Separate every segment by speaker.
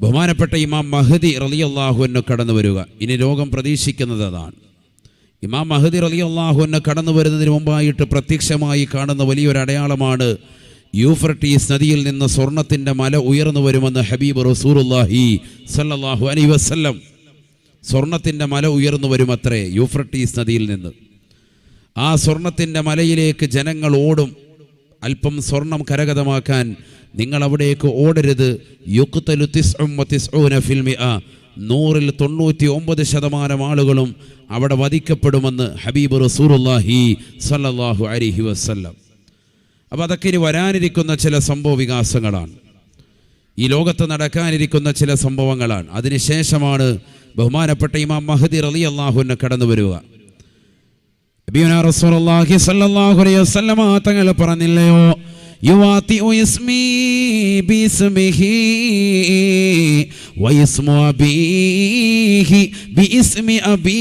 Speaker 1: ബഹുമാനപ്പെട്ട ഇമാം മഹദി റളിയല്ലാഹു അൻഹു കടന്നു വരിക. ഇനി ലോകം പ്രതീക്ഷിക്കുന്നത് അതാണ്. ഇമാം മഹദി റളിയല്ലാഹു അൻഹു കടന്നു വരുന്നതിന് മുമ്പായിട്ട് പ്രത്യക്ഷമായി കാണുന്ന വലിയൊരു അടയാളമാണ് യൂഫ്രട്ടീസ് നദിയിൽ നിന്ന് സ്വർണത്തിൻ്റെ മല ഉയർന്നു വരുമെന്ന് ഹബീബ് റസൂലുള്ളാഹി സ്വല്ലല്ലാഹു അലൈഹി വസല്ലം. സ്വർണത്തിൻ്റെ മല ഉയർന്നു വരുമത്രേ യൂഫ്രട്ടീസ് നദിയിൽ നിന്ന്. ആ സ്വർണത്തിൻ്റെ മലയിലേക്ക് ജനങ്ങൾ ഓടും. അല്പം സ്വർണം കരഗതമാക്കാൻ നിങ്ങൾ അവിടേക്ക് ഓടരുത്. യുഖ്തലു 99 ഫിൽ മിഅ, 100-ൽ 99% ആളുകളും അവിടെ വധിക്കപ്പെടുമെന്ന് ഹബീബ് റസൂലുള്ളാഹി സ്വല്ലല്ലാഹു അലൈഹി വസല്ലം. അപ്പോൾ അതൊക്കെ ഇനി വരാനിരിക്കുന്ന ചില സംഭവ വികാസങ്ങളാണ്, ഈ ലോകത്ത് നടക്കാനിരിക്കുന്ന ചില സംഭവങ്ങളാണ്. അതിനുശേഷമാണ് ബഹുമാനപ്പെട്ട ഇമാം മഹദി റളിയല്ലാഹു അൻഹു കടന്നു വരിക. നബിയുനാ റസൂലുള്ളാഹി സ്വല്ലല്ലാഹു അലൈഹി വസല്ലം തങ്ങൾ പറഞ്ഞില്ലയോ, യുവാതിഉ ഇസ്മി ബിസ്മിഹി വയസ്മു അബീഹി ബിഇസ്മി അബീ.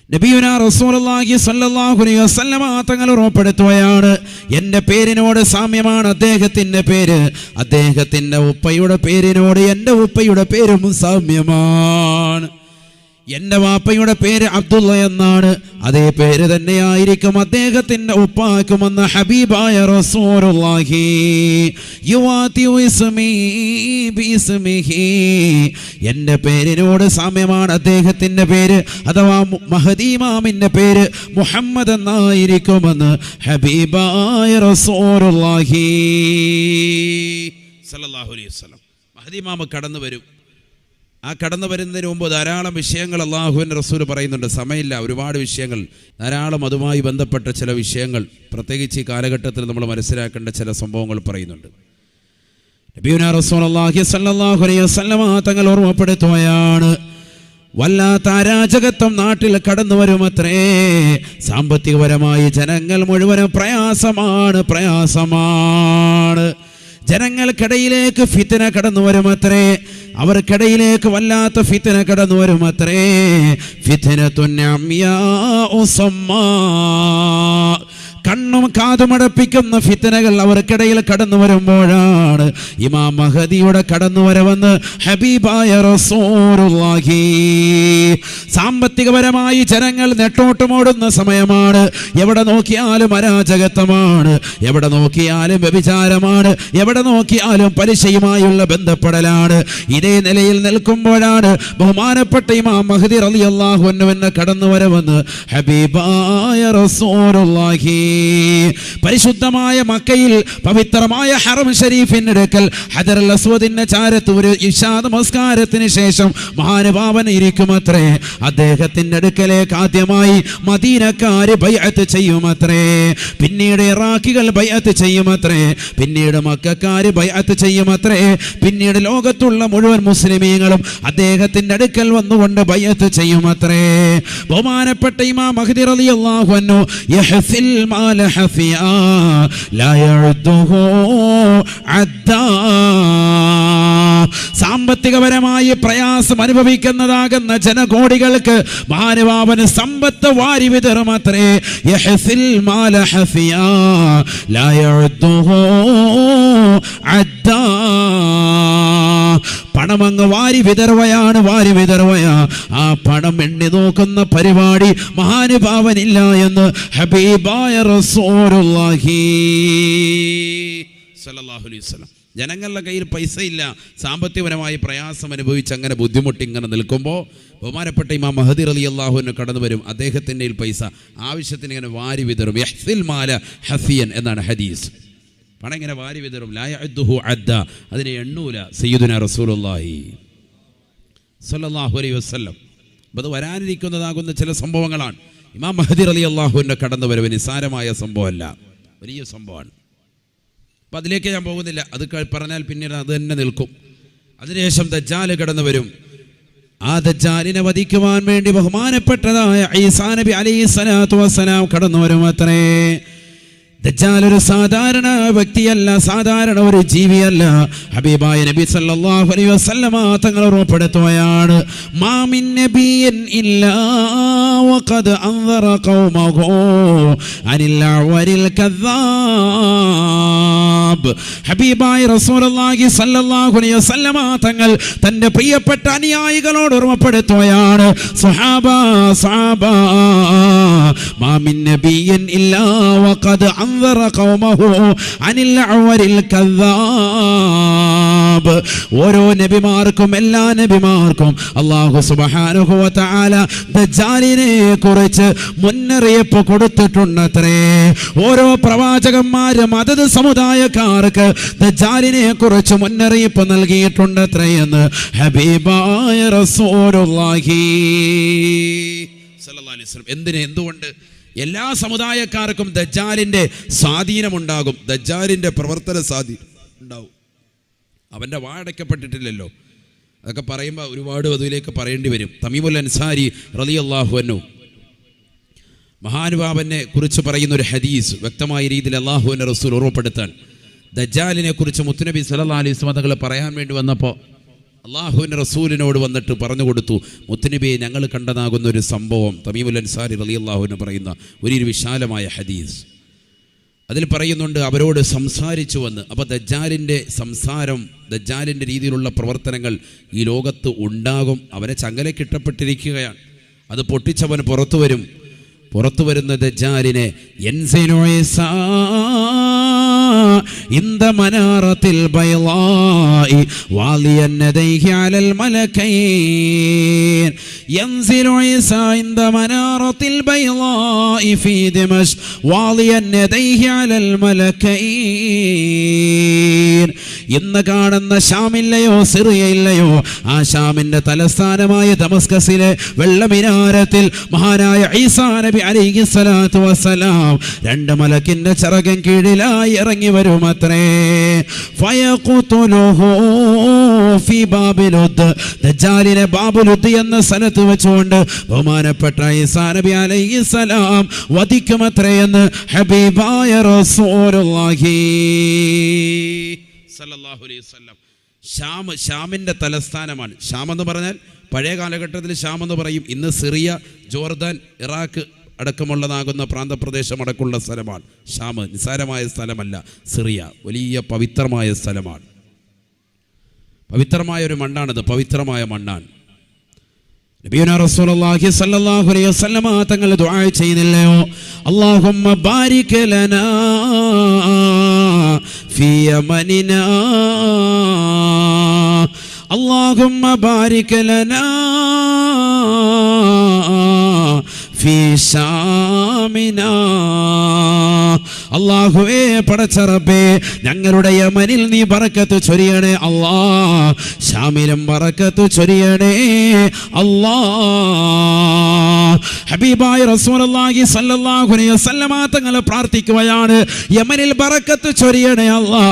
Speaker 1: നബിയുനാ റസൂലുള്ളാഹി സ്വല്ലല്ലാഹു അലൈഹി വസല്ലം തങ്ങൾ ഉറപ്പെടുത്തുകയാണ്, എൻ്റെ പേരിനോട് സാമ്യമാണ് അദ്ദേഹത്തിൻ്റെ പേര്, അദ്ദേഹത്തിൻ്റെ ഉപ്പയുടെ പേരിനോട് എൻ്റെ ഉപ്പയുടെ പേരും സാമ്യമാണ്. എൻ്റെ വാപ്പയുടെ പേര് അബ്ദുള്ള എന്നാണ്, അതേ പേര് തന്നെയായിരിക്കും അദ്ദേഹത്തിൻ്റെ ഉപ്പാക്കുമെന്ന് ഹബീബായ റസൂലുള്ളാഹി. യുവാതിഉ ഇസ്മി ബിഇസ്മിഹി, എൻ്റെ പേരിനോട് സാമ്യമാണ് അദ്ദേഹത്തിൻ്റെ പേര്, അഥവാ മഹദി ഇമാമിൻ്റെ പേര് മുഹമ്മദ് എന്നായിരിക്കുമെന്ന് ഹബീബായ റസൂലുള്ളാഹി സ്വല്ലല്ലാഹു അലൈഹി വസല്ലം. മഹദി ഇമാം കടന്നു വരും. ആ കടന്നു വരുന്നതിന് മുമ്പ് ധാരാളം വിഷയങ്ങൾ അല്ലാഹുവിൻ്റെ റസൂൽ പറയുന്നുണ്ട്. സമയമില്ല, ഒരുപാട് വിഷയങ്ങൾ, ധാരാളം അതുമായി ബന്ധപ്പെട്ട ചില വിഷയങ്ങൾ, പ്രത്യേകിച്ച് ഈ കാലഘട്ടത്തിൽ നമ്മൾ മനസ്സിലാക്കേണ്ട ചില സംഭവങ്ങൾ പറയുന്നുണ്ട്. നബിയുനാ റസൂലുള്ളാഹി സ്വല്ലല്ലാഹു അലൈഹി വസല്ലം തങ്ങൾ ഓർമ്മപ്പെടുത്തുകയാണ്, വല്ലാത്ത അരാജകത്വം നാട്ടിൽ കടന്നു വരുമത്രേ. സാമ്പത്തികപരമായി ജനങ്ങൾ മുഴുവനും പ്രയാസമാണ്. ജനങ്ങൾക്കിടയിലേക്ക് ഫിത്ന കടന്നു വരുമത്രേ. അവർക്കിടയിലേക്ക് വല്ലാത്ത ഫിത്ന കടന്നു വരുമത്രേ. ഫിത്നത്തുൻ അമ്യാഉ സമ്മാ, കണ്ണും കാതുമടപ്പിക്കുന്ന ഫിത്നകൾ അവർക്കിടയിൽ കടന്നു വരുമ്പോഴാണ് ഇമാം മഹദിയുടെ കടന്നു വരവെന്ന് ഹബീബായ റസൂലുള്ളാഹി. സാമ്പത്തികപരമായി ജനങ്ങൾ നെട്ടോട്ടമോടുന്ന സമയമാണ്. എവിടെ നോക്കിയാലും അരാജകത്വമാണ്, എവിടെ നോക്കിയാലും വ്യഭിചാരമാണ്, എവിടെ നോക്കിയാലും പലിശയുമായുള്ള ബന്ധപ്പെടലാണ്. ഇതേ നിലയിൽ നിൽക്കുമ്പോഴാണ് ബഹുമാനപ്പെട്ട ഇമാം മഹദി റളിയല്ലാഹു അൻഹു കടന്നു വരവെന്ന് ഹബീബായ റസൂലുള്ളാഹി. പരിശുദ്ധമായ മക്കയിൽ പവിത്രമായ ഹറം ഷരീഫിന്റെ അടുക്കൽ ഹജറുൽ അസ്വദിന്റെ ചാരത്ത് ഒരു ഇശാ നമസ്കാരത്തിന് ശേഷം മഹാനുഭാവൻ ഇരിക്കുമത്രേ. അദ്ദേഹത്തിന്റെ അടുക്കലേക്ക് ആദ്യമായി മദീനക്കാര് ബൈഅത്ത് ചെയ്യുമത്രേ, പിന്നീട് ഇറാഖികൾ ബൈഅത്ത് ചെയ്യുമത്രേ, പിന്നീട് മക്കക്കാര് ബൈഅത്ത് ചെയ്യുമത്രേ, പിന്നീട് ലോകത്തുള്ള മുഴുവൻ മുസ്ലിമീങ്ങളും അദ്ദേഹത്തിന്റെ അടുക്കൽ വന്നുകൊണ്ട് ബൈഅത്ത് ചെയ്യുമത്രേ. ബഹുമാനപ്പെട്ട ഇമാം മഹദി റളിയല്ലാഹു അൻഹു യഹ്സിൽ മാല ഹഫിയാ ലാ യഉദ്ദുഹു അദ്ദാ, സാമ്പത്തികപരമായി പ്രയാസം അനുഭവിക്കുന്നതാകുന്ന ജനകോടികൾക്ക് മഹാനുഭാവന് സമ്പത്ത് വാരി വിതറുമത്രേ. യഹ്സിൽ മാല ഹഫിയാ ലാ യഉദ്ദുഹു അദ്ദാ, പണമങ്ങ് വാരി വിതറുകയാണ്. ആ പണം എണ്ണി നോക്കുന്ന പരിപാടി മഹാനുഭാവനില്ല എന്ന് ഹബീബായ റസൂലുള്ളാഹി സ്വല്ലല്ലാഹു അലൈഹി വസല്ലം. ജനങ്ങളുടെ കയ്യിൽ പൈസ ഇല്ല, സാമ്പത്തികപരമായി പ്രയാസം അനുഭവിച്ച് അങ്ങനെ ബുദ്ധിമുട്ടി ഇങ്ങനെ നിൽക്കുമ്പോൾ ബഹുമാനപ്പെട്ട ഇമാം മഹദി റളിയല്ലാഹു അൻഹു കടന്നു വരും. അദ്ദേഹത്തിൻ്റെ പൈസ ആവശ്യത്തിന് ഇങ്ങനെ വാരി വിതറും. യഹ്സിൽ മാല ഹഫിയൻ എന്നാണ് ഹദീസ്. പണം ഇങ്ങനെ വാരി വിതറും. ലാ യഅദ്ദുഹു അദ്ദ, അതിനെ എണ്ണൂല സയ്യിദുനാ റസൂലുള്ളാഹി സ്വല്ലല്ലാഹു അലൈഹി വസല്ലം. അപ്പോൾ അത് വരാനിരിക്കുന്നതാകുന്ന ചില സംഭവങ്ങളാണ്. ഇമാം മഹദി റളിയല്ലാഹു അൻഹു കടന്നു വരവ് നിസ്സാരമായ സംഭവമല്ല, വലിയ സംഭവമാണ്. അപ്പം അതിലേക്ക് ഞാൻ പോകുന്നില്ല, അത് പറഞ്ഞാൽ പിന്നീട് അത് തന്നെ നിൽക്കും. അതിനുശേഷം ദജ്ജാൽ കടന്നു വരും. ആ ദജ്ജാലിനെ വധിക്കുവാൻ വേണ്ടി ബഹുമാനപ്പെട്ടതായ ഈസാ നബി അലൈഹി സ്വലാത്തു വസ്സലാം കടന്നു വരും അത്രേ. ദജ്ജാൽ ഒരു സാധാരണ വ്യക്തിയല്ല, സാധാരണ ഒരു ജീവിയല്ല. ഹബീബായ നബി സല്ലല്ലാഹു അലൈഹി വസല്ലമ തങ്ങൾ ഉറപ്പെടുത്തുകയാണ്, മാ മിൻ നബിയ്യിൻ ഇല്ലാ വഖദ് അൻദറ ഖൗമഹു അനിൽ അവരിൽ കദ്ദാബ്. ഹബീബായ റസൂലുള്ളാഹി സല്ലല്ലാഹു അലൈഹി വസല്ലമ തങ്ങൾ തന്റെ പ്രിയപ്പെട്ട അനുയായികളോട് ഓർമ്മപ്പെടുത്തുകയാണ്, സ്വഹാബാ സ്വഹാബാ മാ മിൻ നബിയ്യിൻ ഇല്ലാ വഖദ് അൻദറ ഖൗമഹു അനിൽ അവരിൽ കദ്ദാബ്. ഓരോ നബിമാർക്കും, എല്ലാ നബിമാർക്കും അല്ലാഹു സുബ്ഹാനഹു വ തആല ദജ്ജാലിനെ കുറിച്ച് മുന്നറിയിപ്പ് കൊടുത്തിട്ടുണ്ടത്രേ. ഓരോ പ്രവാചകന്മാരും അതത് സമുദായക്കാർക്ക് ദജ്ജാലിനെ കുറിച്ച് മുന്നറിയിപ്പ് നൽകിയിട്ടുണ്ടത്രേ എന്ന് ഹബീബായ റസൂലുള്ളാഹി സ്വല്ലല്ലാഹു അലൈഹി വസല്ലം. എന്തുകൊണ്ട്? എല്ലാ സമുദായക്കാർക്കും ദജ്ജാലിൻ്റെ സ്വാധീനമുണ്ടാകും, ദജ്ജാലിൻ്റെ പ്രവർത്തന സ്വാധീനം ഉണ്ടാവും. അവൻ്റെ വാടക്കപ്പെട്ടിട്ടില്ലല്ലോ. അതൊക്കെ പറയുമ്പോൾ ഒരുപാട് അതിലേക്ക് പറയേണ്ടി വരും. തമീമുൽ അൻസാരി റളിയല്ലാഹു അൻഹു മഹാനുഭാവനെ കുറിച്ച് പറയുന്ന ഒരു ഹദീസ് വ്യക്തമായ രീതിയിൽ അല്ലാഹുവിൻ്റെ റസൂൽ ഓർമ്മപ്പെടുത്താൻ, ദജ്ജാലിനെ കുറിച്ച് മുത്തുനബി സല്ലല്ലാഹു അലൈഹി വസല്ലം തങ്ങൾ പറയാൻ വേണ്ടി വന്നപ്പോൾ അള്ളാഹുവിൻ്റെ റസൂലിനോട് വന്നിട്ട് പറഞ്ഞു കൊടുത്തു, മുത്തുനബിയെ ഞങ്ങൾ കണ്ടതാകുന്ന ഒരു സംഭവം. തമീമുൽ അൻസാരി റളിയല്ലാഹു അൻഹു പറയുന്ന ഒരു വിശാലമായ ഹദീസ്. അതിൽ പറയുന്നുണ്ട്, അവരോട് സംസാരിച്ചു വന്ന്. അപ്പോൾ ദജ്ജാലിൻ്റെ സംസാരം, ദജ്ജാലിൻ്റെ രീതിയിലുള്ള പ്രവർത്തനങ്ങൾ ഈ ലോകത്ത് ഉണ്ടാകും. അവനെ ചങ്ങലക്കിട്ടപ്പെട്ടിരിക്കുകയാണ്. അത് പൊട്ടിച്ചവൻ പുറത്തു വരും. പുറത്തു വരുന്ന ദജ്ജാലിനെ ഇന്ദ മനാറത്തിൽ ബൈളാഇ വാലിയൻ യദൈഹി അലൽ മലകൈൻ യൻസിലു ഈസാ ഇന്ദ മനാറത്തിൽ ബൈളാഇ ഫീ ദിമശ്ക് വാലിയൻ യദൈഹി അലൽ മലകൈൻ. ഇന്ന് കാണുന്ന ഷാമില്ലയോ സിറിയയില്ലയോ, ആ ഷാമിന്റെ തലസ്ഥാനമായ ദമസ്കസിലെ വെള്ളമിനാരത്തിൽ മഹാനായ ഈസാ നബി അലൈഹി സ്വലാത്തു വസ്സലാം രണ്ട് മലക്കിന്റെ ചിറകിൻ കീഴിലായി ഇറങ്ങി വരുമത്രേ. ഫയഖ്തുലുഹു ഫീ ബാബിലുദ്, ദജ്ജാലിനെ ബാബുലുദ് എന്ന സ്ഥലത്ത് വെച്ചുകൊണ്ട് ബഹുമാനപ്പെട്ട ഈസാ നബി അലൈഹി സലാം വധിക്കുമത്രേ എന്ന് ഹബീബായ റസൂലുള്ളാഹി സല്ലല്ലാഹു അലൈഹി വസല്ലം. ഷാമിന്റെ തലസ്ഥാനമാണ്. ഷാം എന്ന് പറഞ്ഞാൽ പഴയ കാലഘട്ടത്തിൽ ഷാം എന്ന് പറയും. ഇന്ന് സിറിയ, ജോർദാൻ, ഇറാഖ് അടക്കമുള്ളതാകുന്ന പ്രാന്തപ്രദേശം അടക്കമുള്ള സ്ഥലമാണ് ഷാം. നിസ്സാരമായ സ്ഥലമല്ല സിറിയ, വലിയ പവിത്രമായ സ്ഥലമാണ്. പവിത്രമായ ഒരു മണ്ണാണിത്, പവിത്രമായ മണ്ണാണ്. നബിയുനാ റസൂലുള്ളാഹി സ്വല്ലല്ലാഹു അലൈഹി വസല്ലമ തങ്ങൾ ദുആ ചെയ്യുന്നില്ലയോ, അല്ലാഹുമ്മ ബാരിക് ലനാ ഫീ യമനിനാ, അല്ലാഹുമ്മ ബാരിക് ലനാ ഫീ ശാമിനാ. അല്ലാഹുവേ പടച്ച റബ്ബേ, ഞങ്ങളുടെ യമനിൽ നീ ബറക്കത്ത് ചൊരിയണേ അല്ലാ, ശാമിലും ബറക്കത്ത് ചൊരിയണേ അല്ലാ. ഹബീബായ റസൂലുള്ളാഹി സ്വല്ലല്ലാഹു അലൈഹി വസല്ലമ തങ്ങൾ പ്രാർത്ഥിക്കുകയാണ്, യമനിൽ ബറക്കത്ത് ചൊരിയണേ അല്ലാ,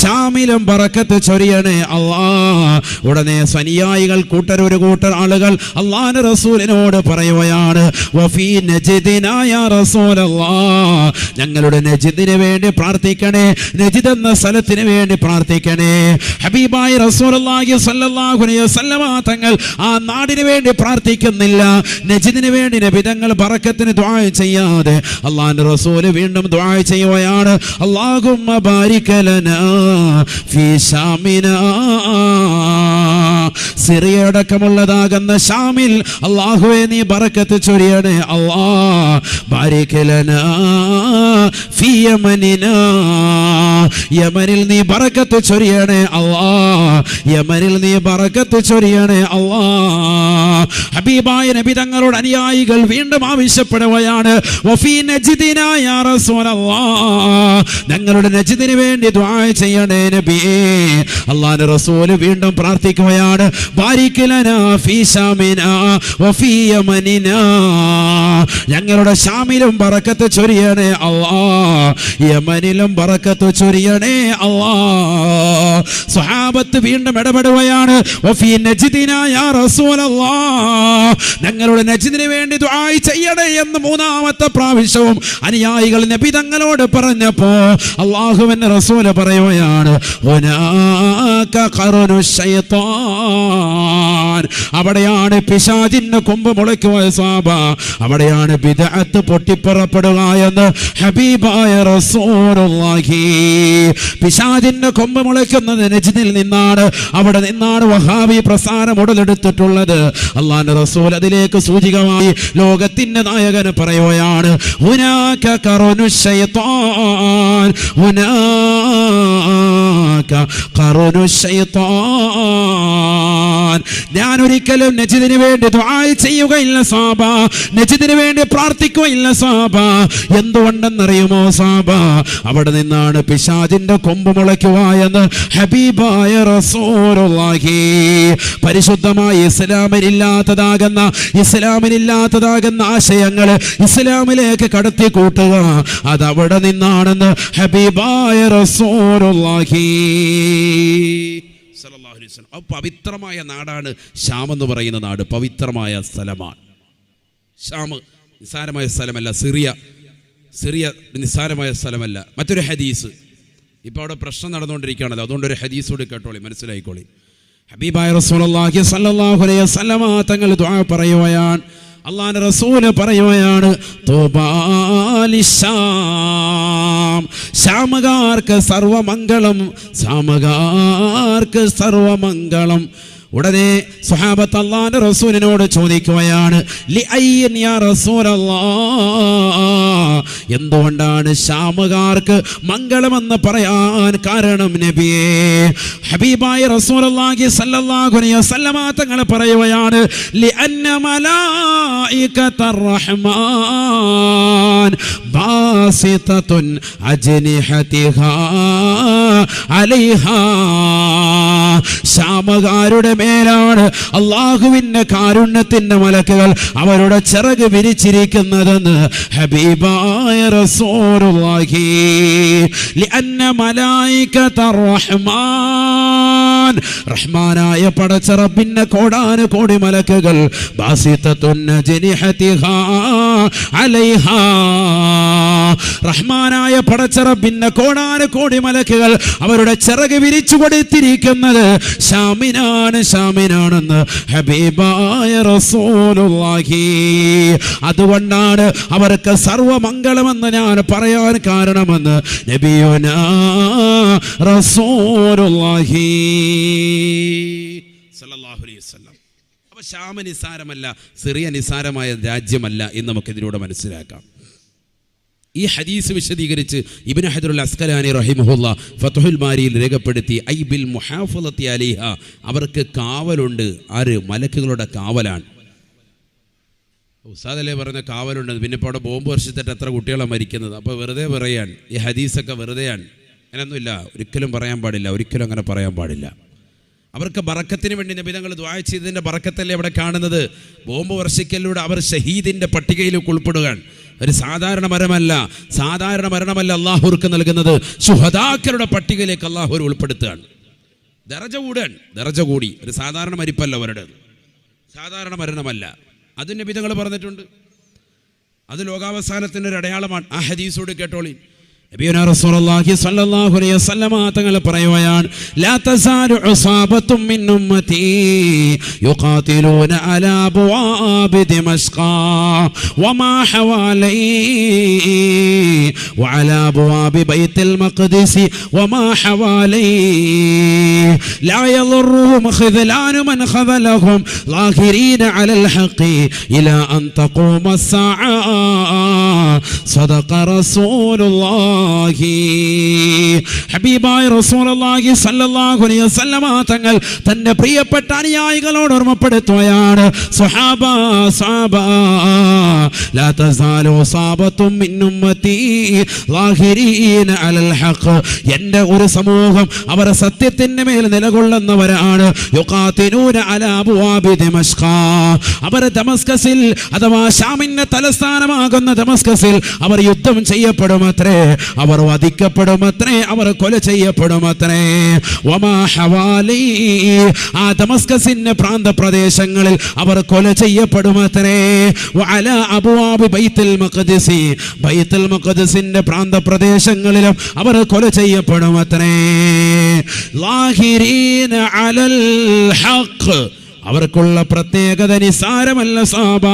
Speaker 1: ശാമിലും ബറക്കത്ത് ചൊരിയണേ അല്ലാ. ഉടനെ സനിയായികൾ ഒരു കൂട്ടർ ആളുകൾ അല്ലാഹുവിന്റെ റസൂലിനോട് പറയുകയാണ്, വഫീ നജ്ദിനാ യാ റസൂലല്ലാഹ്, ഞങ്ങളുടെ നജ്ദിന് വേണ്ടി പ്രാർത്ഥിക്കണേ, നജ്ദ് എന്ന സ്ഥലത്തിന് വേണ്ടി പ്രാർത്ഥിക്കണേ. ഹബീബായ റസൂലുള്ളാഹി സ്വല്ലല്ലാഹു അലൈഹി വസല്ലമ തങ്ങൾ ആ നാടിന് വേണ്ടി പ്രാർത്ഥിക്കുന്നില്ല, നജ്ദിന് വേണ്ടി നബി തങ്ങൾ ബറക്കത്തിന് ദുആ ചെയ്യാതെ അല്ലാഹുവിന്റെ റസൂൽ വീണ്ടും ദുആ ചെയ്യുകയാണ്, അല്ലാഹുമ്മ ബാരിക് ലനാ ഫീ ശാമിനാ, സിറിയ അടക്കമുള്ളതാകുന്ന ഷാമിൽ അല്ലാഹുവേ നീ ബറക്കത്ത് ചൊരിയണേ അല്ലാ. ബാരിക് ലനാ ഫീ യമനിനാ, യമനിൽ നീ ബറക്കത്ത് ചൊരിയണേ അല്ലാ, യമനിൽ നീ ബറക്കത്ത് ചൊരിയണേ അല്ലാ. ഹബീബായ നബി തങ്ങളുടെ അനുയായികൾ വീണ്ടും ആവശ്യപ്പെടുകയാണ്, വഫീ നജ്ദിനാ യാ റസൂലല്ലാഹ്, ഞങ്ങളുടെ നജ്ദിന് വേണ്ടി ദുആ ചെയ്യണേ നബിയേ. അല്ലാഹുവിന്റെ റസൂൽ വീണ്ടും പ്രാർത്ഥിക്കുകയാണ്, ബാരിക് ലനാ ഫീ ശാമിനാ വഫീ യമനിനാ, ഞങ്ങളുടെ ഷാമിലും ബറക്കത്ത് ചൊരിയണേ അല്ലാഹ്, യമനിലും ബറക്കത്ത് ചൊരിയണേ അല്ലാഹ്. സ്വഹാബത്ത് വീണ്ടും ഇടപെടുകയാണ്. വഫീ നജ്ദിനാ യാ റസൂലല്ലാഹ്, ഞങ്ങളുടെ നജ്ദിന് വേണ്ടി ദുആ ചെയ്യണേ എന്ന് മൂന്നാമത്തെ പ്രാവശ്യവും അനുയായികൾ നബി തങ്ങളോട് പറഞ്ഞപ്പോ അല്ലാഹുവിന്റെ റസൂൽ പറയുകയാണ്, ഹുനാക ഖറനു ശൈത്താൻ, അവിടെയാണ് പിശാചിന്റെ കൊമ്പ് മുളയ്ക്കുക സ്വഹാബ, അവിടെയാണ് ബിദ്അത്ത് പൊട്ടിപ്പുറപ്പെടുക എന്ന് ഹബീബായ റസൂലുള്ളാഹി. പിശാചിന്റെ കൊമ്പ് മുളയ്ക്കുന്നത് നജ്ദിൽ നിന്നാണ്, അവിടെ നിന്നാണ് വഹാബി പ്രസ്ഥാനം ഉടലെടുത്തിട്ടുള്ളത്. അല്ലാഹുവിന്റെ റസൂൽ അതിലേക്ക് സൂചികമായി ലോകത്തിന്റെ നായകൻ പറയുകയാണ്, ഹുനാക ഖറനു ശൈത്താൻ, ഹുനാക ഖറനു ശൈത്താൻ. ഞാൻ ഒരിക്കലും നജ്ദിന് വേണ്ടി ദുആ ചെയ്യുകയില്ല സാബ, നജ്ദിന് വേണ്ടി പ്രാർത്ഥിക്കുകയില്ല സാബ. എന്തുകൊണ്ടെന്നറിയുമോ സാബ? അവിടെ നിന്നാണ് പിശാചിന്റെ കൊമ്പ് മുളയ്ക്കുക എന്ന് ഹബീബായ റസൂലുള്ളാഹി. പരിശുദ്ധമായ ഇസ്ലാമിലില്ലാത്തതാകുന്ന ആശയങ്ങൾ ഇസ്ലാമിലേക്ക് കടത്തി കൂട്ടുക, അതവിടെ നിന്നാണെന്ന് ഹബീബായ റസൂലുള്ളാഹി സല്ലല്ലാഹു അലൈഹി വസല്ലം. പവിത്രമായ നാടാണ് ഷാം എന്ന് പറയുന്ന നാട്, പവിത്രമായ സ്ഥലമാണ് ഷാം. നിസ്സാരമായ സ്ഥലമല്ല. സിറിയ നിസ്സാരമായ സ്ഥലമല്ല. മറ്റൊരു ഹദീസ്, ഇപ്പോൾ അവിടെ പ്രശ്നം നടന്നുകൊണ്ടിരിക്കുകയാണല്ലോ, അതുകൊണ്ടൊരു ഹദീസ് കൂടി കേട്ടോളി, മനസ്സിലായിക്കോളി. ഹബീബായ റസൂലുള്ളാഹി സ്വല്ലല്ലാഹു അലൈഹി വസല്ലം തങ്ങൾ ദുആ പറയുകയാണ്, അല്ലാഹുവിന്റെ റസൂൽ പറയുകയാണ്, തൗബാ ലിശാം, ശാമകാർക്ക് സർവമംഗളം, ശാമകാർക്ക് സർവമംഗളം. ഉടനെ സ്വഹാബത്ത് അല്ലാഹുവിന്റെ റസൂലിനോട് ചോദിക്കുകയാണ്, ലിഅയ്യിൻ യാ റസൂലല്ലാഹ്, എന്തുകൊണ്ടാണ് ശാമുകാർക്ക് മംഗളമെന്ന് പറയാൻ കാരണം നബിയേ? ഹബീബായ റസൂലുള്ളാഹി സ്വല്ലല്ലാഹു അലൈഹി വസല്ലം തങ്ങൾ പറയുകയാണ്, ലിഅന്ന മലായികതർ റഹ്മാൻ ബാസിതതുൻ അജ്നിഹതിഹാ അലൈഹാ, ശാമകാരുടെ മേലാണ് അല്ലാഹുവിന്റെ കാരുണ്യത്തിന്റെ മലക്കുകൾ അവരുടെ ചിറക് വിരിച്ചിരിക്കുന്നതെന്ന് ഹബീബായ റസൂലുള്ളാഹി. ലിഅന്ന മലായികതർ റഹ്മാൻ, റഹ്മാനായ പടച്ച റബ്ബിന്റെ കോടാനുകോടി മലക്കുകൾ ബാസിതതുൻ അജ്നിഹതിഹാ അലൈഹാ, റഹ്മാനായ പടച്ച റബ്ബിന്റെ കോടാനുകോടി മലക്കുകൾ അവരുടെ ചിറക് വിരിച്ചു കൊടുത്തിരിക്കുന്നത് ഷാമിനാണെന്ന് ഹബീബായ റസൂലുള്ളാഹി. അതുകൊണ്ടാണ് അവർക്ക് സർവമംഗളമെന്ന് ഞാൻ പറയാൻ കാരണമെന്ന് നബിയുനാ റസൂലുള്ളാഹി സല്ലല്ലാഹു അലൈഹി വസല്ലം. അപ്പോൾ ഷാം നിസാരമല്ല, സിറിയ നിസാരമായ രാജ്യമല്ല എന്ന് നമുക്കിതിലൂടെ മനസ്സിലാക്കാം. ഈ ഹദീസ് വിശദീകരിച്ച് ഇബ്നു ഹജറുൽ അസ്കലാനി റഹിമഹുല്ലാ ഫത്ഹുൽ ബാരിയിൽ രേഖപ്പെടുത്തി, ഐ ബിൽ മുഹാഫളത്തി അലൈഹ, അവർക്ക് കാവലുണ്ട്. ആര്? മലക്കുകളുടെ കാവലാണ്. ഉസ്താദല്ലേ പറഞ്ഞ കാവലുണ്ട്, പിന്നെ ഇപ്പോൾ അവിടെ ബോംബ് വർഷിച്ചിട്ട് എത്ര കുട്ടികളാണ് മരിക്കുന്നത്. അപ്പോൾ വെറുതെ പറയാൻ, ഈ ഹദീസൊക്കെ വെറുതെയാണ്, അങ്ങനെയൊന്നുമില്ല, ഒരിക്കലും പറയാൻ പാടില്ല, ഒരിക്കലും അങ്ങനെ പറയാൻ പാടില്ല. അവർക്ക് ബറക്കത്തിന് വേണ്ടി നബി തങ്ങൾ ദുആ ചെയ്തതിൻ്റെ ബറക്കത്തല്ലേ അവിടെ കാണുന്നത്. ബോംബ് വർഷിക്കലിലൂടെ അവർ ഷഹീദിൻ്റെ പട്ടികയിലേക്ക് ഉൾപ്പെടുകയാണ്. ഒരു സാധാരണ മരണമല്ല അള്ളാഹുർക്ക് നൽകുന്നത്, ശുഹദാക്കളുടെ പട്ടികയിലേക്ക് അള്ളാഹു ഉൾപ്പെടുത്തുകയാണ്. ദറജ കൂടി. ഒരു സാധാരണ മരിപ്പല്ല അവരുടെ, സാധാരണ മരണമല്ല. അത് നബി തങ്ങൾ പറഞ്ഞിട്ടുണ്ട്. അത് ലോകാവസാനത്തിൻ്റെ ഒരു അടയാളമാണ്. ആ ഹദീസോട് കേട്ടോളി. നബിയുനാ റസൂലുള്ളാഹി സ്വല്ലല്ലാഹു അലൈഹി വസല്ലം തങ്ങൾ പറയുകയാണ്, ലാ തസാലു ഉസാബത്തും മിൻ ഉമ്മതി യുഖാതിലൂന അലാ അബ്വാബി ദിമശ്ക വമാ ഹവാലൈഹി വഅലാ അബ്വാബി ബൈത്തുൽ മഖ്ദിസ് വമാ ഹവാലൈഹി ലാ യദുറുഹും ഖിദ്ലാനു മൻ ഖദലഹും ളാഹിരീന അലൽ ഹഖി ഇലാ അൻ തഖൂമ അസ്സാഅ സദഖ റസൂലുള്ളാഹി. ഹബീബായ റസൂലുള്ളാഹി സ്വല്ലല്ലാഹു അലൈഹി വസല്ലം തങ്ങൾ തന്റെ പ്രിയപ്പെട്ട അനുയായികളോട് ഓർമ്മപ്പെടുത്തുകയാണ്, സ്വഹാബ ലാ തസാലു സാബത്തും മിൻ ഉമ്മതി ളാഹിരീന അലൽ ഹഖ്, എൻ്റെ ഒരു സമൂഹം അവർ സത്യത്തിൻ്റെ മേൽ നിലകൊള്ളുന്നവരാണ്. യുഖാതിലൂന അലാ അബ്വാബി ദമസ്ക, അവർ ദമസ്കസിൽ അഥവാ ഷാമിന്റെ തലസ്ഥാനമാകുന്ന ദമസ്കസിൽ അവർ യുദ്ധം ചെയ്യപ്പെടുമത്രേ, അവർ വധിക്കപ്പെടുമത്രേ, അവർ കൊല ചെയ്യപ്പെടുമത്രേ. വമാ ഹവാലി, ആ ദമസ്കസിന്റെ പ്രാന്തപ്രദേശങ്ങളിൽ അവർ കൊല ചെയ്യപ്പെടുമത്രേ. വഅലാ അബ്വാബി ബൈത്തുൽ മഖ്ദിസ്, ബൈത്തുൽ മഖ്ദിസിന്റെ പ്രാന്തപ്രദേശങ്ങളിലും അവർ കൊല ചെയ്യപ്പെടുമത്രേ. ലാഹിരീന അലൽ ഹഖ്, അവർക്കുള്ള പ്രത്യേകത നിസാരമല്ല സാബ,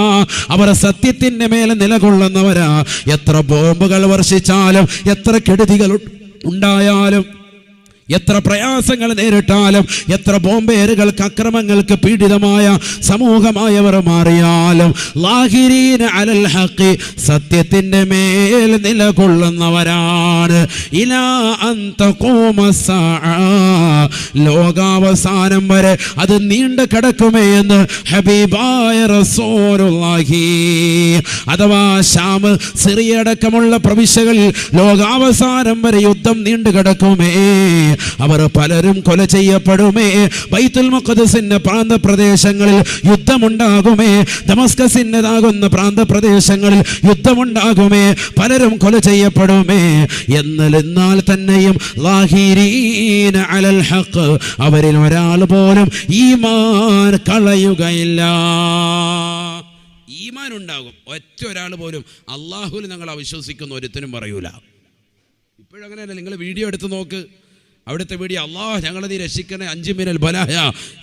Speaker 1: അവർ സത്യത്തിന്റെ മേലെ നിലകൊള്ളുന്നവരാ. എത്ര ബോംബുകൾ വർഷിച്ചാലും, എത്ര കെടുതികൾ ഉണ്ടായാലും, എത്ര പ്രയാസങ്ങൾ നേരിട്ടാലും, എത്ര ബോംബേറുകൾക്ക് അക്രമങ്ങൾക്ക് പീഡിതമായ സമൂഹമായവർ മാറിയാലും, ലാഹിരീന അലൽ ഹഖ്, സത്യത്തിന്റെ മേൽ നിലകൊള്ളുന്നവരാണ്. ഇലാ അൻ തഖൂമ സ്സാഅ, ലോകാവസാനം വരെ അത് നീണ്ടു കിടക്കുമേ എന്ന് ഹബീബായ റസൂലുള്ളാഹി. അഥവാ ഷാം, സിറിയ അടക്കമുള്ള പ്രവിശ്യകളിൽ ലോകാവസാനം വരെ യുദ്ധം നീണ്ടു കിടക്കുമേ, അവർ പലരും കൊല ചെയ്യപ്പെടുമേ. ബൈത്തുൽ മുഖദ്ദസിന്റെ പ്രാന്തപ്രദേശങ്ങളിൽ യുദ്ധമുണ്ടാകുമേ, ദമസ്കസിൻ്റെതാകുന്ന പ്രാന്തപ്രദേശങ്ങളിൽ യുദ്ധമുണ്ടാകുമേ, പലരും കൊല ചെയ്യപ്പെടുമേ. എന്നാൽ തന്നെയും ലാഹിരീന അലൽ ഹഖ്, അവരിൽ ഒരാൾ പോലും ഈമാൻ കളയുകയില്ല. ഈമാൻ ഉണ്ടാകും, ഒറ്റ ഒരാൾ പോലും അള്ളാഹുവിൽ ഞങ്ങൾ അവിശ്വസിക്കുന്ന ഒരുത്തനും പറയൂല. ഇപ്പോഴങ്ങനെയല്ല, നിങ്ങൾ വീഡിയോ എടുത്ത് നോക്ക്, അവിടുത്തെ വീഡിയോ, അല്ലാഹ് ഞങ്ങളെ നീ രക്ഷിക്കണേ, 5 മിനൽ ബലായ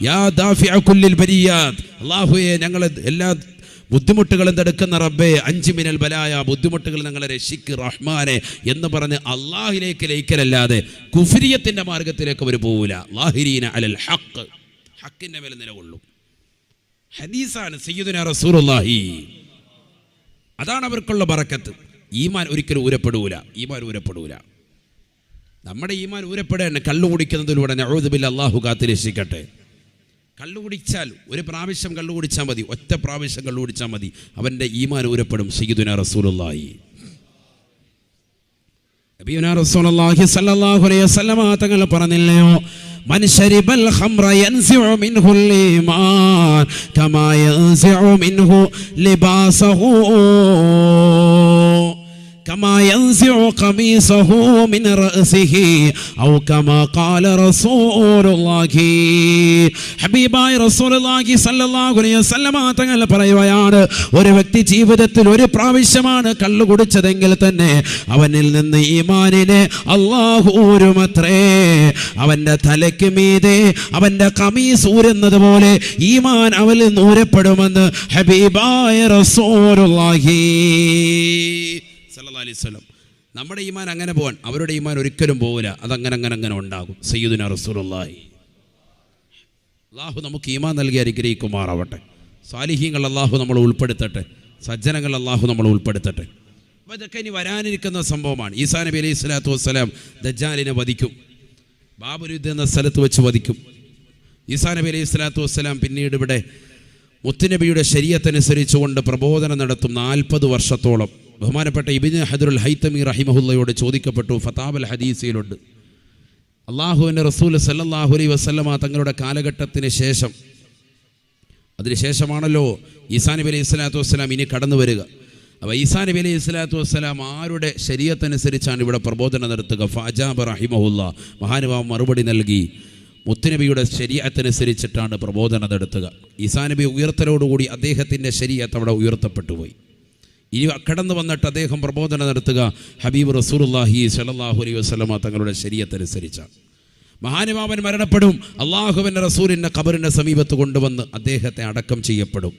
Speaker 1: യാ ദാഫിഅ കുല്ലിൽ ബരിയാത്ത്, അല്ലാഹുവേ ഞങ്ങളെ എല്ലാ ബുദ്ധിമുട്ടുകളും തടുക്കുന്ന റബ്ബേ, 5 മിനൽ ബലായ, ബുദ്ധിമുട്ടുകൾ ഞങ്ങളെ രക്ഷിക്ക് റഹ്മാനെ എന്ന് പറഞ്ഞ് അള്ളാഹിലേക്ക് ലയിക്കലല്ലാതെ കുഫ്രിയത്തിന്റെ മാർഗത്തിലേക്ക് അവർ പോവില്ല. ലാഹിരീന അലൽ ഹഖ്, ഹക്കിന്റെ മേലെ നിലകൊള്ളും. ഹദീസാണ് സയ്യിദുനാ റസൂലുള്ളാഹി. അതാണ് അവർക്കുള്ള ബറക്കത്ത്. ഈമാൻ ഒരിക്കലും ഊരപ്പെടൂല, ഈമാൻ ഊരപ്പെടൂല. നമ്മുടെ ഈമാൻ ഊരപ്പെടേണ്ട കള്ളു കുടിക്കുന്നതിലൂടെ നഊദു ബില്ലാഹ്, അല്ലാഹു കാത്ത് രക്ഷിക്കട്ടെ. കള്ളു കുടിച്ചാൽ ഒരു പ്രാവശ്യം കള്ളു കുടിച്ചാൽ മതി, ഒറ്റ പ്രാവശ്യം കള്ളു കുടിച്ചാൽ മതി, അവൻ്റെ ഈമാൻ ഊരപ്പെടും. സയ്യിദുനാ റസൂലുള്ളാഹി. നബിയുനാ റസൂലുള്ളാഹി സ്വല്ലല്ലാഹു അലൈഹി വസല്ലമ തങ്ങൾ പറഞ്ഞില്ലയോ, മൻ ശരിബൽ ഖംറ യൻസിഉ മിൻഹുൽ ഈമാൻ കമാ യൻസിഉ മിൻഹു ലിബാസഹു كما ينزع قميصه من رأسه أو كما قال رسول الله. ഹബീബായ റസൂലുള്ളാഹി സ്വല്ലല്ലാഹു അലൈഹി വസല്ലമ തങ്ങൾ പറയുകയാണ്, ഒരു വ്യക്തി ജീവിതത്തിൽ ഒരു പ്രാവശ്യമാണ് കള്ളു കുടിച്ചതെങ്കിൽ തന്നെ അവനിൽ നിന്ന് ഈമാനിനെ അല്ലാഹു ഊരുമത്രേ. അവൻ്റെ തലയ്ക്ക് മീതെ അവൻ്റെ ഖമീസ് ഊരുന്നത് പോലെ ഈമാൻ അവനിൽ നിന്ന് ഊരപ്പെടുമെന്ന് ഹബീബായ റസൂലുള്ളാഹി സല്ലല്ലാഹു അലൈഹി വസല്ലം. നമ്മുടെ ഈമാൻ അങ്ങനെ പോകാൻ, അവരുടെ ഈമാൻ ഒരിക്കലും പോകില്ല, അതങ്ങനെ അങ്ങനെ അങ്ങനെ ഉണ്ടാകും. സയ്യിദുനാ റസൂലുള്ളാഹി. അല്ലാഹു നമുക്ക് ഈമാൻ നൽകി അനുഗ്രഹിക്കുമാറാവട്ടെ. സാലിഹീങ്ങൾ അല്ലാഹു നമ്മൾ ഉൾപ്പെടുത്തട്ടെ, സജ്ജനങ്ങൾ അല്ലാഹു നമ്മൾ ഉൾപ്പെടുത്തട്ടെ. അപ്പോൾ ഇതൊക്കെ ഇനി വരാനിരിക്കുന്ന സംഭവമാണ്. ഈസാ നബി അലൈഹി സ്വലാത്തു വസ്സലാം ദജ്ജാലിനെ വധിക്കും, ബാബുലുദ് എന്ന സ്ഥലത്ത് വെച്ച് വധിക്കും. ഈസാ നബി അലൈഹി സ്വലാത്തു വസ്സലാം പിന്നീട് ഇവിടെ മുത്തുനബിയുടെ ശരീഅത്തനുസരിച്ചുകൊണ്ട് പ്രബോധനം നടത്തും 40 വർഷത്തോളം. ബഹുമാനപ്പെട്ട ഇബ്നു ഹജറുൽ ഹൈതമി റഹിമഹുല്ലയോട് ചോദിക്കപ്പെട്ടു, ഫതാവൽ ഹദീസിലുണ്ട്, അള്ളാഹുവിൻ്റെ റസൂൽ സല്ലല്ലാഹു അലൈഹി വസല്ലമ തങ്ങളുടെ കാലഘട്ടത്തിന് ശേഷം, അതിനുശേഷമാണല്ലോ ഈസാ നബി അലൈഹി സ്വലാത്തു വസ്സലാം ഇനി കടന്നു വരിക. അപ്പോൾ ഈസാ നബി അലൈഹി സ്വലാത്തു വസ്സലാം ആരുടെ ശരീഅത്തനുസരിച്ചാണ് ഇവിടെ പ്രബോധനം നടത്തുക? ഫഅജാബ റഹിമഹുല്ല, മഹാനുഭാവം മറുപടി നൽകി, മുത്തുനബിയുടെ ശരീഅത്തനുസരിച്ചിട്ടാണ് പ്രബോധനം നടത്തുക. ഈസാ നബി ഉയർത്തലോടുകൂടി അദ്ദേഹത്തിൻ്റെ ശരീഅത്ത് അവിടെ ഉയർത്തപ്പെട്ടു പോയി. ഇനി കടന്നു വന്നിട്ട് അദ്ദേഹം പ്രബോധനം നടത്തുക ഹബീബ് റസൂലുള്ളാഹി സ്വല്ലല്ലാഹു അലൈഹി വസല്ലമ തങ്ങളുടെ ശരീഅത്തനുസരിച്ചാണ്. മഹാനുഭാവൻ മരണപ്പെടും, അള്ളാഹുവിൻ്റെ റസൂലിൻ്റെ ഖബറിൻ്റെ സമീപത്ത് കൊണ്ടുവന്ന് അദ്ദേഹത്തെ അടക്കം ചെയ്യപ്പെടും.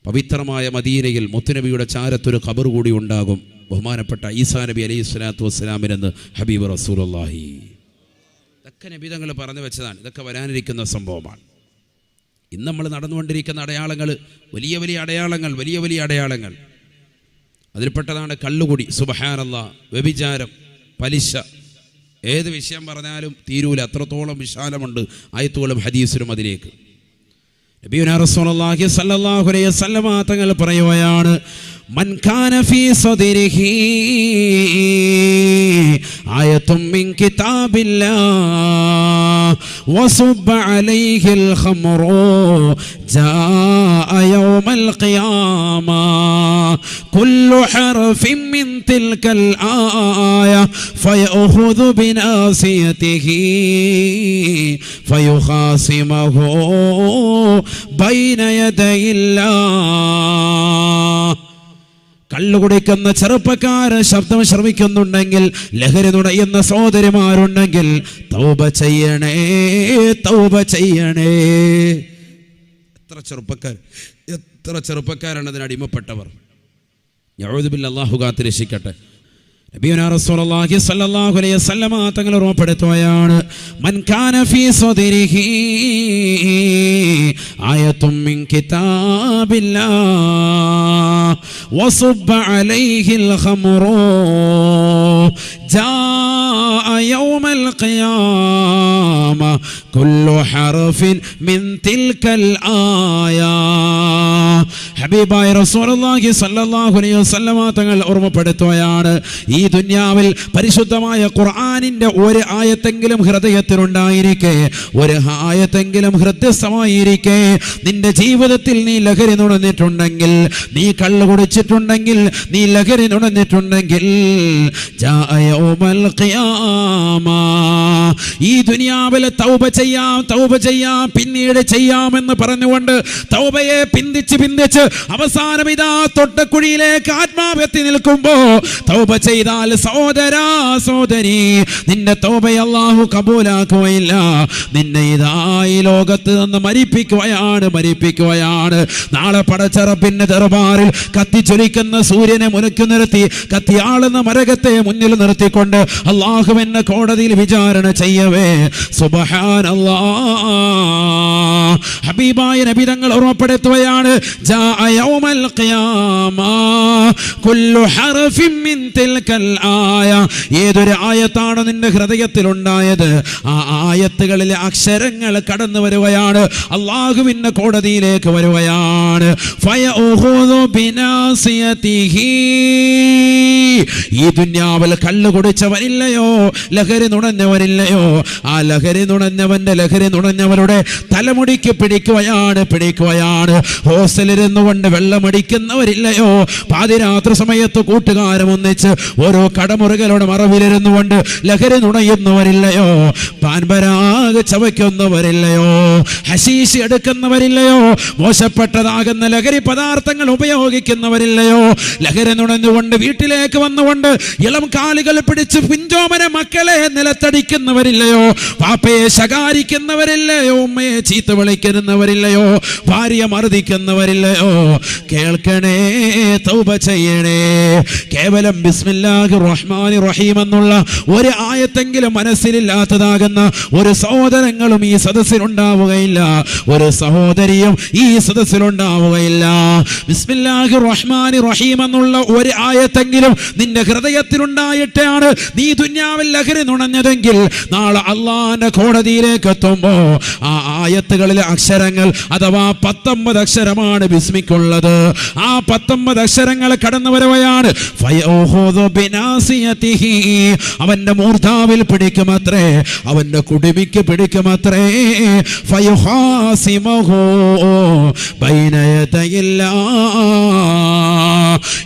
Speaker 1: പവിത്രമായ മദീനയിൽ മുത്തുനബിയുടെ ചാരത്തൊരു ഖബർ കൂടി ഉണ്ടാകും, ബഹുമാനപ്പെട്ട ഈസാ നബി അലൈഹി സ്വലാത്തു വസ്സലാമിനെന്ന് ഹബീബ് റസൂലുള്ളാഹി. ഇതൊക്കെ നബി തങ്ങൾ പറഞ്ഞു വെച്ചതാണ്, ഇതൊക്കെ വരാനിരിക്കുന്ന സംഭവമാണ്. ഇന്ന് നമ്മൾ നടന്നുകൊണ്ടിരിക്കുന്ന അടയാളങ്ങൾ വലിയ വലിയ അടയാളങ്ങൾ, വലിയ വലിയ അടയാളങ്ങൾ. അതിൽപ്പെട്ടതാണ് കള്ളുകുടി, സുബ്ഹാനല്ലാഹ്, വ്യഭിചാരം, പലിശ. ഏത് വിഷയം പറഞ്ഞാലും തീരൂല, അത്രത്തോളം വിശാലമുണ്ട് ആയത്തുകളും ഹദീസിലും അതിലേക്ക്. നബിയുനാ റസൂലുള്ളാഹി സ്വല്ലല്ലാഹു അലൈഹി വസല്ലമ തങ്ങൾ പറയുകയാണ്, മൻ കാന ഫീ സദരിഹി ആയത്തും മിൻ കിതാബില്ലാഹ് وصب عليه الخمر جاء يوم القيامة كل حرف من تلك الآية فيأخذ بناصيته فيخاصمه بين يدي الله. കള്ളുകുടിക്കുന്ന ചെറുപ്പക്കാരൻ ശബ്ദം ശ്രവിക്കുന്നുണ്ടെങ്കിൽ, ലഹരി നുണയുന്ന സഹോദരിമാരുണ്ടെങ്കിൽ തൗബ ചെയ്യണേ, തൗബ ചെയ്യണേ. എത്ര ചെറുപ്പക്കാരാണ് അതിന് അടിമപ്പെട്ടവർ. യഊദു ബില്ലാഹി, അല്ലാഹു കാത്തുരക്ഷിക്കട്ടെ. നബിയുനാ റസൂലുള്ളാഹി സ്വല്ലല്ലാഹു അലൈഹി വസല്ലമ തങ്ങൾ ഓർമ്മപ്പെടുത്തുകയാണ്, മൻ കാന ഫീ സദരിഹി ആയത്തും മിൻ കിതാബില്ലാഹ് വസുബ്ബ അലൈഹിൽ ഖംറു ജാഅ യൗമൽ ഖിയാമ കുല്ലു ഹർഫിൻ മിൻ തിൽകൽ ആയ. ഹബീബായ റസൂലുള്ളാഹി സ്വല്ലല്ലാഹു അലൈഹി വസല്ലമ തങ്ങൾ ഓർമ്മപ്പെടുത്തുകയാണ്, ഈ ദുനിയാവിൽ പരിശുദ്ധമായ ഖുർആനിന്റെ ഒരു ആയത്തെങ്കിലും ഹൃദയത്തിലുണ്ടായിരിക്കെ, ഒരു ആയത്തെങ്കിലും ഹൃദയസ്ഥമായിരിക്കെ, നിന്റെ ജീവിതത്തിൽ നീ ലഹരി നുണഞ്ഞിട്ടുണ്ടെങ്കിൽ, നീ കള്ളു കുടിച്ചിട്ടുണ്ടെങ്കിൽ, നീ ലഹരി നുണഞ്ഞിട്ടുണ്ടെങ്കിൽ, ജാഅ യൗമൽ ഖിയാമ, ഈ ദുനിയാവിൽ തൗബ ചെയ്യാം, തൗബ ചെയ്യാം, പിന്നീട് ചെയ്യാമെന്ന് പറഞ്ഞുകൊണ്ട് തൗബയെ പിന്തിച്ച് അവസാനം ഇതാ തൊട്ടക്കുഴിയിലേക്ക് ആത്മാവെത്തി നിൽക്കുമ്പോ തൗബ ചെയ്താൽ സഹോദരാ സഹോദരി, നിന്റെ തൗബയെ അല്ലാഹു കബൂലാക്കുകയില്ല. നിന്നെ ഇതാ ഈ ലോകത്ത് നിന്ന് മരിപ്പിക്കുകയാണ്. നാളെ പടച്ചറപ്പിന്റെ ദർബാറിൽ കത്തിച്ചൊലിക്കുന്ന സൂര്യനെ മുനക്കി നിർത്തി, കത്തിയാളുന്ന മരകത്തെ മുന്നിൽ നിർത്തിക്കൊണ്ട് അല്ലാഹുവിന്റെ കോടതിയിൽ വിചാരണ ചെയ്യവേ, സുബ്ഹാനല്ലാഹ്, ഹബീബായ നബി തങ്ങൾ ഓർമ്മപ്പെടുത്തുകയാണ്, ജാഅ യൗമൽ ഖിയാമ കുല്ലു ഹർഫിൻ മിൻ തിൽകൽ ആയ. ഏതൊരു ആയത്താണ് നിന്റെ ഹൃദയത്തിൽ ഉണ്ടായത്, ആ ആയത്തുകളിലെ അക്ഷരങ്ങൾ കടന്നു വരികയാണ്, അല്ലാഹുവിന്റെ കോടതിയിലേക്ക് വരികയാണ്. ഫയഉഖുദു ബിനാസിയതിഹി, ഈ ദുനിയാവിൽ കള്ളു കുടിച്ചവരില്ലയോ, ലഹരി നുണഞ്ഞവരില്ലയോ, ആ ലഹരി നുണഞ്ഞവരുടെ തലമുടിക്ക് പിടിക്കുകയാണ്. ഹോസ്റ്റലിരുന്നു കൊണ്ട് വെള്ളമടിക്കുന്നവരില്ലയോ, പാതിരാത്രി സമയത്ത് കൂട്ടുകാരും ഒന്നിച്ച് ഓരോ കടമുറികളുടെ മറവിലിരുന്നു കൊണ്ട് ലഹരി നുണയുന്നവരില്ലയോ, പാൻപരാഗ് ചവയ്ക്കുന്നവരില്ലയോ, ഹശീഷ് എടുക്കുന്നവരില്ലയോ, മോശപ്പെട്ടതാകുന്ന ലഹരി പദാർത്ഥങ്ങൾ ഉപയോഗിക്കുന്നവരില്ലയോ, ലഹരി നുണഞ്ഞുകൊണ്ട് വീട്ടിലേക്ക് വന്നുകൊണ്ട് ഇളം കാലുകൾ പിടിച്ച് പിഞ്ചോമന മക്കളെ നിലത്തടിക്കുന്നവരില്ലയോ, പാപ്പയെ ശകാരിക്കുന്നവരില്ലയോ, ഉമ്മയെ ചീത്ത വിളിക്കുന്നവരില്ലയോ, ഭാര്യ മർദ്ദിക്കുന്നവരില്ലയോ. കേൾക്കണേ, തൗബ ചെയ്യണേ. കേവലം ബിസ്മില്ലാഹിർ റഹ്മാനിർ റഹീം എന്നുള്ള ഒരു ആയത്തെങ്കിലും മനസ്സിലില്ലാത്തതാകുന്ന ഒരു സഹോദരങ്ങളും ഈ സദസ്സിലുണ്ടാവുകയില്ല, ഒരു സഹോദരിയും ഈ സദസ്സിലുണ്ടാവുകയില്ല. ബിസ്മില്ലാഹിർ റഹ്മാനിർ റഹീം എന്നുള്ള ഒരു ആയത്തെങ്കിലും നിന്റെ ഹൃദയത്തിലുണ്ടായിട്ടാണ് നീ ദുനിയാവിൽ ലഹരി നുണഞ്ഞതെങ്കിൽ, നാളെ അള്ളാന്റെ കോടതിയിലേക്ക് എത്തുമ്പോ ആ ആയത്തുകളിലെ അക്ഷരങ്ങൾ അഥവാ 19 അക്ഷരമാണ് ബിസ്മിക്കുള്ളത്. ആ 19 അക്ഷരങ്ങൾ കടന്നു വരവയാണ്. അവന്റെ മൂർധാവിൽ പിടിക്കുമത്രേ, അവന്റെ കുടുമിക്ക് പിടിക്കുമത്രേ.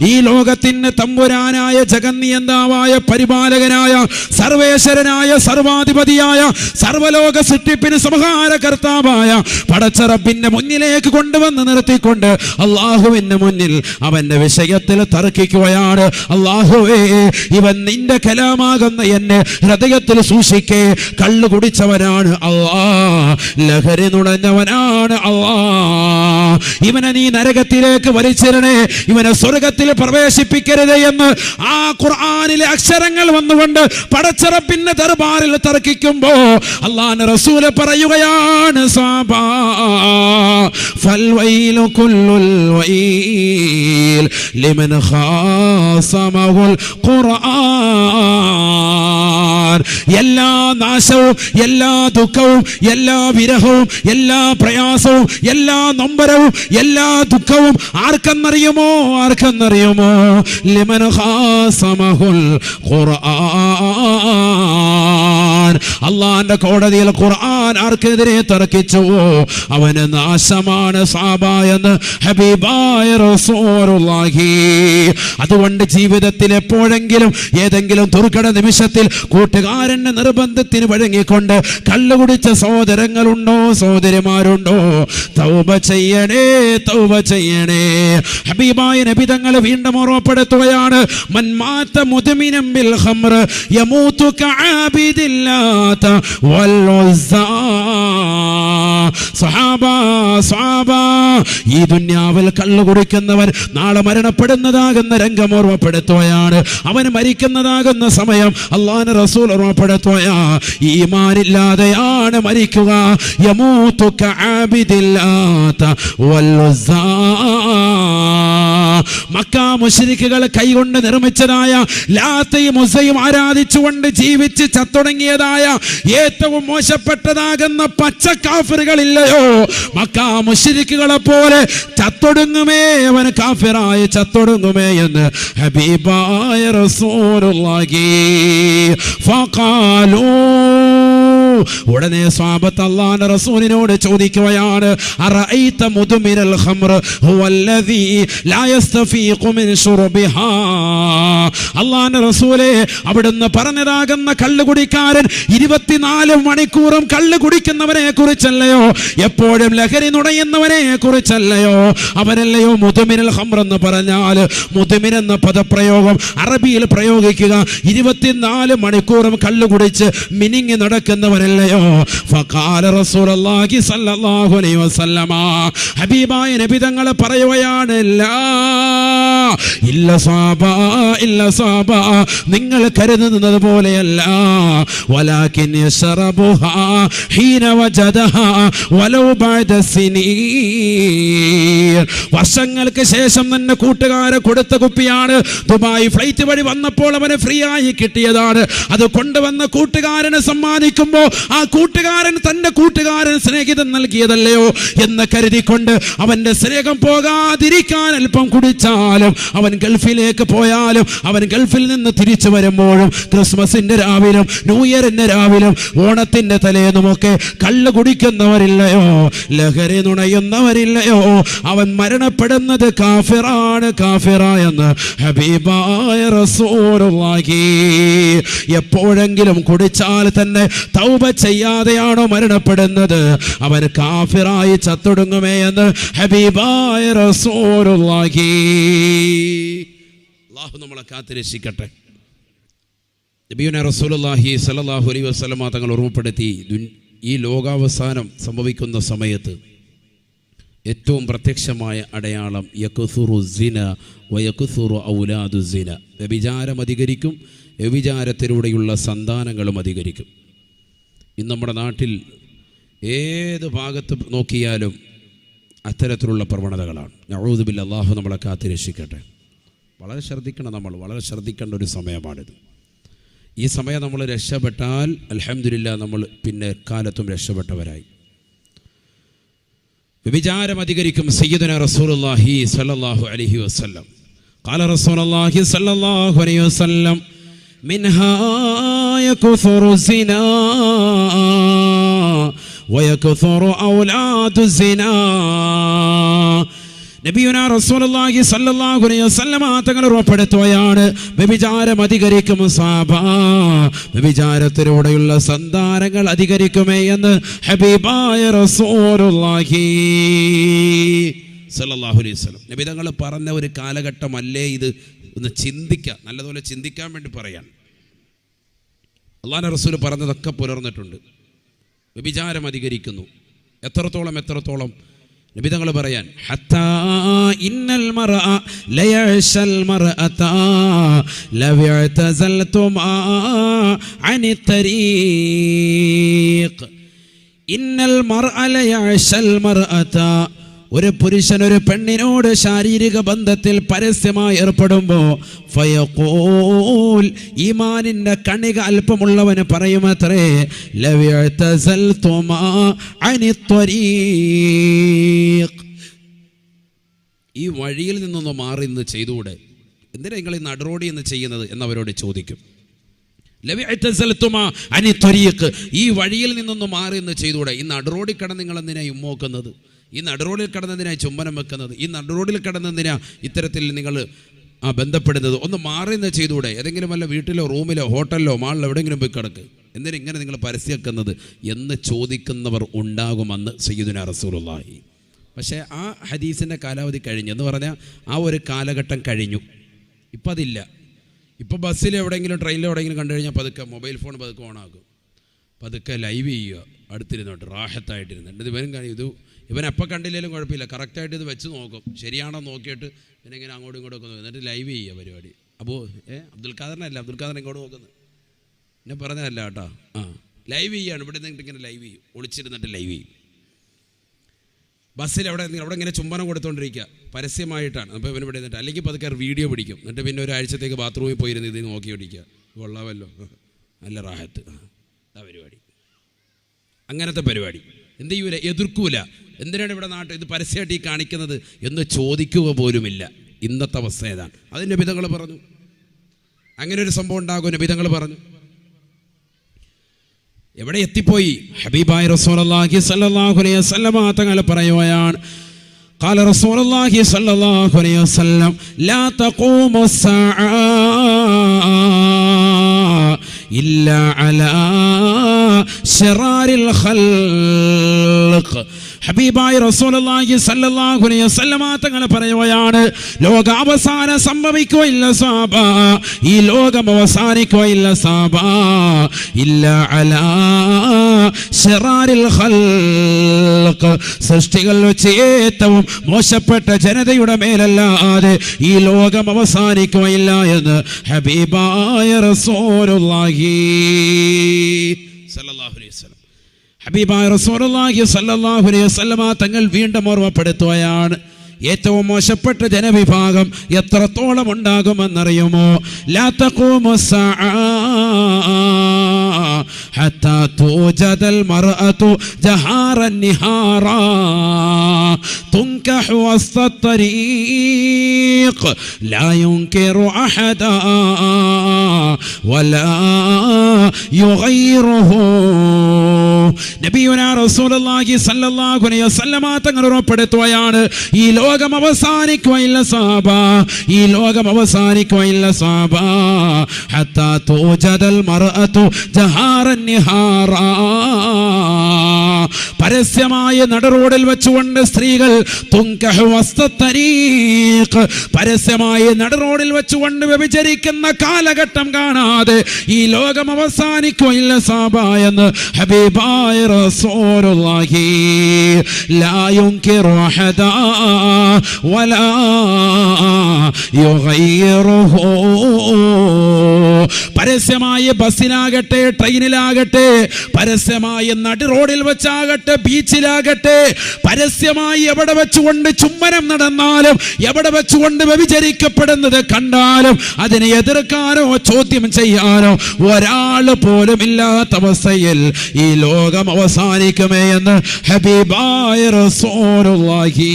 Speaker 1: ഈ ലോകത്തിന് തമ്പുരാനായ ജഗന്നിയന്താവായ പരിപാലകനായ സർവേശ്വരനായ സർവാധിപതിയായ സർവലോക സൃഷ്ടിപ്പിന് സംഹാരകർത്താവായ പടച്ചറപ്പിന്റെ മുന്നിലേക്ക് കൊണ്ടുവന്ന് നിർത്തിക്കൊണ്ട് അള്ളാഹുവിന്റെ മുന്നിൽ അവന്റെ വിഷയത്തിൽ തർക്കിക്കുകയാണ്. അള്ളാഹുവേ, ഇവൻ നിന്റെ കലാമാകുന്ന എന്നെ ഹൃദയത്തിൽ സൂക്ഷിക്കേ. കള്ളു കുടിച്ചവനാണ് അള്ളാ, ലഹരി നുണഞ്ഞവനാണ് അള്ളാ. ഇവനെ നീ നരകത്തിലേക്ക് വലിച്ചിരണേ, ഇവനെ സ്വർഗത്തിൽ പ്രവേശിപ്പിക്കരുത് എന്ന് ആ ഖുർആനിലെ അക്ഷരങ്ങൾ വന്നുകൊണ്ട് പടച്ചറപ്പിന്റെ ദർബാറിൽ തർക്കിക്കുമ്പോ അല്ലാഹുവിന്റെ റസൂൽ പറയുകയാണ്, സാബാ ഫൽവൈലു കുല്ലുൽ വൈൽ ലിമൻ ഖാസമഹുൽ ഖുർആൻ. എല്ലാ നാശവും, എല്ലാ ദുഃഖവും, എല്ലാ വിരഹവും, എല്ലാ പ്രയാസവും, എല്ലാ നൊമ്പരവും, എല്ലാ ദുഃഖവും ആർക്കെന്നറിയുമോ? ലിമൻ ഖാസമഹുൽ ഖുർആൻ. അള്ളാന്റെ കോടതിയിൽ ഖുർആൻ ആർക്കെതിരെ തർക്കിച്ചുവോ അവന് നാശമാണ് സാബ എന്ന് ഹബീബായ റസൂലുള്ളാഹി. അതുകൊണ്ട് ജീവിതത്തിൽ എപ്പോഴെങ്കിലും ഏതെങ്കിലും ദുർഘട നിമിഷത്തിൽ കൂട്ടുകാരന്റെ നിർബന്ധത്തിന് വഴങ്ങിക്കൊണ്ട് കള്ളു കുടിച്ച സഹോദരങ്ങളുണ്ടോ, സഹോദരിമാരുണ്ടോ? തൗബ ചെയ്യണേ, തൗബ ചെയ്യണേ. ഹബീബായ നബി തങ്ങൾ വീണ്ടും ഓർമ്മപ്പെടുത്തുകയാണ്, മൻ മാത മുദ്മിനൻ ബിൽ ഖംർ യമൂതു കഅബിദില്ലാത വൽ ഉസ്സാ. സഹാബ, ഈ ദുനിയാവിൽ കള്ളു കുടിക്കുന്നവൻ നാളെ മരണപ്പെടുന്നതാകുന്ന രംഗം ഓർമ്മപ്പെടുത്തുകയാണ്. അവൻ മരിക്കുന്നതാകുന്ന സമയം അല്ലാഹുവിന്റെ റസൂൽ ഓർമ്മപ്പെടുത്തുകയാ, ഈമാനില്ലാതെയാണ് മരിക്കുക. യമൂതു കഅബിദില്ലാത വൽ ഉസ്സാ. മക്ക മുശ്രിക്കുകൾ കൈകൊണ്ട് നിർമ്മിച്ചതായ ലാത്തയും ഉസ്സയും ആരാധിച്ചുകൊണ്ട് ജീവിച്ച് ചത്തുടങ്ങിയതായ ഏറ്റവും മോശപ്പെട്ടതാകുന്ന പച്ച കാഫിറുകളില്ലയോ, മക്ക മുശ്രിക്കുകളെ പോലെ ചത്തൊടുങ്ങുമേ, അവൻ കാഫിറായി ചത്തൊടുങ്ങുമേ എന്ന് ഹബീബായ റസൂലുള്ളാഹി. ഫഖാലൂ, ഉടനെ സ്വഹാബത്ത് അല്ലാഹുവിന്റെ റസൂലിനോട് ചോദിക്കുകയാണ്, അറഅയ്ത മുദ്മിനൽ ഖംർ ഹുവല്ലദീ ലാ യസ്തഫീഖു മിൻ ശുർബിഹാ. അല്ലാഹുവിന്റെ റസൂലേ, അവിടുന്ന് പറഞ്ഞതാകുന്ന കള്ളുകുടിക്കാരൻ 24 മണിക്കൂറും കള്ളു കുടിക്കുന്നവനെ കുറിച്ചല്ലയോ, എപ്പോഴും ലഹരി നുണയുന്നവനെ കുറിച്ചല്ലയോ? അവനല്ലയോ മുദ്മിനൽ ഖംർ എന്ന് പറഞ്ഞാൽ? മുദ്മിൻ എന്ന പദപ്രയോഗം അറബിയിൽ പ്രയോഗിക്കുക 24 മണിക്കൂറും കള്ളു കുടിച്ച് മിനിങ്ങി നടക്കുന്നവനല്ലയോ? ഫഖാല റസൂലുള്ളാഹി സ്വല്ലല്ലാഹു അലൈഹി വസല്ലമ, ഹബീബായ നബി തങ്ങൾ പറയുകയാണ്, ഇല്ല സ്വഹാബ, നിങ്ങൾ കരുതുന്നത് പോലെയല്ല. വലാകിൻ യശ്റബുഹാ ഹീന വജദഹാ വലൗ ബഅദ സിനീൻ. വർഷങ്ങൾക്ക് ശേഷം തന്നെ കൂട്ടുകാരെ കൊടുത്ത കുപ്പിയാണ്. ദുബായ് ഫ്ലൈറ്റ് വഴി വന്നപ്പോൾ അവന് ഫ്രീ ആയി കിട്ടിയതാണ്. അത് കൊണ്ടുവന്ന കൂട്ടുകാരനെ സമ്മാനിക്കുമ്പോൾ ആ കൂട്ടുകാരൻ തന്റെ കൂട്ടുകാരൻ സ്നേഹിതൻ നൽകിയതല്ലയോ എന്ന് കരുതിക്കൊണ്ട് അവന്റെ സ്നേഹം പോകാതിരിക്കാൻ അല്പം കുടിച്ചാലും, അവൻ ഗൾഫിലേക്ക് പോയാലും, അവൻ ഗൾഫിൽ നിന്ന് തിരിച്ചു വരുമ്പോഴും, ക്രിസ്മസിന്റെ രാവിലും ന്യൂ ഇയറിന്റെ രാവിലും ഓണത്തിന്റെ തലേന്നുമൊക്കെ കള്ളു കുടിക്കുന്നവരില്ലയോ, ലഹരി നുണയുന്നവരില്ലയോ? അവൻ മരണപ്പെടുന്നത് കാഫിറാണ്, കാഫിറായെന്ന് ഹബീബായ റസൂലുള്ളാഹി. എപ്പോഴെങ്കിലും കുടിച്ചാൽ തന്നെ തൗബ ചെയ്യാതെയാണോ മരണപ്പെടുന്നത്, അവൻ കാഫിറായി ചത്തൊടുങ്ങുമേ എന്ന് ഹബീബായ റസൂലുള്ളാഹി. അല്ലാഹു നമ്മളെ കാത്തുരക്ഷിക്കട്ടെ. നബിയുനാ റസൂലുള്ളാഹി സ്വല്ലല്ലാഹു അലൈഹി വസല്ലമ തങ്ങൾ ഓർമ്മപ്പെടുത്തി, ഈ ലോകാവസാനം സംഭവിക്കുന്ന സമയത്ത് ഏറ്റവും പ്രത്യക്ഷമായ അടയാളം യക്സുറു സിന വയക്സുറു ഔലാദു സിന. വ്യഭിചാരം അധികരിക്കും, വ്യഭിചാരത്തിലൂടെയുള്ള സന്താനങ്ങളും അധികരിക്കും. ഇന്ന് നമ്മുടെ നാട്ടിൽ ഏത് ഭാഗത്ത് നോക്കിയാലും അത്തരത്തിലുള്ള പ്രവണതകളാണ്. നഊദു ബില്ലാഹ്, അല്ലാഹു നമ്മളെ കാത്തുരക്ഷിക്കട്ടെ. വളരെ ശ്രദ്ധിക്കണം, നമ്മൾ വളരെ ശ്രദ്ധിക്കേണ്ട ഒരു സമയമാണിത്. ഈ സമയം നമ്മൾ രക്ഷപ്പെട്ടാൽ അൽഹംദുലില്ലാഹ്, നമ്മൾ പിന്നെ കാലത്തും രക്ഷപ്പെട്ടവരായി. വ്യഭിചാരം അധികരിക്കും. സയ്യിദുനാ റസൂലുള്ളാഹി സ്വല്ലല്ലാഹു അലൈഹി വസല്ലം ഖാല റസൂലുള്ളാഹി സ്വല്ലല്ലാഹു അലൈഹി വസല്ലം മിൻഹാ യക്സുറു സിനാ വയക്സുറു ഔലാദു സിനാ. നബിയുനാ റസൂലുള്ളാഹി സ്വല്ലല്ലാഹു അലൈഹി വസല്ലം തങ്ങൾ ഉറപ്പെടുത്തുകയാണ്, വ്യഭിചാരം അധികരിക്കും സ്വഹാബ, വ്യഭിചാരത്തിലൂടെയുള്ള സന്താനങ്ങൾ അധികരിക്കുമേ എന്ന് ഹബീബായ റസൂലുള്ളാഹി സ്വല്ലല്ലാഹു അലൈഹി വസല്ലം. നബി തങ്ങൾ പറഞ്ഞ ഒരു കാലഘട്ടമല്ലേ ഇത്? ഒന്ന് ചിന്തിക്കുക, നല്ലതുപോലെ ചിന്തിക്കാൻ വേണ്ടി പറയാൻ. അല്ലാഹുവിന്റെ റസൂൽ പറഞ്ഞതൊക്കെ പുലർന്നിട്ടുണ്ട്. വ്യഭിചാരം അധികരിക്കുന്നു. എത്രത്തോളം നബി തങ്ങൾ പറയാൻ, ഹത്താ ഇന്നൽ മർഅ ലയഅശൽ മർഅത ലവഅതസൽതുമാ അനി തരീഖ്. ഇന്നൽ മർഅ ലയഅശൽ മർഅത, ഒരു പുരുഷൻ ഒരു പെണ്ണിനോട് ശാരീരിക ബന്ധത്തിൽ പരസ്യമായി ഏർപ്പെടുമ്പോൾ ഫയഖൂൽ, ഈമാനിന്റെ കണിക അല്പമുള്ളവന് പറയുമത്രേ, ലവഅതസൽതുമാ അനി ത്വരീഖ്, ഈ വഴിയിൽ നിന്നൊന്ന് മാറി ഇന്ന് ചെയ്തുകൂടെ? എന്തിനാ നിങ്ങൾ ഈ നടുറോടി എന്ന് ചെയ്യുന്നത് എന്നവരോട് ചോദിക്കും. ഈ വഴിയിൽ നിന്നൊന്ന് മാറി എന്ന് ചെയ്തുകൂടെ? ഈ നടുറോഡിൽ കിടന്ന് നിങ്ങൾ എന്തിനാണ് ഉമ്മോക്കുന്നത്? ഈ നടുറോഡിൽ കിടന്നെന്തിനാണ് ചുംബനം വെക്കുന്നത്? ഈ നടുറോഡിൽ കിടന്നെന്തിനാ ഇത്തരത്തിൽ നിങ്ങൾ ബന്ധപ്പെടുന്നത്? ഒന്ന് മാറി എന്ന് ചെയ്തുകൂടെ? ഏതെങ്കിലും വല്ല വീട്ടിലോ റൂമിലോ ഹോട്ടലിലോ മാളിലോ എവിടെയെങ്കിലും പോയി കിടക്ക്. എന്തിനാ ഇങ്ങനെ നിങ്ങൾ പരസ്യമാക്കുന്നത് എന്ന് ചോദിക്കുന്നവർ ഉണ്ടാകുമെന്ന് സയ്യിദുനാ റസൂലുള്ളാഹി. പക്ഷേ ആ ഹദീസിൻ്റെ കാലാവധി കഴിഞ്ഞു എന്ന് പറഞ്ഞാൽ ആ ഒരു കാലഘട്ടം കഴിഞ്ഞു. ഇപ്പം അതില്ല. ഇപ്പോൾ ബസ്സിൽ എവിടെയെങ്കിലും ട്രെയിനിൽ എവിടെയെങ്കിലും കണ്ടു കഴിഞ്ഞാൽ പതുക്കെ മൊബൈൽ ഫോൺ പതുക്കെ ഓണാക്കും, പതുക്കെ ലൈവ് ചെയ്യുക, അടുത്തിരുന്നോട്ട് റാഹത്തായിട്ടിരുന്നു. ഇവൻ എപ്പോൾ കണ്ടില്ലെങ്കിലും കുഴപ്പമില്ല, കറക്റ്റായിട്ട് ഇത് വെച്ച് നോക്കും, ശരിയാണോ നോക്കിയിട്ട് പിന്നെ ഇങ്ങനെ അങ്ങോട്ടും ഇങ്ങോട്ടും ഒക്കെ നോക്കും, എന്നിട്ട് ലൈവ് ചെയ്യുക പരിപാടി. അപ്പോൾ അബ്ദുൽ ഖാദറിനല്ല, അബ്ദുൽ ഖാദർ ഇങ്ങോട്ട് നോക്കുന്നത് എന്നെ പറഞ്ഞതല്ല കേട്ടോ. ലൈവ് ചെയ്യുകയാണ്, ഇവിടെ നിന്നിട്ട് ഇങ്ങനെ ലൈവ് ചെയ്യും, ഒളിച്ചിരുന്നിട്ട് ലൈവ് ചെയ്യും. ബസ്സിൽ അവിടെ ഇങ്ങനെ ചുംബനം കൊടുത്തുകൊണ്ടിരിക്കുക പരസ്യമായിട്ടാണ്. അപ്പോൾ ഇവൻ ഇവിടെ നിന്നിട്ട് അല്ലെങ്കിൽ പതുക്കെ വീഡിയോ പിടിക്കും, എന്നിട്ട് പിന്നെ ഒരാഴ്ചത്തേക്ക് ബാത്റൂമിൽ പോയിരുന്ന് ഇത് നോക്കി പിടിക്കുക. കൊള്ളാമല്ലോ, നല്ല റാഹത്ത്, ആ പരിപാടി, അങ്ങനത്തെ പരിപാടി. എന്ത് ചെയ്യൂല? എതിർക്കൂല. എന്തിനാണ് ഇവിടെ നാട്ടിൽ ഇത് പരസ്യമായിട്ട് ഈ കാണിക്കുന്നത് എന്ന് ചോദിക്കുക പോലുമില്ല. ഇന്നത്തെ അവസ്ഥ ഏതാണ്? അത് നബിതങ്ങൾ പറഞ്ഞു. അങ്ങനെ ഒരു സംഭവം ഉണ്ടാകും, നബിതങ്ങൾ പറഞ്ഞു. എവിടെ എത്തിപ്പോയി? ഹബീബായ റസൂലുള്ളാഹി സ്വല്ലല്ലാഹു അലൈഹി വസല്ലം തങ്ങൾ പറയുകയാണ്, ഖാല റസൂലുള്ളാഹി സ്വല്ലല്ലാഹു അലൈഹി വസല്ലം ലാ തഖൂമു സ്സാഅ ഇല്ലാ അലാ ശറാരിൽ ഖൽഖ്. ഹബീബായ റസൂലുള്ളാഹി സ്വല്ലല്ലാഹു അലൈഹി വസല്ലം തങ്ങൾ പറയുകയാണ്, ലോകാവസാനം സംഭവിക്കുകയില്ല സാബ, ഈ ലോകം അവസാനിക്കുകയില്ല സാബ, ഇല്ല അലാ ശറാരിൽ ഖൽഖ്, സൃഷ്ടികൾ വെച്ച് ഏറ്റവും മോശപ്പെട്ട ജനതയുടെ മേലല്ലാതെ ഈ ലോകം അവസാനിക്കുകയില്ല എന്ന് ഹബീബായ റസൂലുള്ളാഹി സ്വല്ലല്ലാഹു അലൈഹി വസല്ലം. ഹബീബായ റസൂലുള്ളാഹി സ്വല്ലല്ലാഹു അലൈഹി വസല്ലം തങ്ങൾ വീണ്ടും ഓർമ്മപ്പെടുത്തുകയാണ്, ഏറ്റവും മോശപ്പെട്ട ജനവിഭാഗം എത്രത്തോളം ഉണ്ടാകുമെന്നറിയുമോ? ലാ തഖൂമു സ്സാഅ ഹത്താ തൂജദൽ മർഅതു ജഹാറൻ നിഹാറാ തുൻകഹു വസ്ത ത്വരീഖ് ലാ യുൻകിറു അഹദാ വലാ യുഗയ്യിറുഹു. നബിയുനാ റസൂലുള്ളാഹി സ്വല്ലല്ലാഹു അലൈഹി വസല്ലം തങ്ങൾ ഉറപ്പെടുത്തുകയാണ്, ഈ ലോകം അവസാനിക്കുകയില്ല സാബ, ഈ ലോകം അവസാനിക്കുകയില്ല സാബ, ഹത്താ തൂജദൽ മർഅതു ജഹാറൻ നിഹാറാ, പരസ്യമായ നടുറോഡിൽ വെച്ചുകൊണ്ട് സ്ത്രീകൾ തുൻകഹു വസ്ത തരീഖ്, പരസ്യമായ നടുറോഡിൽ വെച്ചുകൊണ്ട് വ്യഭിചരിക്കുന്ന കാലഘട്ടം കാണാതെ ഈ ലോകം അവസാനിക്കുകയില്ല സാബ എന്ന് ഹബീബായ റസൂലുള്ളാഹി. ലാ യുൻകിറു അഹദാ വലാ യുഗയ്യിറുഹു. പരസ്യമായ ബസ്സിലാകട്ടെ ട്രെയിനിലാകട്ടെ, പരസ്യമായ നടുറോഡിൽ വെച്ചാകട്ടെ ബീച്ചിലാകട്ടെ, പരസ്യമായി എവിടെ വെച്ചുകൊണ്ട് ചുംബനം നടന്നാലും എവിടെ വെച്ചുകൊണ്ട് വ്യഭിചരിക്കപ്പെടുന്നത് കണ്ടാലും അതിനെ എതിർക്കാനോ ചോദ്യം ചെയ്യാനോ ഒരാൾ പോലും ഇല്ലാത്ത അവസ്ഥയിൽ ഈ ലോകം അവസാനിക്കുമേ എന്ന് ഹബീബായ റസൂലുള്ളാഹി.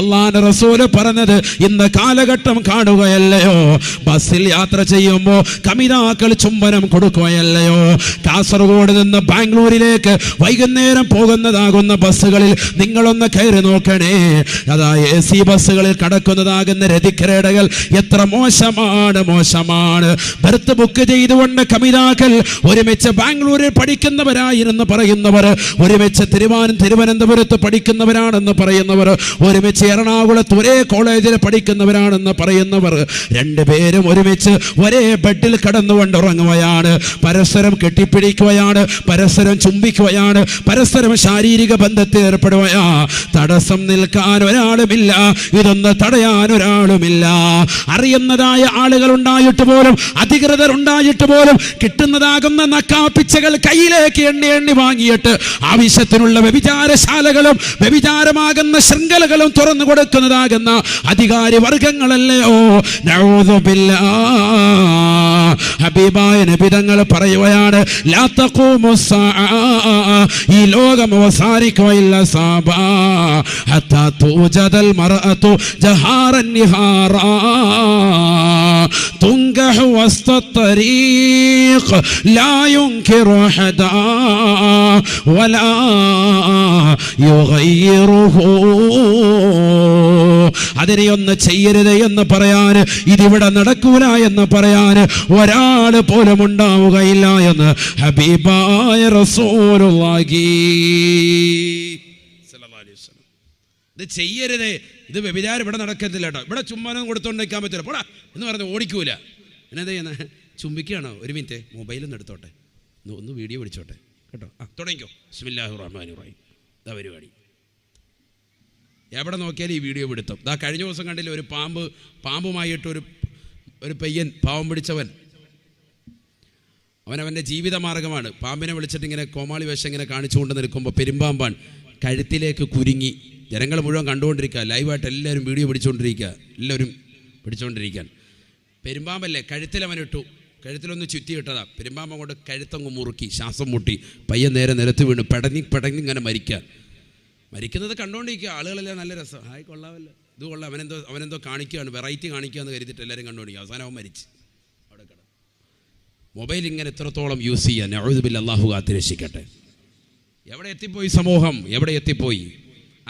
Speaker 1: അല്ലാഹുവിന്റെ റസൂല് പറഞ്ഞത് ഇന്ന് കാലഘട്ടം കാണുകയല്ലയോ? ബസ്സിൽ യാത്ര ചെയ്യുമ്പോൾ കമിതാക്കൾ ചുംബനം കൊടുക്കുകയല്ലയോ? കാസർഗോഡ് നിന്ന് ബാംഗ്ലൂരിലേക്ക് വൈകുന്നേരം പോകുന്നതാകുന്ന ബസ്സുകളിൽ നിങ്ങളൊന്ന് കയറി നോക്കണേ. അതാ AC ബസ്സുകളിൽ കടക്കുന്നതാകുന്ന രതിക്രീഡകൾ എത്ര മോശമാണ്, മോശമാണ്. ബർത്ത് ബുക്ക് ചെയ്തുകൊണ്ട് കമിതാക്കൾ ഒരുമിച്ച് ബാംഗ്ലൂരിൽ പഠിക്കുന്നവരായിരുന്നു പറയുന്നവർ, ഒരുമിച്ച് തിരുവനന്തപുരത്ത് പഠിക്കുന്നവരാണെന്ന് പറയുന്നവർ, ഒരുമിച്ച് എറണാകുളത്ത് ഒരേ കോളേജിൽ പഠിക്കുന്നവരാണെന്ന് പറയുന്നവർ, രണ്ടുപേരും ഒരുമിച്ച് ഒരേ ബെഡിൽ കടന്നുകൊണ്ട് ഉറങ്ങുകയാണ്, പരസ്പരം കെട്ടിപ്പിടിക്കുകയാണ്, പരസ്പരം ചുംബിക്കുകയാണ്, പരസ്പരം ശാരീരിക ബന്ധത്തിൽ ഏർപ്പെടുകയാ. തടസ്സം നിൽക്കാൻ ഒരാളുമില്ല, ഇതൊന്ന് തടയാൻ ഒരാളുമില്ല. അറിയുന്നതായ ആളുകൾ ഉണ്ടായിട്ട് പോലും, അധികൃതർ ഉണ്ടായിട്ട് പോലും കിട്ടുന്നതാകുന്ന നക്കാപ്പിച്ചകൾ കയ്യിലേക്ക് എണ്ണി എണ്ണി വാങ്ങിയിട്ട് ആവശ്യത്തിനുള്ള വ്യഭിചാരശാലകളും വ്യഭിചാരമാകുന്ന ശൃംഖലകളും തുറന്നു കൊടുക്കുന്നതാകുന്ന അധികാരി വർഗങ്ങളല്ലയോ? നഊദു ബില്ലാഹ്. ഹബീബായ നബി തങ്ങൾ പറയുകയാണ്, ലാ തഖൂമു സ്സാഅ, ഈ ലോകം അവസാനിക്കുകയില്ല സാബ, ഹത്താ തൂജദൽ മർഅതു ജഹാറൻ നിഹാറാ, തുൻകഹ വസ്ത തരീഖ് ലാ യുൻകിറു അഹദാ വലാ യുഗയ്യിറുഹു. അതിനെ ഒന്ന് ചെയ്യരുത് എന്ന് പറയാൻ, ഇതിവിടെ നടക്കൂല എന്ന് പറയാൻ ഒരാൾ പോലും ഉണ്ടാവുകയില്ല എന്ന് ഹബീബായ റസൂലുള്ളാഹി സ്വല്ലല്ലാഹു അലൈഹി വസല്ലം. ഇത് ചെയ്യരുത്, ഇത് വ്യഭിചാരം ഇവിടെ നടക്കത്തില്ല കേട്ടോ, ഇവിടെ ചുമ്മാനം കൊടുത്തോണ്ട് നിൽക്കാൻ പറ്റില്ല, പോടാ എന്ന് പറഞ്ഞ് ഓടിക്കൂല. പിന്നെ എന്താ ചെയ്യുന്നത്? ചുംബിക്കുകയാണോ? ഒരു മിനിറ്റ് മൊബൈലൊന്നും എടുത്തോട്ടെ, ഒന്ന് വീഡിയോ പിടിച്ചോട്ടെ കേട്ടോ. തുടങ്ങിക്കോ. ബിസ്മില്ലാഹിർ റഹ്മാനിർ റഹീം. ഇതാ പരിപാടി. എവിടെ നോക്കിയാലും ഈ വീഡിയോ പിടുത്തം. ഇതാ കഴിഞ്ഞ ദിവസം കണ്ടില്ല, ഒരു പാമ്പുമായിട്ട് ഒരു പയ്യൻ, പാവം പിടിച്ചവൻ, അവനവൻ്റെ ജീവിത മാർഗമാണ്. പാമ്പിനെ വിളിച്ചിട്ട് ഇങ്ങനെ കോമാളി വേഷം ഇങ്ങനെ കാണിച്ചുകൊണ്ട് നിൽക്കുമ്പോൾ പെരുമ്പാമ്പാൻ കഴുത്തിലേക്ക് കുരുങ്ങി. ജനങ്ങൾ മുഴുവൻ കണ്ടുകൊണ്ടിരിക്കുക, ലൈവായിട്ട് എല്ലാവരും വീഡിയോ പിടിച്ചുകൊണ്ടിരിക്കുക, എല്ലാവരും പിടിച്ചുകൊണ്ടിരിക്കാൻ. പെരുമ്പാമ്പല്ലേ, കഴുത്തിലവനിട്ടു, കഴുത്തിലൊന്ന് ചുറ്റിയിട്ടതാ. പെരുമ്പാമ്പ കൊണ്ട് കഴുത്തങ്ങ് മുറുക്കി, ശ്വാസം മുട്ടി, പയ്യൻ നേരെ നിലത്ത് വീണ് പെടഞ്ഞ് ഇങ്ങനെ മരിക്കുന്നത് കണ്ടുകൊണ്ടിരിക്കുക. ആളുകളെല്ലാം നല്ല രസം, ഹായ് കൊള്ളാമല്ലോ, ഇത് കൊള്ളാം, അവനെന്തോ കാണിക്കുകയാണ്, വെറൈറ്റി കാണിക്കുകയെന്ന് കരുതിയിട്ട് എല്ലാവരും കണ്ടുകൊണ്ടിരിക്കുക. അവസാനം അവൻ മരിച്ച് അവിടെ കിടന്നു. മൊബൈൽ ഇങ്ങനെ എത്രത്തോളം യൂസ് ചെയ്യാൻ, നഊദു ബില്ലാഹി, അല്ലാഹു കാത്തുരക്ഷിക്കട്ടെ. എവിടെ എത്തിപ്പോയി സമൂഹം, എവിടെ എത്തിപ്പോയി?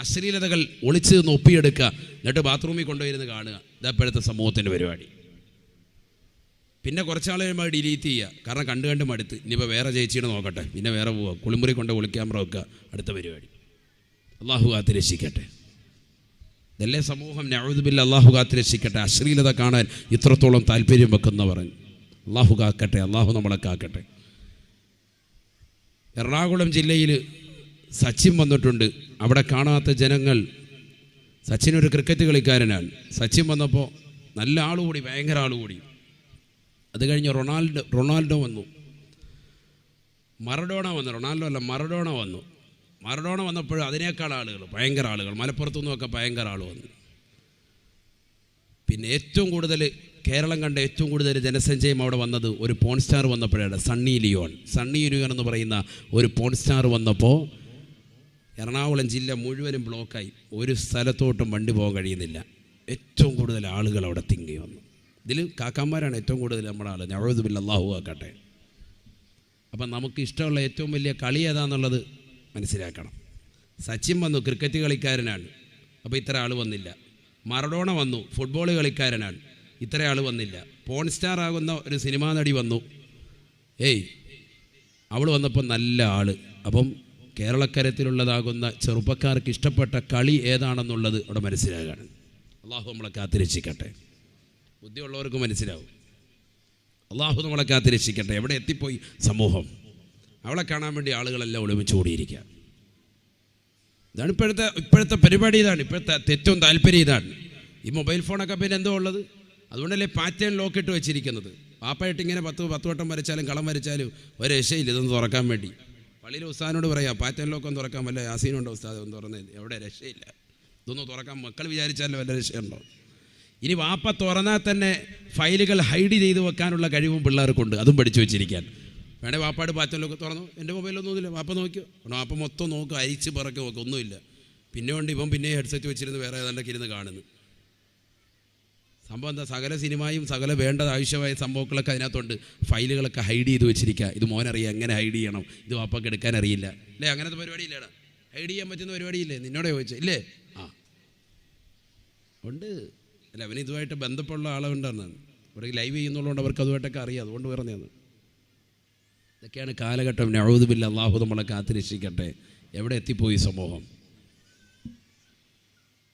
Speaker 1: അശ്ലീലതകൾ ഒളിച്ച് നിന്ന് ഒപ്പിയെടുക്കുക, എന്നിട്ട് ബാത്റൂമിൽ കൊണ്ടുവരുന്ന് കാണുക. ഇതപ്പോഴത്തെ സമൂഹത്തിൻ്റെ പരിപാടി. പിന്നെ കുറച്ചാൾ കഴിയുമ്പോൾ ഡിലീറ്റ് ചെയ്യുക, കാരണം കണ്ട് മടുത്ത്. ഇനിയിപ്പോൾ വേറെ ചേച്ചീനെ നോക്കട്ടെ, പിന്നെ വേറെ പോവുക, കുളിമുറി കൊണ്ട് ഒളിക്യാമറ വെക്കുക, അടുത്ത പരിപാടി. അല്ലാഹു കാത്തുരക്ഷിക്കട്ടെ. ഇതല്ലേ സമൂഹം, നഊദു ബില്ലാഹി, അല്ലാഹു കാത്തുരക്ഷിക്കട്ടെ. അശ്ലീലത കാണാൻ ഇത്രത്തോളം താല്പര്യം വെക്കുന്ന പറഞ്ഞു. അല്ലാഹു കാക്കട്ടെ, അല്ലാഹു നമ്മളെ കാക്കട്ടെ. എറണാകുളം ജില്ലയിൽ സച്ചിൻ വന്നിട്ടുണ്ട്. അവിടെ കാണാത്ത ജനങ്ങൾ. സച്ചിൻ ഒരു ക്രിക്കറ്റ് കളിക്കാരനാണ്. സച്ചിൻ വന്നപ്പോൾ നല്ല ആളുകൂടി, ഭയങ്കര ആളുകൂടി. അത് കഴിഞ്ഞ് റൊണാൾഡോ വന്നു, മറഡോണ വന്നു. മറഡോണ വന്നപ്പോൾ അതിനേക്കാൾ ആളുകൾ, ഭയങ്കര ആളുകൾ, മലപ്പുറത്തു നിന്നൊക്കെ ഭയങ്കര ആൾ വന്നു. പിന്നെ ഏറ്റവും കൂടുതൽ കേരളം കണ്ട ഏറ്റവും കൂടുതൽ ജനസഞ്ചയം അവിടെ വന്നത് ഒരു പോൺ സ്റ്റാർ വന്നപ്പോഴാണ്. സണ്ണി ലിയോൺ എന്ന് പറയുന്ന ഒരു പോൺ സ്റ്റാർ വന്നപ്പോൾ എറണാകുളം ജില്ല മുഴുവനും ബ്ലോക്കായി. ഒരു സ്ഥലത്തോട്ടും വണ്ടി പോകാൻ കഴിയുന്നില്ല. ഏറ്റവും കൂടുതൽ ആളുകൾ അവിടെ തിങ്ങി വന്നു. ഇതിൽ കാക്കാന്മാരാണ് ഏറ്റവും കൂടുതൽ നമ്മുടെ ആൾ. നഊദു ബില്ലാഹി, അല്ലാഹു ആക്കട്ടെ. അപ്പം നമുക്ക് ഇഷ്ടമുള്ള ഏറ്റവും വലിയ കളി ഏതാണെന്നുള്ളത് മനസ്സിലാക്കണം. സച്ചിൻ വന്നു, ക്രിക്കറ്റ് കളിക്കാരനാണ്, അപ്പോൾ ഇത്ര ആൾ വന്നില്ല. മറഡോണ വന്നു, ഫുട്ബോൾ കളിക്കാരനാണ്, ഇത്ര ആൾ വന്നില്ല. പോൺ സ്റ്റാർ ആകുന്ന ഒരു സിനിമാ നടി വന്നു, അവൾ വന്നപ്പോൾ നല്ല ആൾ. അപ്പം കേരളക്കരത്തിലുള്ളതാകുന്ന ചെറുപ്പക്കാർക്ക് ഇഷ്ടപ്പെട്ട കളി ഏതാണെന്നുള്ളത് അവിടെ മനസ്സിലാകാണ്. അള്ളാഹു നമ്മളെ കാത്തുരക്ഷിക്കട്ടെ. ബുദ്ധിയുള്ളവർക്ക് മനസ്സിലാവും. അള്ളാഹു നമ്മളെ കാത്തുരക്ഷിക്കട്ടെ. എവിടെ എത്തിപ്പോയി സമൂഹം? അവളെ കാണാൻ വേണ്ടി ആളുകളെല്ലാം ഒരുമിച്ച് കൂടിയിരിക്കുക. ഇതാണ് ഇപ്പോഴത്തെ പരിപാടി. ഇതാണ് ഇപ്പോഴത്തെ ഏറ്റവും താല്പര്യം. ഇതാണ് ഈ മൊബൈൽ ഫോണൊക്കെ പിന്നെ എന്തോ ഉള്ളത്. അതുകൊണ്ടല്ലേ പാറ്റേൺ ലോക്ക് ഇട്ട് വെച്ചിരിക്കുന്നത്. പാപ്പായിട്ട് ഇങ്ങനെ 10 വട്ടം വരച്ചാലും കളം വരച്ചാലും ഒരു രക്ഷയില്ല ഇതൊന്ന് തുറക്കാൻ വേണ്ടി. പള്ളിയിലെ ഉസ്താദിനോട് പറയാം, പാറ്റേൺ ലോക്കൊന്ന് തുറക്കാൻ വല്ല യാസീനുണ്ടോ ഉസ്താദ് ഒന്ന് തുറന്നേന്? എവിടെ രക്ഷയില്ല. ഇതൊന്ന് തുറക്കാൻ മക്കൾ വിചാരിച്ചാലും വല്ല രക്ഷയുണ്ടോ? ഇനി വാപ്പ തുറന്നാൽ തന്നെ ഫയലുകൾ ഹൈഡ് ചെയ്ത് വെക്കാനുള്ള കഴിവും പിള്ളേർക്കുണ്ട്. അതും പഠിച്ചു വെച്ചിരിക്കാൻ. വേണേ വാപ്പാട് പാറ്റേൺ ലോക്ക് തുറന്നു, എൻ്റെ മൊബൈലൊന്നുമില്ല, വാപ്പ നോക്കിയോ? വാപ്പ മൊത്തം നോക്കും, അരിച്ച് പറക്കി നോക്കും, ഒന്നുമില്ല. പിന്നെ ഹെഡ്സെറ്റ് വെച്ചിരുന്ന് വേറെ ഏതാണ്ടൊക്കെ ഇരുന്ന് കാണുന്നു. സംഭവം എന്താ? സകല സിനിമയും സകല വേണ്ടത് ആവശ്യമായ സംഭവങ്ങളൊക്കെ അതിനകത്തുണ്ട്. ഫയലുകളൊക്കെ ഹൈഡ് ചെയ്ത് വെച്ചിരിക്കുക. ഇത് മോനറിയാം എങ്ങനെ ഹൈഡ് ചെയ്യണം, ഇത് വാപ്പക്ക് എടുക്കാൻ അറിയില്ല അല്ലേ? അങ്ങനത്തെ പരിപാടി ഇല്ലേടാ. ഹൈഡ് ചെയ്യാൻ പറ്റുന്ന പരിപാടിയില്ലേ? നിന്നോടെ ചോദിച്ചേ ഇല്ലേ? ഉണ്ട്. അല്ല, അവന് ഇതുമായിട്ട് ബന്ധപ്പെട്ടുള്ള ആളുണ്ടാണ്. ഇവിടെ ലൈവ് ചെയ്യുന്നുള്ളതുകൊണ്ട് അവർക്ക് അതുമായിട്ടൊക്കെ അറിയാം. അതുകൊണ്ട് പറഞ്ഞത് ഇതൊക്കെയാണ് കാലഘട്ടം. നഊദു ബില്ലാഹി, അല്ലാഹു നമ്മളെ കാത്തുരക്ഷിക്കട്ടെ. എവിടെ എത്തിപ്പോയി സമൂഹം?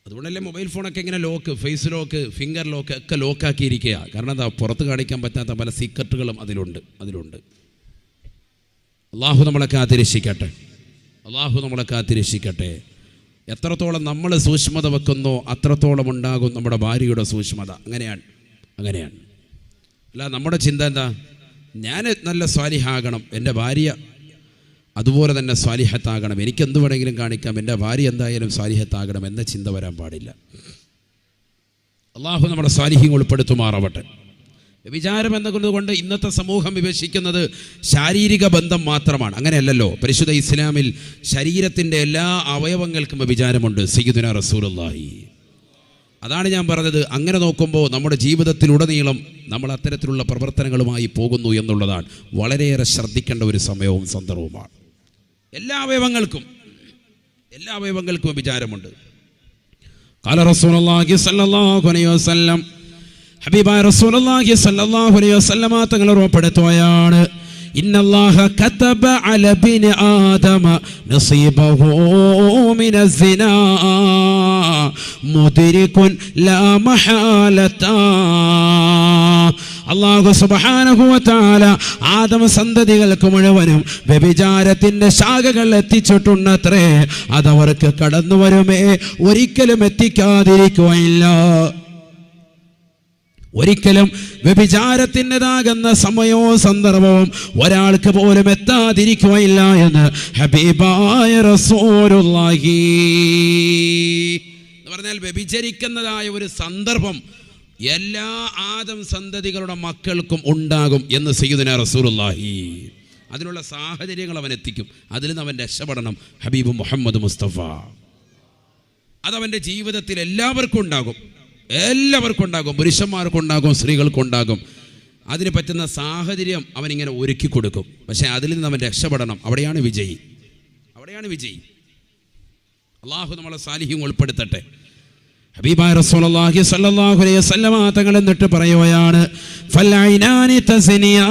Speaker 1: അതുകൊണ്ടല്ലേ മൊബൈൽ ഫോണൊക്കെ ഇങ്ങനെ lock, face lock, finger lock ഒക്കെ ലോക്കാക്കിയിരിക്കുക. കാരണം എന്താ? പുറത്ത് കാണിക്കാൻ പറ്റാത്ത പല സീക്രട്ടുകളും അതിലുണ്ട്. അല്ലാഹു നമ്മളെ കാത്തുരക്ഷിക്കട്ടെ. എത്രത്തോളം നമ്മൾ സൂക്ഷ്മത വെക്കുന്നോ അത്രത്തോളം ഉണ്ടാകും നമ്മുടെ ഭാര്യയുടെ സൂക്ഷ്മത. അങ്ങനെയാണ്. അല്ല, നമ്മുടെ ചിന്ത എന്താ? ഞാൻ നല്ല സ്വാലിഹാകണം, എൻ്റെ ഭാര്യ അതുപോലെ തന്നെ സ്വാലിഹത്താകണം, എനിക്കെന്ത് വേണമെങ്കിലും കാണിക്കാം, എൻ്റെ ഭാര്യ എന്തായാലും സ്വാലിഹത്താകണം എന്ന ചിന്ത വരാൻ പാടില്ല. അള്ളാഹു നമ്മുടെ സ്വാലിഹ്യം ഉൾപ്പെടുത്തുമാറാവട്ടെ. വ്യഭിചാരം എന്നതുകൊണ്ട് ഇന്നത്തെ സമൂഹം വിവക്ഷിക്കുന്നത് ശാരീരിക ബന്ധം മാത്രമാണ്. അങ്ങനെയല്ലല്ലോ. പരിശുദ്ധ ഇസ്ലാമിൽ ശരീരത്തിൻ്റെ എല്ലാ അവയവങ്ങൾക്കും വ്യഭിചാരമുണ്ട്. സയ്യിദുനാ റസൂലുള്ളാഹി അതാണ് ഞാൻ പറഞ്ഞത്. അങ്ങനെ നോക്കുമ്പോൾ നമ്മുടെ ജീവിതത്തിലുടനീളം നമ്മൾ അത്തരത്തിലുള്ള പ്രവർത്തനങ്ങളുമായി പോകുന്നു എന്നുള്ളതാണ് വളരെയേറെ ശ്രദ്ധിക്കേണ്ട ഒരു സമയവും സന്ദർഭവുമാണ്. എല്ലാ അവയവങ്ങൾക്കും വിചാരമുണ്ട്. ഖാല റസൂലുള്ളാഹി സ്വല്ലല്ലാഹു അലൈഹി വസല്ലം, ഹബീബായ റസൂലുള്ളാഹി സ്വല്ലല്ലാഹു അലൈഹി വസല്ലം തങ്ങൾ ഉറപ്പെടുത്തുകയാണ്, ഇന്നല്ലാഹ കതബ അല ബിനി ആദമ നസീബഹു മിനസ്സിനാ മുദ്രികുൻ ലാ മഹാലത. അല്ലാഹു സുബ്ഹാനഹു വ തആല ആദമ സന്തതികൾക്ക് മുഴുവനും വ്യഭിചാരത്തിന്റെ ശാഖകൾ എത്തിച്ചിട്ടുണ്ടത്രേ. അതവർക്ക് കടന്നു വരുമേ, ഒരിക്കലും എത്തിക്കാതിരിക്കുകയില്ല. ഒരിക്കലും വ്യഭിചാരത്തിൻ്റെതാകുന്ന സമയവും സന്ദർഭവും ഒരാൾക്ക് പോലും എത്താതിരിക്കുകയില്ല എന്ന് ഹബീബായ റസൂലുള്ളാഹി എന്ന് പറഞ്ഞാൽ വ്യഭിചരിക്കുന്നതായ ഒരു സന്ദർഭം എല്ലാ ആദം സന്തതികളുടെ മക്കൾക്കും ഉണ്ടാകും എന്ന് സയ്യിദുനാ റസൂലുള്ളാഹി. അതിനുള്ള സാഹചര്യങ്ങൾ അവൻ എത്തിക്കും. അതിൽ നിന്ന് അവൻ രക്ഷപ്പെടണം. ഹബീബ് മുഹമ്മദ് മുസ്തഫ അതവൻ്റെ ജീവിതത്തിൽ എല്ലാവർക്കും ഉണ്ടാകും. പുരുഷന്മാർക്കുണ്ടാകും, സ്ത്രീകൾക്കുണ്ടാകും. അതിന് പറ്റുന്ന സാഹചര്യം അവനിങ്ങനെ ഒരുക്കി കൊടുക്കും. പക്ഷേ അതിൽ നിന്ന് അവൻ രക്ഷപ്പെടണം. അവിടെയാണ് വിജയി. അള്ളാഹു നമ്മളെ സാലിഹ്യം ഉൾപ്പെടുത്തട്ടെ. ഹബീബായ റസൂലുള്ളാഹി സ്വല്ലല്ലാഹു അലൈഹി വസല്ലം തങ്ങൾ എന്നിട്ട് പറയുകയാണ്, ഫൽഐനാനി തസ്നിയാൻ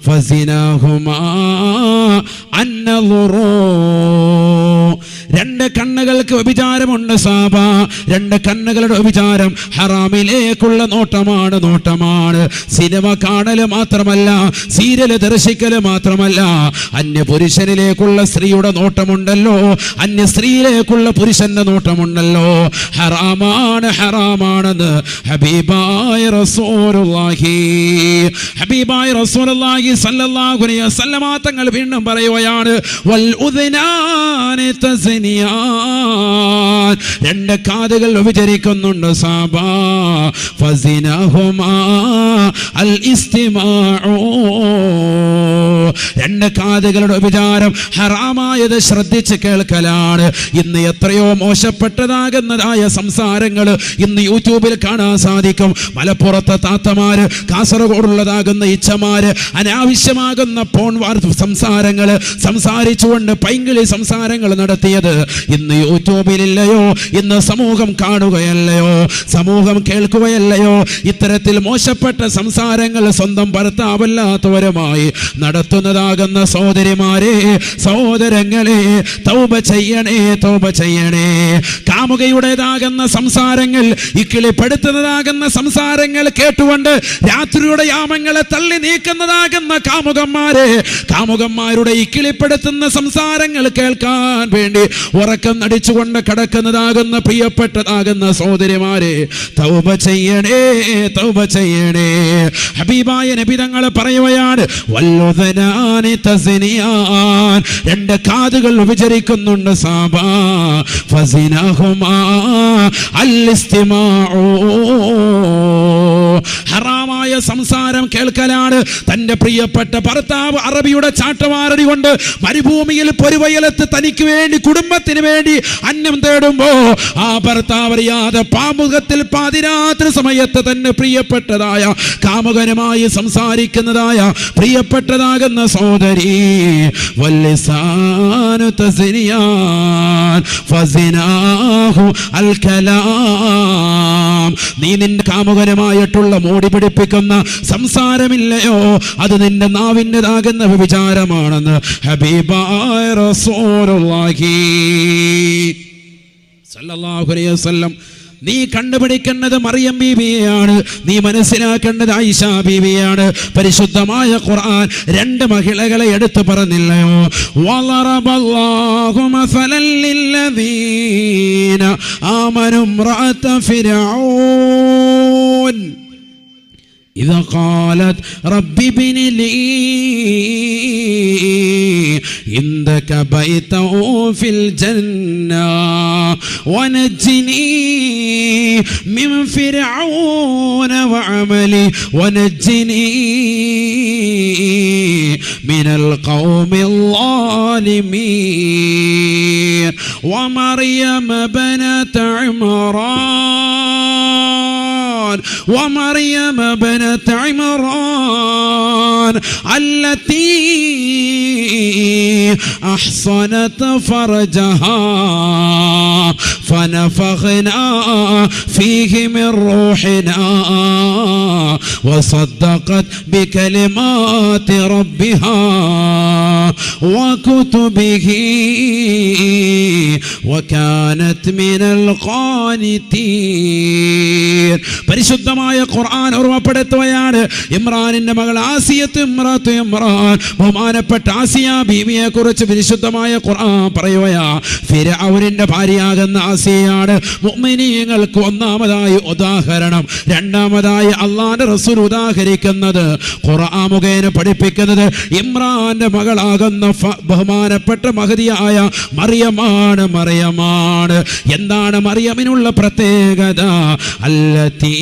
Speaker 1: ഫസിനാഹുമാ അന്നളുറു. രണ്ട് കണ്ണുകൾക്ക് വ്യഭിചാരമുണ്ട് സാബ. രണ്ട് കണ്ണുകളുടെ വ്യഭിചാരം ഹറാമിലേക്കുള്ള നോട്ടമാണ്. സിനിമ കാണല് മാത്രമല്ല, സീരിയല് ദർശിക്കല് മാത്രമല്ല, അന്യ പുരുഷനിലേക്കുള്ള സ്ത്രീയുടെ നോട്ടമുണ്ടല്ലോ, അന്യ സ്ത്രീയിലേക്കുള്ള പുരുഷന്റെ നോട്ടമുണ്ടല്ലോ. ഹറാമാണെന്ന് ഹബീബായ റസൂലുള്ളാഹി സ്വല്ലല്ലാഹു അലൈഹി വസല്ലം തങ്ങൾ വീണ്ടും പറയുകയാണ്, വൽ ഉദ്നാനി തസ്നിയാൻ. രണ്ട് കാതുകൾ വ്യഭിചരിക്കുന്നുണ്ട് സാബാ. ഫസിനഹുമാ അൽ ഇസ്തിമാഉ. രണ്ട് കാതുകളുടെ വ്യഭിചാരം ഹറാമായത് ശ്രദ്ധിച്ച് കേൾക്കലാണ്. ഇന്ന് എത്രയോ മോശപ്പെട്ടതാകുന്നതായ സംസാരങ്ങൾ ഇന്ന് യൂട്യൂബിൽ കാണാൻ സാധിക്കും. മലപ്പുറത്തെ താത്തമാര്, കാസർഗോഡുള്ളതാകുന്ന ഇച്ഛമാര് അനാവശ്യമാകുന്ന പോൺ സംസാരങ്ങൾ സംസാരിച്ചുകൊണ്ട് പൈങ്കിളി സംസാരങ്ങൾ നടത്തിയത് ഇന്ന് യൂട്യൂബിലില്ലയോ? ഇന്ന് സമൂഹം കാണുകയല്ലയോ? സമൂഹം കേൾക്കുകയല്ലയോ? ഇത്തരത്തിൽ മോശപ്പെട്ട സംസാരങ്ങൾ സ്വന്തം ഭർത്താവല്ലാത്തവരുമായി നടത്തുന്നതാകുന്ന സഹോദരിമാരെ, സഹോദരങ്ങളെ, തൗബ ചെയ്യണേ. കാമുകയുടേതാകുന്ന സംസാരങ്ങൾ, ഇക്കിളിപ്പെടുത്തുന്നതാകുന്ന സംസാരങ്ങൾ കേട്ടുകൊണ്ട് രാത്രിയുടെ യാമങ്ങളെ തള്ളി നീക്കുന്നതാകുന്ന കാമുകന്മാരുടെ ഇക്കിളിപ്പെടുത്തുന്ന സംസാരങ്ങൾ കേൾക്കാൻ വേണ്ടി ഉറക്കം നടിച്ചുകൊണ്ട് കിടക്കുന്നതാകുന്ന പ്രിയപ്പെട്ടതാകുന്ന സഹോദരിമാരെ, തൗബ ചെയ്യണേ. ഹബീബായ നബി തങ്ങൾ പറയുകയാണ്, വല്ലുദനാനി തസ്നിയാൻ. രണ്ട് കാതുകൾ വിചരിക്കുന്നുണ്ട് സാബാ. ഫസിനഹുമാ അൽ ഇസ്തിമാഉ. ഹറാമായ സംസാരം കേൾക്കലാണ്. തന്റെ പ്രിയപ്പെട്ട ഭർത്താവ് അറബിയുടെ ചാട്ടവാറടി കൊണ്ട് മരുഭൂമിയിൽ പൊരുവയലത്ത് തനിക്ക് വേണ്ടി, കുടുംബത്തിന് വേണ്ടി അന്നം തേടുമ്പോ ആ ഭർത്താവ് അറിയാതെ പാമുഖത്തിൽ പാതിരാത്രി സമയത്ത് തന്നെ പ്രിയപ്പെട്ടതായ കാമുകനുമായി സംസാരിക്കുന്നതായ പ്രിയപ്പെട്ടതാകുന്ന സഹോദരി, വല്ലിസാനു തസ്നിയാൻ ഫസിനാഹു അൽ കലാം. നീ നിന്റെ കാമുകനുമായിട്ടുള്ള മോടി പിടിപ്പിക്കുന്ന സംസാരമില്ലയോ, അത് നിന്റെ നാവിൻ്റെതാകുന്ന വിചാരമാണെന്ന് ഹബീബായ റസൂലുള്ളാഹി സല്ലല്ലാഹു അലൈഹി വസല്ലം. നീ കണ്ടുപിടിക്കേണ്ടത് മറിയം ബീവിയെയാണ്. നീ മനസ്സിലാക്കേണ്ടത് ആയിഷ ബീവിയാണ്. പരിശുദ്ധമായ ഖുർആൻ രണ്ട് മഹിളകളെ എടുത്തു പറഞ്ഞില്ലയോ? വളറബല്ലാഹു മസലൻ ലില്ലദീന ആമനു ഇംറഅത ഫിർഔൻ إذا قالت رب ابن لي عندك بيتا في الجنة ونجني من فرعون وعملي ونجني من القوم الظالمين. ومريم بنت عمران ومريم بنت عمران التي أحصنت فرجها فنفخنا فيه من روحنا وصدقت بكلمات ربها وكتبه وكانت من القانتين. പരിശുദ്ധമായ ഖുർആൻ ഓർമ്മപ്പെടുത്തുകയാണ് ഇമ്രാനിന്റെ മകൾ ആസിയത്ത് ഇമ്രാൻ, ബഹുമാനപ്പെട്ട ആസിയ ബീവിയെ കുറിച്ച് പരിശുദ്ധമായ ഖുർആൻ പറയുകയാ. ഫിർഔനിന്റെ ഭാര്യയാകുന്ന ആസിയയാണ് മുഅ്മിനീങ്ങൾക്ക് ഒന്നാമതായി ഉദാഹരണം. രണ്ടാമതായി അല്ലാഹുവിന്റെ റസൂൽ ഉദാഹരിക്കുന്നത് ഖുർആൻ മുഖേന പഠിപ്പിക്കുന്നത് ഇമ്രാന്റെ മകളാകുന്ന ബഹുമാനപ്പെട്ട മഹദിയായ മറിയമാണ്. എന്താണ് മറിയമിനുള്ള പ്രത്യേകത? അല്ലത്തി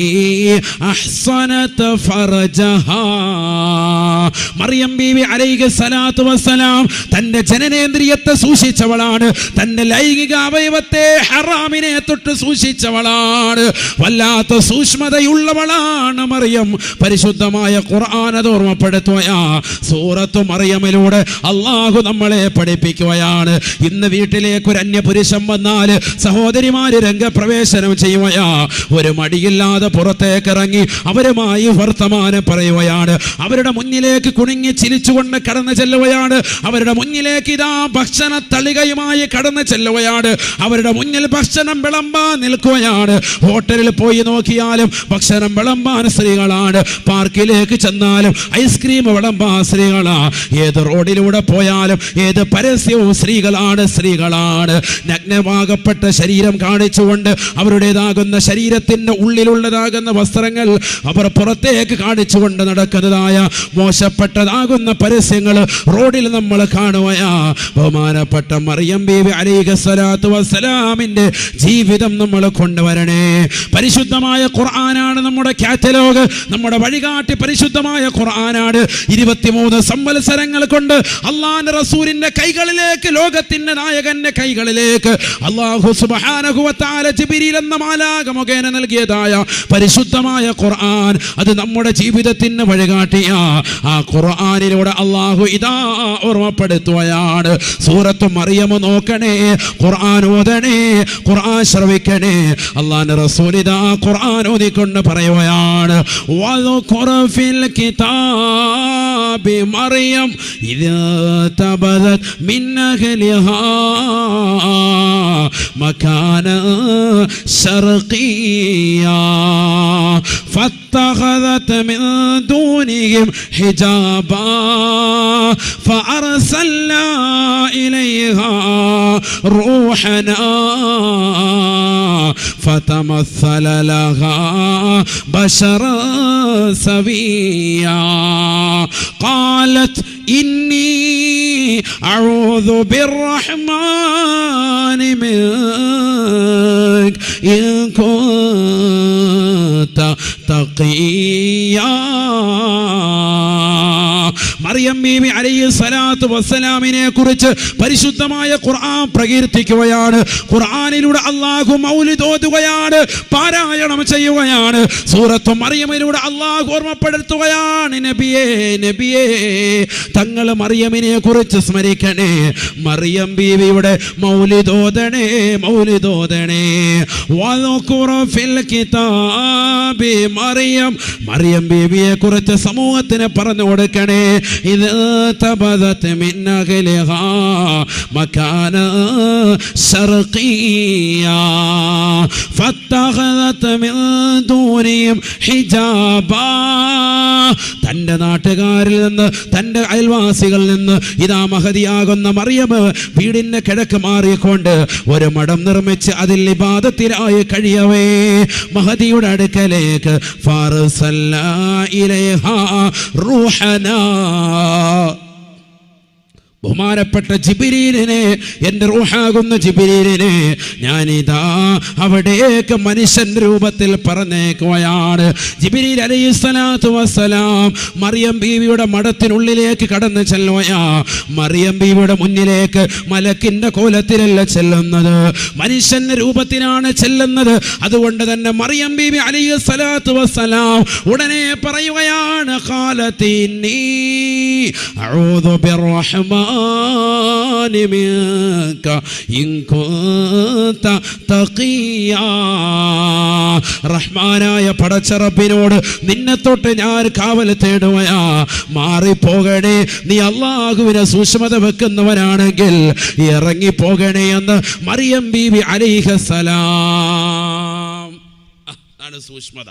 Speaker 1: അഹ്സനത ഫർജഹാ. മറിയം ബീവി അലൈഹി സ്വലാത്തു വസ്സലാം തന്റെ ജനനേന്ദ്രിയത്തെ സൂക്ഷിച്ചവളാണ്, തന്റെ ലൈംഗിക അവയവത്തെ ഹറാമിനെ തൊട്ട് സൂക്ഷിച്ചവളാണ്, വല്ലാത്ത സൂക്ഷ്മതയുള്ളവളാണ് മറിയം. പരിശുദ്ധമായ ഖുർആൻ അത് ഓർമ്മപ്പെടുത്തുകയാ. സൂറത്തു മറിയമിലൂടെ അള്ളാഹു നമ്മളെ പഠിപ്പിക്കുകയാണ്. ഇന്ന് വീട്ടിലേക്ക് ഒരു അന്യപുരുഷൻ വന്നാൽ സഹോദരിമാര് രംഗപ്രവേശനം ചെയ്യുകയാ. ഒരു മടിയില്ലാതെ പുറത്തേക്ക് ഇറങ്ങി അവരുമായി വർത്തമാനം പറയുകയാണ്. അവരുടെ മുന്നിലേക്ക് കുണുങ്ങി ചിരിച്ചുകൊണ്ട് കടന്നു ചെല്ലുകയാണ്. അവരുടെ മുന്നിലേക്ക് ഇതാ ഭക്ഷണ തളികയുമായി കടന്നു ചെല്ലുകയാണ്. അവരുടെ മുന്നിൽ ഭക്ഷണം വിളമ്പാൻ നിൽക്കുകയാണ്. ഹോട്ടലിൽ പോയി നോക്കിയാലും ഭക്ഷണം വിളമ്പാൻ സ്ത്രീകളാണ്. പാർക്കിലേക്ക് ചെന്നാലും ഐസ്ക്രീം വിളമ്പാൻ സ്ത്രീകളാ. ഏത് റോഡിലൂടെ പോയാലും ഏത് പരസ്യവും സ്ത്രീകളാണ്. നഗ്നമാകപ്പെട്ട ശരീരം കാണിച്ചുകൊണ്ട് അവരുടേതാകുന്ന ശരീരത്തിന്റെ ഉള്ളിലുള്ളതാകുന്ന വസ്ത്രങ്ങൾ അവർ പുറത്തേക്ക് കാണിച്ചുകൊണ്ട് നടക്കുന്നതായ മോശപ്പെട്ടതാകുന്ന പരസ്യങ്ങൾ റോഡിൽ നമ്മൾ കാണുകയാ. ബഹുമാനപ്പെട്ട മറിയം ബീവി അലൈഹി സ്വലാത്തു വസ്സലാമിന്റെ ജീവിതം നമ്മൾ കൊണ്ടുവരണേ. പരിശുദ്ധമായ ഖുർആനാണ് നമ്മുടെ കാറ്റലോഗ്, നമ്മുടെ വഴികാട്ടി. പരിശുദ്ധമായ ഖുർആനാണ് 23 സംവത്സരങ്ങൾ കൊണ്ട് അല്ലാഹുവിന്റെ റസൂലിന്റെ കൈകളിലേക്ക്, ലോകത്തിന്റെ നായകന്റെ കൈകളിലേക്ക് അല്ലാഹു സുബ്ഹാനഹു വ തആല ജിബ്രീൽ എന്ന മാലാഖ മുഖേന നൽകിയതായ പരിശുദ്ധമായ ഖുർആൻ. അത് നമ്മുടെ ജീവിതത്തിന് വഴികാട്ടിയ ആ ഖുർആനിലൂടെ അല്ലാഹു ഇതാ ഓർമ്മപ്പെടുത്തുകയാണ്. സൂറത്തു മറിയം നോക്കണേ, ഖുർആൻ ഓതണേ, ഖുർആൻ ശ്രവിക്കണേ. അല്ലാഹുവിന്റെ റസൂൽ ഇതാ ഖുർആൻ ഓതിക്കൊണ്ട് പറയുകയാണ്. വദുഖുർ ഫിൽ കിതാബി മറിയം ഇദാ തബദത് മിൻ അഹ്ലിഹാ മകാന ശർഖിയാ فاتخذت من دونهم حجابا فأرسلنا إليها روحنا فتمثل لها بشرا سويا قالت إني أعوذ بالرحمن منك إن كنت تقيا. മറിയം ബീവി അലൈഹി സ്വലാത്തു വസ്സലാമിനെ കുറിച്ച് പരിശുദ്ധമായ ഖുർആൻ പ്രകീർത്തിക്കുകയാണ്. ഖുർആനിലൂടെ അല്ലാഹു മൗലിദ് ഓതുകയാണ്, പാരായണം ചെയ്യുകയാണ്. സൂറത്തു മറിയമിലൂടെ അല്ലാഹു ഓർമ്മപ്പെടുത്തുകയാണ്. നബിയേ തങ്ങൾ മറിയമിനെ കുറിച്ച് സ്മരിക്കണേ, മറിയം ബീവിയുടെ മൗലിദ് ഓതണേ. വദുഖുർ ഫിൽ കിതാബി മറിയം ബീവിയെ കുറിച്ച് സമൂഹത്തിന് പറഞ്ഞു കൊടുക്കണേ. إذ تبذت من أهلها مكانا شرقيا فاتخذت من دونهم حجابا. തൻ്റെ നാട്ടുകാരിൽ നിന്ന്, തൻ്റെ അയൽവാസികളിൽ നിന്ന് ഇതാ മഹദിയാകുന്ന മറിയം വീടിൻ്റെ കിഴക്ക് മാറിക്കൊണ്ട് ഒരു മഠം നിർമ്മിച്ച് അതിൽ ഇബാദത്തിലായി കഴിയവേ മഹദിയുടെ അടുക്കലേക്ക് ഫർസൽനാ ഇലൈഹാ റൂഹനാ. ബഹുമാനപ്പെട്ട ജിബ്രീലിനെ, എൻ്റെ റൂഹാകുന്ന ജിബ്രീലിനെ ഞാനിതാ അവിടേക്ക് മനുഷ്യൻ രൂപത്തിൽ പറഞ്ഞേക്കുകയാണ്. ജിബ്രീൽ അലൈഹിസ്സലാത്തു വസ്സലാം മറിയം ബീവിയുടെ മഠത്തിനുള്ളിലേക്ക് കടന്നു ചെല്ലുകയാ. മറിയം ബീവിയുടെ മുന്നിലേക്ക് മലക്കിന്റെ കോലത്തിലല്ല ചെല്ലുന്നത്, മനുഷ്യന്റെ രൂപത്തിലാണ് ചെല്ലുന്നത്. അതുകൊണ്ട് തന്നെ മറിയം ബീവി അലൈഹിസ്സലാത്തു വസ്സലാം ഉടനെ പറയുകയാണ്, ഖാലത്തിന്നി അഊദു ബിർറഹ്മാനി മിൻക ഇൻ കുൻത തഖിയാ. റഹ്മാനായ പടച്ചറബിനോട് നിന്നെ തൊട്ട് ഞാൻ കാവൽ തേടുകയാ, മാറിപ്പോകണേ, നീ അല്ലാഹുവിനെ സൂക്ഷ്മത വെക്കുന്നവനാണെങ്കിൽ ഇറങ്ങിപ്പോകണേ എന്ന് മറിയം ബീവി അലൈഹിസ്സലാം. അതാണ് സൂക്ഷ്മത.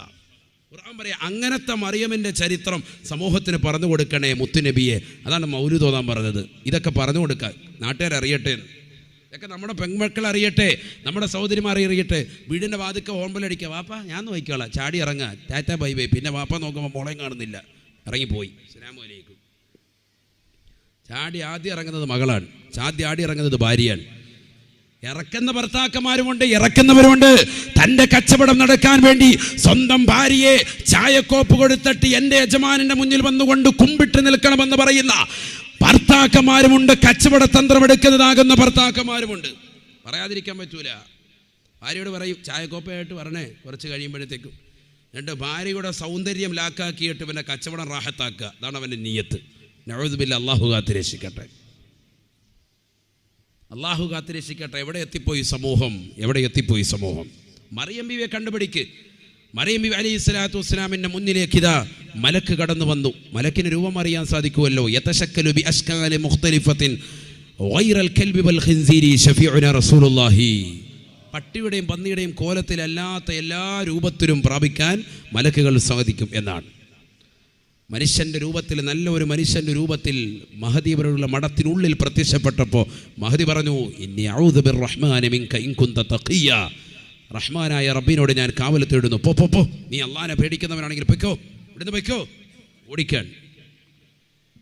Speaker 1: ഖുർആൻ പറയാ, അങ്ങനത്തെ മറിയമിൻ്റെ ചരിത്രം സമൂഹത്തിന് പറഞ്ഞു കൊടുക്കണേ മുത്തുനബിയെ. അതാണ് മൗലൂദ് ഓതാൻ പറഞ്ഞത്. ഇതൊക്കെ പറഞ്ഞു കൊടുക്കാൻ നാട്ടുകാരറിയട്ടെ, ഇതൊക്കെ നമ്മുടെ പെൺമക്കൾ അറിയട്ടെ, നമ്മുടെ സഹോദരിമാർ അറിയട്ടെ. വീടിൻ്റെ വാതിക്ക ഓമ്പലടിക്കുക, വാപ്പാ ഞാൻ നോക്കിക്കോളാം, ചാടി ഇറങ്ങുക, ടാറ്റ ബൈ ബൈ. പിന്നെ വാപ്പ നോക്കുമ്പോൾ മോളെയും കാണുന്നില്ല, ഇറങ്ങിപ്പോയി, അസ്സലാമു അലൈക്കും. ചാടി ആദ്യം ഇറങ്ങുന്നത് മകളാണ്, ആദ്യം ഇറങ്ങുന്നത് ഭാര്യയാണ്. ഇറക്കുന്ന ഭർത്താക്കന്മാരുമുണ്ട്, ഇറക്കുന്നവരുമുണ്ട്. തൻ്റെ കച്ചവടം നടക്കാൻ വേണ്ടി സ്വന്തം ഭാര്യയെ ചായക്കോപ്പ് കൊടുത്തിട്ട് എൻ്റെ യജമാനന്റെ മുന്നിൽ വന്നുകൊണ്ട് കുമ്പിട്ട് നിൽക്കണമെന്ന് പറയുന്ന ഭർത്താക്കന്മാരുമുണ്ട്. കച്ചവട തന്ത്രം എടുക്കുന്നതാകുന്ന ഭർത്താക്കന്മാരുമുണ്ട്. പറയാതിരിക്കാൻ പറ്റൂല. ഭാര്യയോട് പറയും ചായക്കോപ്പയായിട്ട് വരണേ കുറച്ച് കഴിയുമ്പോഴത്തേക്കും. എന്നിട്ട് ഭാര്യയുടെ സൗന്ദര്യം ലാക്കാക്കിയിട്ട് പിന്നെ കച്ചവടം റാഹത്താക്കുക. അതാണ് അവൻ്റെ നിയ്യത്ത്. നഊദു ബില്ലാഹ്, അല്ലാഹു കാത്തിരക്ഷിക്കട്ടെ, അല്ലാഹു കാത്തിരക്ഷിക്കട്ടെ. എവിടെ എത്തിപ്പോയി സമൂഹം, എവിടെ എത്തിപ്പോയി സമൂഹം. മറിയം ബീവിയെ കണ്ടുപിടിക്ക്. മറിയം ബീവി അലൈഹിസ്സലാത്തു വസ്സലാമിൻ്റെ മുന്നിലേക്ക് ഇതാ മലക്ക് കടന്നു വന്നു. മലക്കിന് രൂപം അറിയാൻ സാധിക്കുമല്ലോ. യതശക്കലു ബി അശ്കാലി മുഖ്തലിഫത്തിൻ ഗൈറൽ കൽബി വൽ ഖിൻസീരി ശഫീഉനാ റസൂലുള്ളാഹി. പട്ടിയുടെയും പന്നിയുടെയും കോലത്തിലല്ലാത്ത എല്ലാ രൂപത്തിലും പ്രാപിക്കാൻ മലക്കുകൾ സാധിക്കും എന്നാണ്. മനുഷ്യൻ്റെ രൂപത്തിൽ, നല്ല ഒരു മനുഷ്യൻ്റെ രൂപത്തിൽ മഹദി അവരുടെ മഠത്തിനുള്ളിൽ പ്രത്യക്ഷപ്പെട്ടപ്പോൾ മഹദി പറഞ്ഞു, ഇന്നി അഊദു ബിർറഹ്മാനി മിൻക ഇൻ കുൻത തഖിയ്യ. റഹ്മാനായ റബ്ബിനോട് ഞാൻ കാവൽ തേടുന്നു. പോ, നീ അള്ളാഹിനെ പേടിക്കുന്നവനാണെങ്കിൽ പൊയ്ക്കോ, ഇവിടുന്ന് പൊയ്ക്കോ, ഓടിക്കാൻ.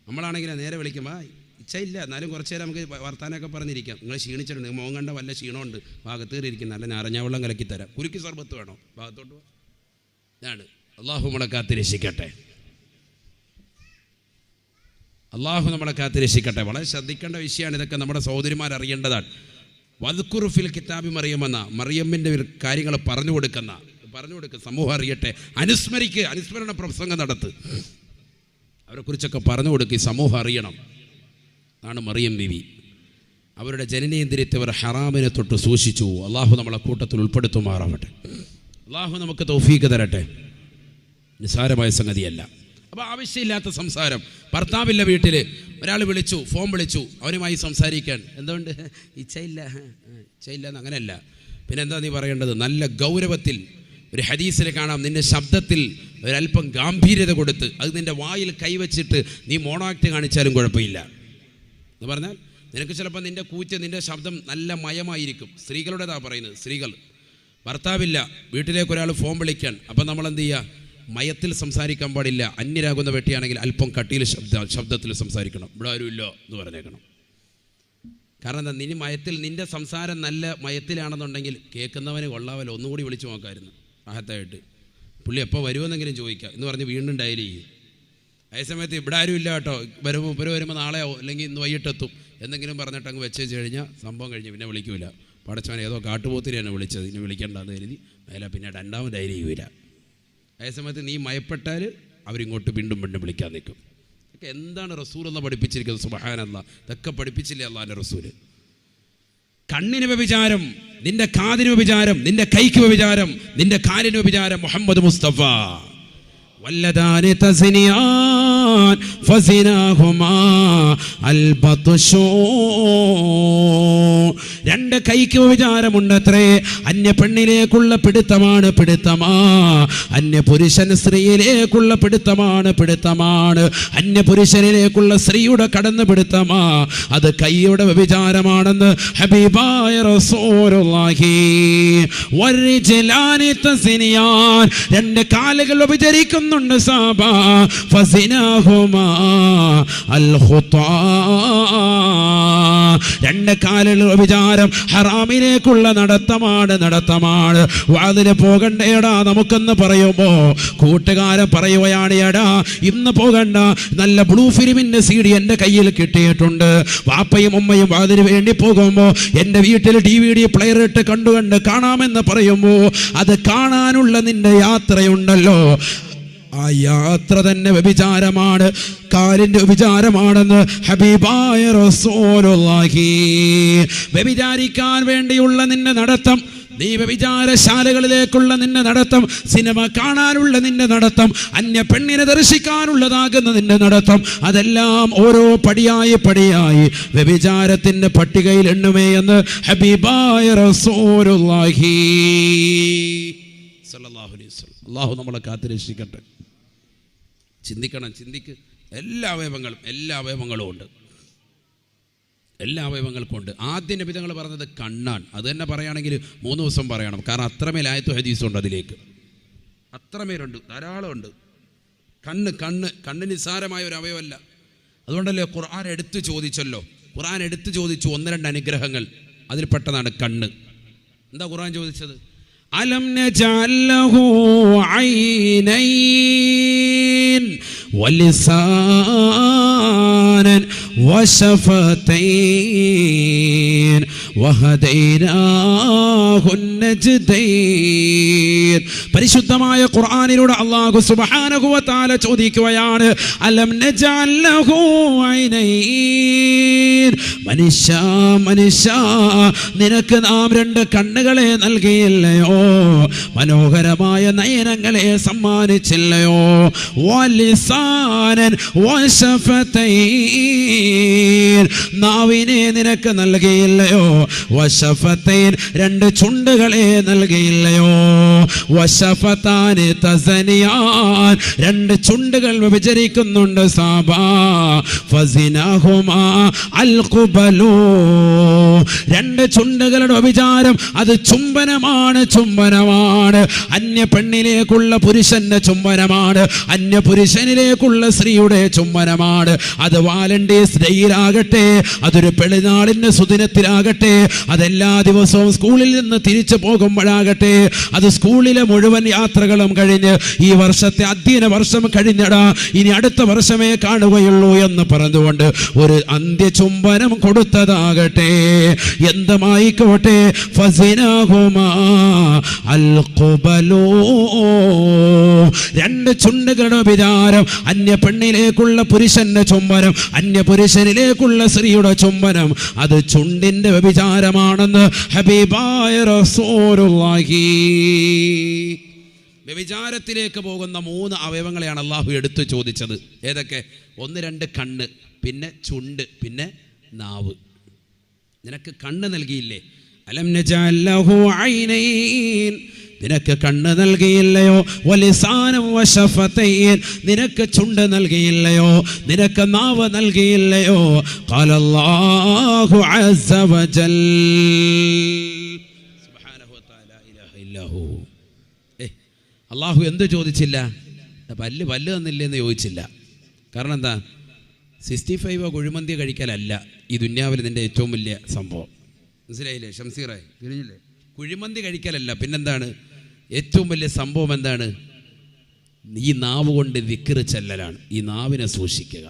Speaker 1: നമ്മളാണെങ്കിൽ നേരെ വിളിക്കുമ്പോൾ ഇച്ഛയില്ല, എന്നാലും കുറച്ച് നേരം നമുക്ക് വർത്താനമൊക്കെ പറഞ്ഞിരിക്കാം. നിങ്ങൾ ക്ഷീണിച്ചിട്ടുണ്ട്, മോൻ കണ്ട വല്ല ക്ഷീണമുണ്ട്, ഭാഗത്തേറിയിരിക്കും, നല്ല നാരങ്ങാവെള്ളം കലക്കി തരാം, കുരുക്കി സർബത്ത് വേണോ, ഭാഗത്തോട്ട് പോ. ഇതാണ്. അള്ളാഹു നമ്മളെ കാത്തിരക്ഷിക്കട്ടെ, അള്ളാഹു നമ്മളെ കാത്തിരക്ഷിക്കട്ടെ. വളരെ ശ്രദ്ധിക്കേണ്ട വിഷയമാണ്. ഇതൊക്കെ നമ്മുടെ സഹോദരിമാർ അറിയേണ്ടതാണ്. വദ്കുറു ഫിൽ കിതാബി മറിയമെന്ന മറിയമ്മിൻ്റെ കാര്യങ്ങൾ പറഞ്ഞു കൊടുക്കുക, സമൂഹം അറിയട്ടെ. അനുസ്മരണ പ്രസംഗം നടത്ത്, അവരെക്കുറിച്ചൊക്കെ പറഞ്ഞു കൊടുക്കുക, സമൂഹം അറിയണം. ആണ് മറിയം ബീവി. അവരുടെ ജനനേന്ദ്രിയത്തെ അവർ ഹറാമിനെ തൊട്ട് സൂക്ഷിച്ചു. അള്ളാഹു നമ്മളെ കൂട്ടത്തിൽ ഉൾപ്പെടുത്തുമാറാവട്ടെ. അള്ളാഹു നമുക്ക് തൗഫീഖ് തരട്ടെ. നിസ്സാരമായ സംഗതിയല്ല. അപ്പോൾ ആവശ്യമില്ലാത്ത സംസാരം. ഭർത്താവില്ല വീട്ടിൽ, ഒരാൾ വിളിച്ചു, ഫോൺ വിളിച്ചു, അവനുമായി സംസാരിക്കാൻ. എന്തുകൊണ്ട് ഇച്ഛയില്ല എന്ന് അങ്ങനെയല്ല. പിന്നെ എന്താ നീ പറയേണ്ടത്? നല്ല ഗൗരവത്തിൽ. ഒരു ഹദീസിൽ കാണാം, നിന്റെ ശബ്ദത്തിൽ ഒരല്പം ഗാംഭീര്യത കൊടുത്ത് അത് നിന്റെ വായിൽ കൈവച്ചിട്ട് നീ മോണോആക്ട് കാണിച്ചാലും കുഴപ്പമില്ല എന്ന് പറഞ്ഞാൽ, നിനക്ക് ചിലപ്പോൾ നിന്റെ കൂറ്റ്, നിന്റെ ശബ്ദം നല്ല മയമായിരിക്കും. സ്ത്രീകളുടേതാ പറയുന്നത്. സ്ത്രീകൾ, ഭർത്താവില്ല വീട്ടിലേക്ക് ഒരാൾ ഫോൺ വിളിക്കാൻ, അപ്പം നമ്മൾ എന്ത് ചെയ്യുക? മയത്തിൽ സംസാരിക്കാൻ പാടില്ല. അന്യരാകുന്ന വ്യക്തിയാണെങ്കിൽ അല്പം കട്ടിയിൽ ശബ്ദത്തിൽ സംസാരിക്കണം. ഇവിടെ ആരും ഇല്ലോ എന്ന് പറഞ്ഞേക്കണം. കാരണം എന്താ, നിന്റെ മയത്തിൽ, നിന്റെ സംസാരം നല്ല മയത്തിലാണെന്നുണ്ടെങ്കിൽ കേൾക്കുന്നവന് കൊള്ളാവല്ലോ, ഒന്നുകൂടി വിളിച്ചു നോക്കാമായിരുന്നു ആഹത്തായിട്ട്. പുള്ളി എപ്പോൾ വരുമെന്നെങ്കിലും ചോദിക്കുക എന്ന് പറഞ്ഞ് വീണ്ടും ഡയൽ ചെയ്യും. അതേസമയത്ത് ഇവിടെ ആരും ഇല്ല കേട്ടോ, വരുമ്പോൾ നാളെയോ അല്ലെങ്കിൽ ഇന്ന് വൈകിട്ടെത്തും എന്തെങ്കിലും പറഞ്ഞിട്ട് അങ്ങ് വെച്ച് കഴിഞ്ഞാൽ സംഭവം കഴിഞ്ഞ് പിന്നെ വിളിക്കൂല. പടച്ചവൻ ഏതോ കാട്ടുപോത്തിനെയാണ് വിളിച്ചത്, ഇനി വിളിക്കേണ്ടെന്ന് കരുതി അല്ല, പിന്നെ രണ്ടാമത് ഡയൽ ചെയ്യൂല. അതേസമയത്ത് നീ മയപ്പെട്ടാൽ അവരിങ്ങോട്ട് വീണ്ടും വിളിക്കാൻ നിൽക്കും. ഇതൊക്കെ എന്താണ് റസൂലുള്ള പഠിപ്പിച്ചിരിക്കുന്നത്? സുബ്ഹാനല്ലാഹ്, ഇതൊക്കെ പഠിപ്പിച്ചില്ലേ അള്ളാഹിൻ്റെ റസൂല്? കണ്ണിന് വ്യഭിചാരം, നിന്റെ കാതിന് വ്യഭിചാരം, നിന്റെ കൈക്ക് വ്യഭിചാരം, നിന്റെ കാലിന് വ്യഭിചാരം. മുഹമ്മദ് മുസ്തഫ വല്ലദാനി തസ്നിയാൻ ഫസിനാഹുമാ അൽബത്ശൂ. രണ്ട് കൈക്ക് വിചാരമുണ്ടത്രേ. അന്യ പെണ്ണിലേക്കുള്ള പിടുത്തമാണ് അന്യ പുരുഷൻ സ്ത്രീയിലേക്കുള്ള പിടുത്തമാണ് അന്യ പുരുഷനിലേക്കുള്ള സ്ത്രീയുടെ കടന്നു പിടുത്തമാ. അത് കൈയുടെ വ്യഭിചാരമാണെന്ന് ഹബീബായ റസൂലുള്ളാഹി. വരിജ്ലാനി തസ്നിയാൻ, രണ്ട് കാലുകൾ വ്യഭിചരിക്കുന്നുണ്ട് സാബ. ഫസിനാഹുമാ അൽ ഖുതാ. രണ്ട് കാലിലുള്ള വ്യഭിചാരം ഹറാമിലേക്കുള്ള നടത്തമാണ്. വാതിന് പോകണ്ടേടാ നമുക്കെന്ന് പറയുമ്പോ കൂട്ടുകാരൻ പറയുകയാണ്, എടാ ഇന്ന് പോകണ്ട, നല്ല ബ്ലൂ ഫിലിമിന്റെ CD എൻ്റെ കയ്യിൽ കിട്ടിയിട്ടുണ്ട്. വാപ്പയും ഉമ്മയും വാതിന് വേണ്ടി പോകുമ്പോ എൻ്റെ വീട്ടിൽ DVD പ്ലെയർ ഇട്ട് കണ്ട് കാണാമെന്ന് പറയുമ്പോ അത് കാണാനുള്ള നിന്റെ യാത്രയുണ്ടല്ലോ, ആ യാത്ര തന്നെ വ്യഭിചാരമാണ്, കാലിന്റെ വ്യഭിചാരമാണെന്ന് ഹബീബായ റസൂലുള്ളാഹി. വ്യഭിചാരിക്കാൻ വേണ്ടിയുള്ള നിന്റെ നടത്തം, നീ വ്യഭിചാരശാലകളിലേക്കുള്ള നിന്റെ നടത്തം, സിനിമ കാണാനുള്ള നിന്റെ നടത്തം, അന്യ പെണ്ണിനെ ദർശിക്കാനുള്ളതാകുന്ന നിന്റെ നടത്തം, അതെല്ലാം ഓരോ പടിയായി വ്യഭിചാരത്തിന്റെ പട്ടികയിൽ എണ്ണുമേ എന്ന് ഹബീബായ റസൂലുള്ളാഹി സ്വല്ലല്ലാഹു അലൈഹി വസല്ലം. അല്ലാഹു നമ്മളെ കാത്തുരക്ഷിക്കട്ടെ. ചിന്തിക്ക്. എല്ലാ അവയവങ്ങളും ഉണ്ട്. എല്ലാ അവയവങ്ങൾക്കും ഉണ്ട്. ആദ്യ നബി തങ്ങൾ പറഞ്ഞത് കണ്ണാണ്. അത് തന്നെ പറയുകയാണെങ്കിൽ 3 ദിവസം പറയണം. കാരണം അത്രമേൽ ആയത്തു ഹദീസുണ്ട് അതിലേക്ക്. അത്രമേലുണ്ട്, ധാരാളം ഉണ്ട്. കണ്ണ് നിസ്സാരമായ ഒരു അവയവമല്ല. അതുകൊണ്ടല്ലേ ഖുർആൻ എടുത്തു ചോദിച്ചു 1-2 അനുഗ്രഹങ്ങൾ. അതിൽ പെട്ടതാണ് കണ്ണ്. എന്താ ഖുർആൻ ചോദിച്ചത്? അലം നജഅൽ ലഹു ഐനൈൻ വലിസാനൻ വശഫതൈൻ വഹദൈനാഹു നജ്ദൈൻ. പരിശുദ്ധമായ ഖുർആനിലൂടെ അല്ലാഹു സുബ്ഹാനഹു വ തആല ചോദിക്കുകയാണ്, അലം നജഅൽ ലഹു ഐനൈൻ. മനുഷ്യ നിനക്ക് നാം 2 കണ്ണുകളെ നൽകിയില്ലയോ? മനോഹരമായ നയനങ്ങളെ സമ്മാനിച്ചില്ലയോ? വലിസാനൻ വശഫതൈൻ. നാവിനെ നിനക്ക് നൽകിയില്ലയോ? വശഫതൈൻ. 2 ചുണ്ടുകളെ നൽകിയില്ലയോ? വശഫതാനി തസനിയാൻ. 2 ചുണ്ടുകൾ വ്യഭിചരിക്കുന്നുണ്ട്. സാബാ ഫസിനഹുമാ അൽ ഖുബലു. 2 ചുണ്ടുകളുടെ വ്യഭിചാരം അത് ചുംബനമാണ്. അന്യ പെണ്ണിലേക്കുള്ള പുരുഷന്റെ ചുംബനമാണ്. അന്യ പുരുഷനിലേക്കുള്ള സ്ത്രീയുടെ ചുംബനമാണ്. അത് വാലന്റൈൻസ് ഡേയിലാകട്ടെ, അതൊരു പെരുന്നാളിന്റെ സുദിനത്തിലാകട്ടെ, അതെല്ലാ ദിവസവും സ്കൂളിൽ നിന്ന് തിരിച്ചു പോകുമ്പോഴാകട്ടെ, അത് സ്കൂളിലെ മുഴുവൻ യാത്രകളും കഴിഞ്ഞ് ഈ വർഷത്തെ അധ്യയന വർഷം കഴിഞ്ഞടാ, ഇനി അടുത്ത വർഷമേ കാണുകയുള്ളൂ എന്ന് പറഞ്ഞുകൊണ്ട് ഒരു അന്ത്യചുംബനം കൊടുത്തതാകട്ടെ, എന്തുമായിക്കോട്ടെ, ഫസിനഹുമാ അൽ ഖുബലു. 2 ചുണ്ടുകളുടെ വിചാരം, അന്യ പെണ്ണിലേക്കുള്ള പുരുഷന്റെ ചുംബനം, അന്യ പുരുഷനിലേക്കുള്ള സ്ത്രീയുടെ ചുംബനം, അത് ചുണ്ടിന്റെ വ്യഭിചാരമാണെന്ന് ഹബീബായ റസൂലുള്ളാഹി. വ്യഭിചാരത്തിലേക്ക് പോകുന്ന 3 അവയവങ്ങളെയാണ് അള്ളാഹു എടുത്തു ചോദിച്ചത്. ഏതൊക്കെ? 1-2 കണ്ണ്, പിന്നെ ചുണ്ട്, പിന്നെ നാവ്. നിനക്ക് കണ്ണ് നൽകിയില്ലേ? അലം നജഅൽ ലഹു ഐനൈൻ. നിനക്ക് കണ്ണ് നൽകിയില്ലയോ? വലിസാനം വശഫതൈൻ. നിനക്ക് ചുണ്ട് നൽകിയില്ലയോ? നിനക്ക് നാവ് നൽകിയില്ലയോ? ഖാലല്ലാഹു അസ്സ വജൽ. സുബ്ഹാനഹു വ തആല ഇലാഹ ഇല്ലഹു. അല്ലാഹു എന്ത് ചോദിച്ചില്ല? പല്ല് തന്നില്ലെന്ന് ചോദിച്ചില്ല. കാരണം എന്താ? 65 കുഴിമന്തി കഴിക്കലല്ല ഈ ദുന്യാവിൽ നിന്റെ ഏറ്റവും വലിയ സംഭവം. മനസ്സിലായില്ലേ ഷംസീറെ? കഴിഞ്ഞില്ലേ? കുഴിമന്തി കഴിക്കലല്ല. പിന്നെന്താണ് ഏറ്റവും വലിയ സംഭവം? എന്താണ്? ഈ നാവ് കൊണ്ട് ദിക്ർ ചെല്ലലാണ്. ഈ നാവിനെ സൂക്ഷിക്കുക,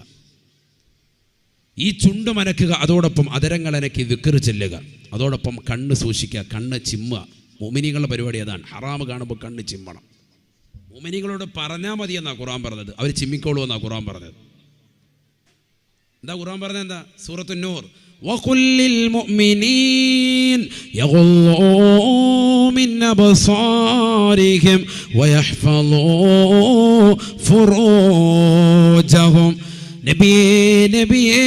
Speaker 1: ഈ ചുണ്ട് മനക്കുക, അതോടൊപ്പം അതരങ്ങൾ അനക്കി ദിക്ർ ചെല്ലുക, അതോടൊപ്പം കണ്ണ് സൂക്ഷിക്കുക, കണ്ണ് ചിമ്മുക. മുഅ്മിനീങ്ങളുടെ പരിപാടി അതാണ്. ഹറാമ് കാണുമ്പോൾ കണ്ണ് ചിമ്മണം. മുഅ്മിനീങ്ങളോട് പറഞ്ഞാൽ മതി എന്നാണ് ഖുർആൻ പറഞ്ഞത്. അവർ ചിമ്മിക്കോളൂ എന്നാണ് ഖുർആൻ പറഞ്ഞത്. എന്താ ഖുർആൻ പറഞ്ഞത്? എന്താ? സൂറത്തുൻ നൂർ, وَقُلْ لِلْمُؤْمِنِينَ يَغُضُّوا مِنْ أَبْصَارِهِمْ وَيَحْفَظُوا فُرُوجَهُمْ. നബിയേ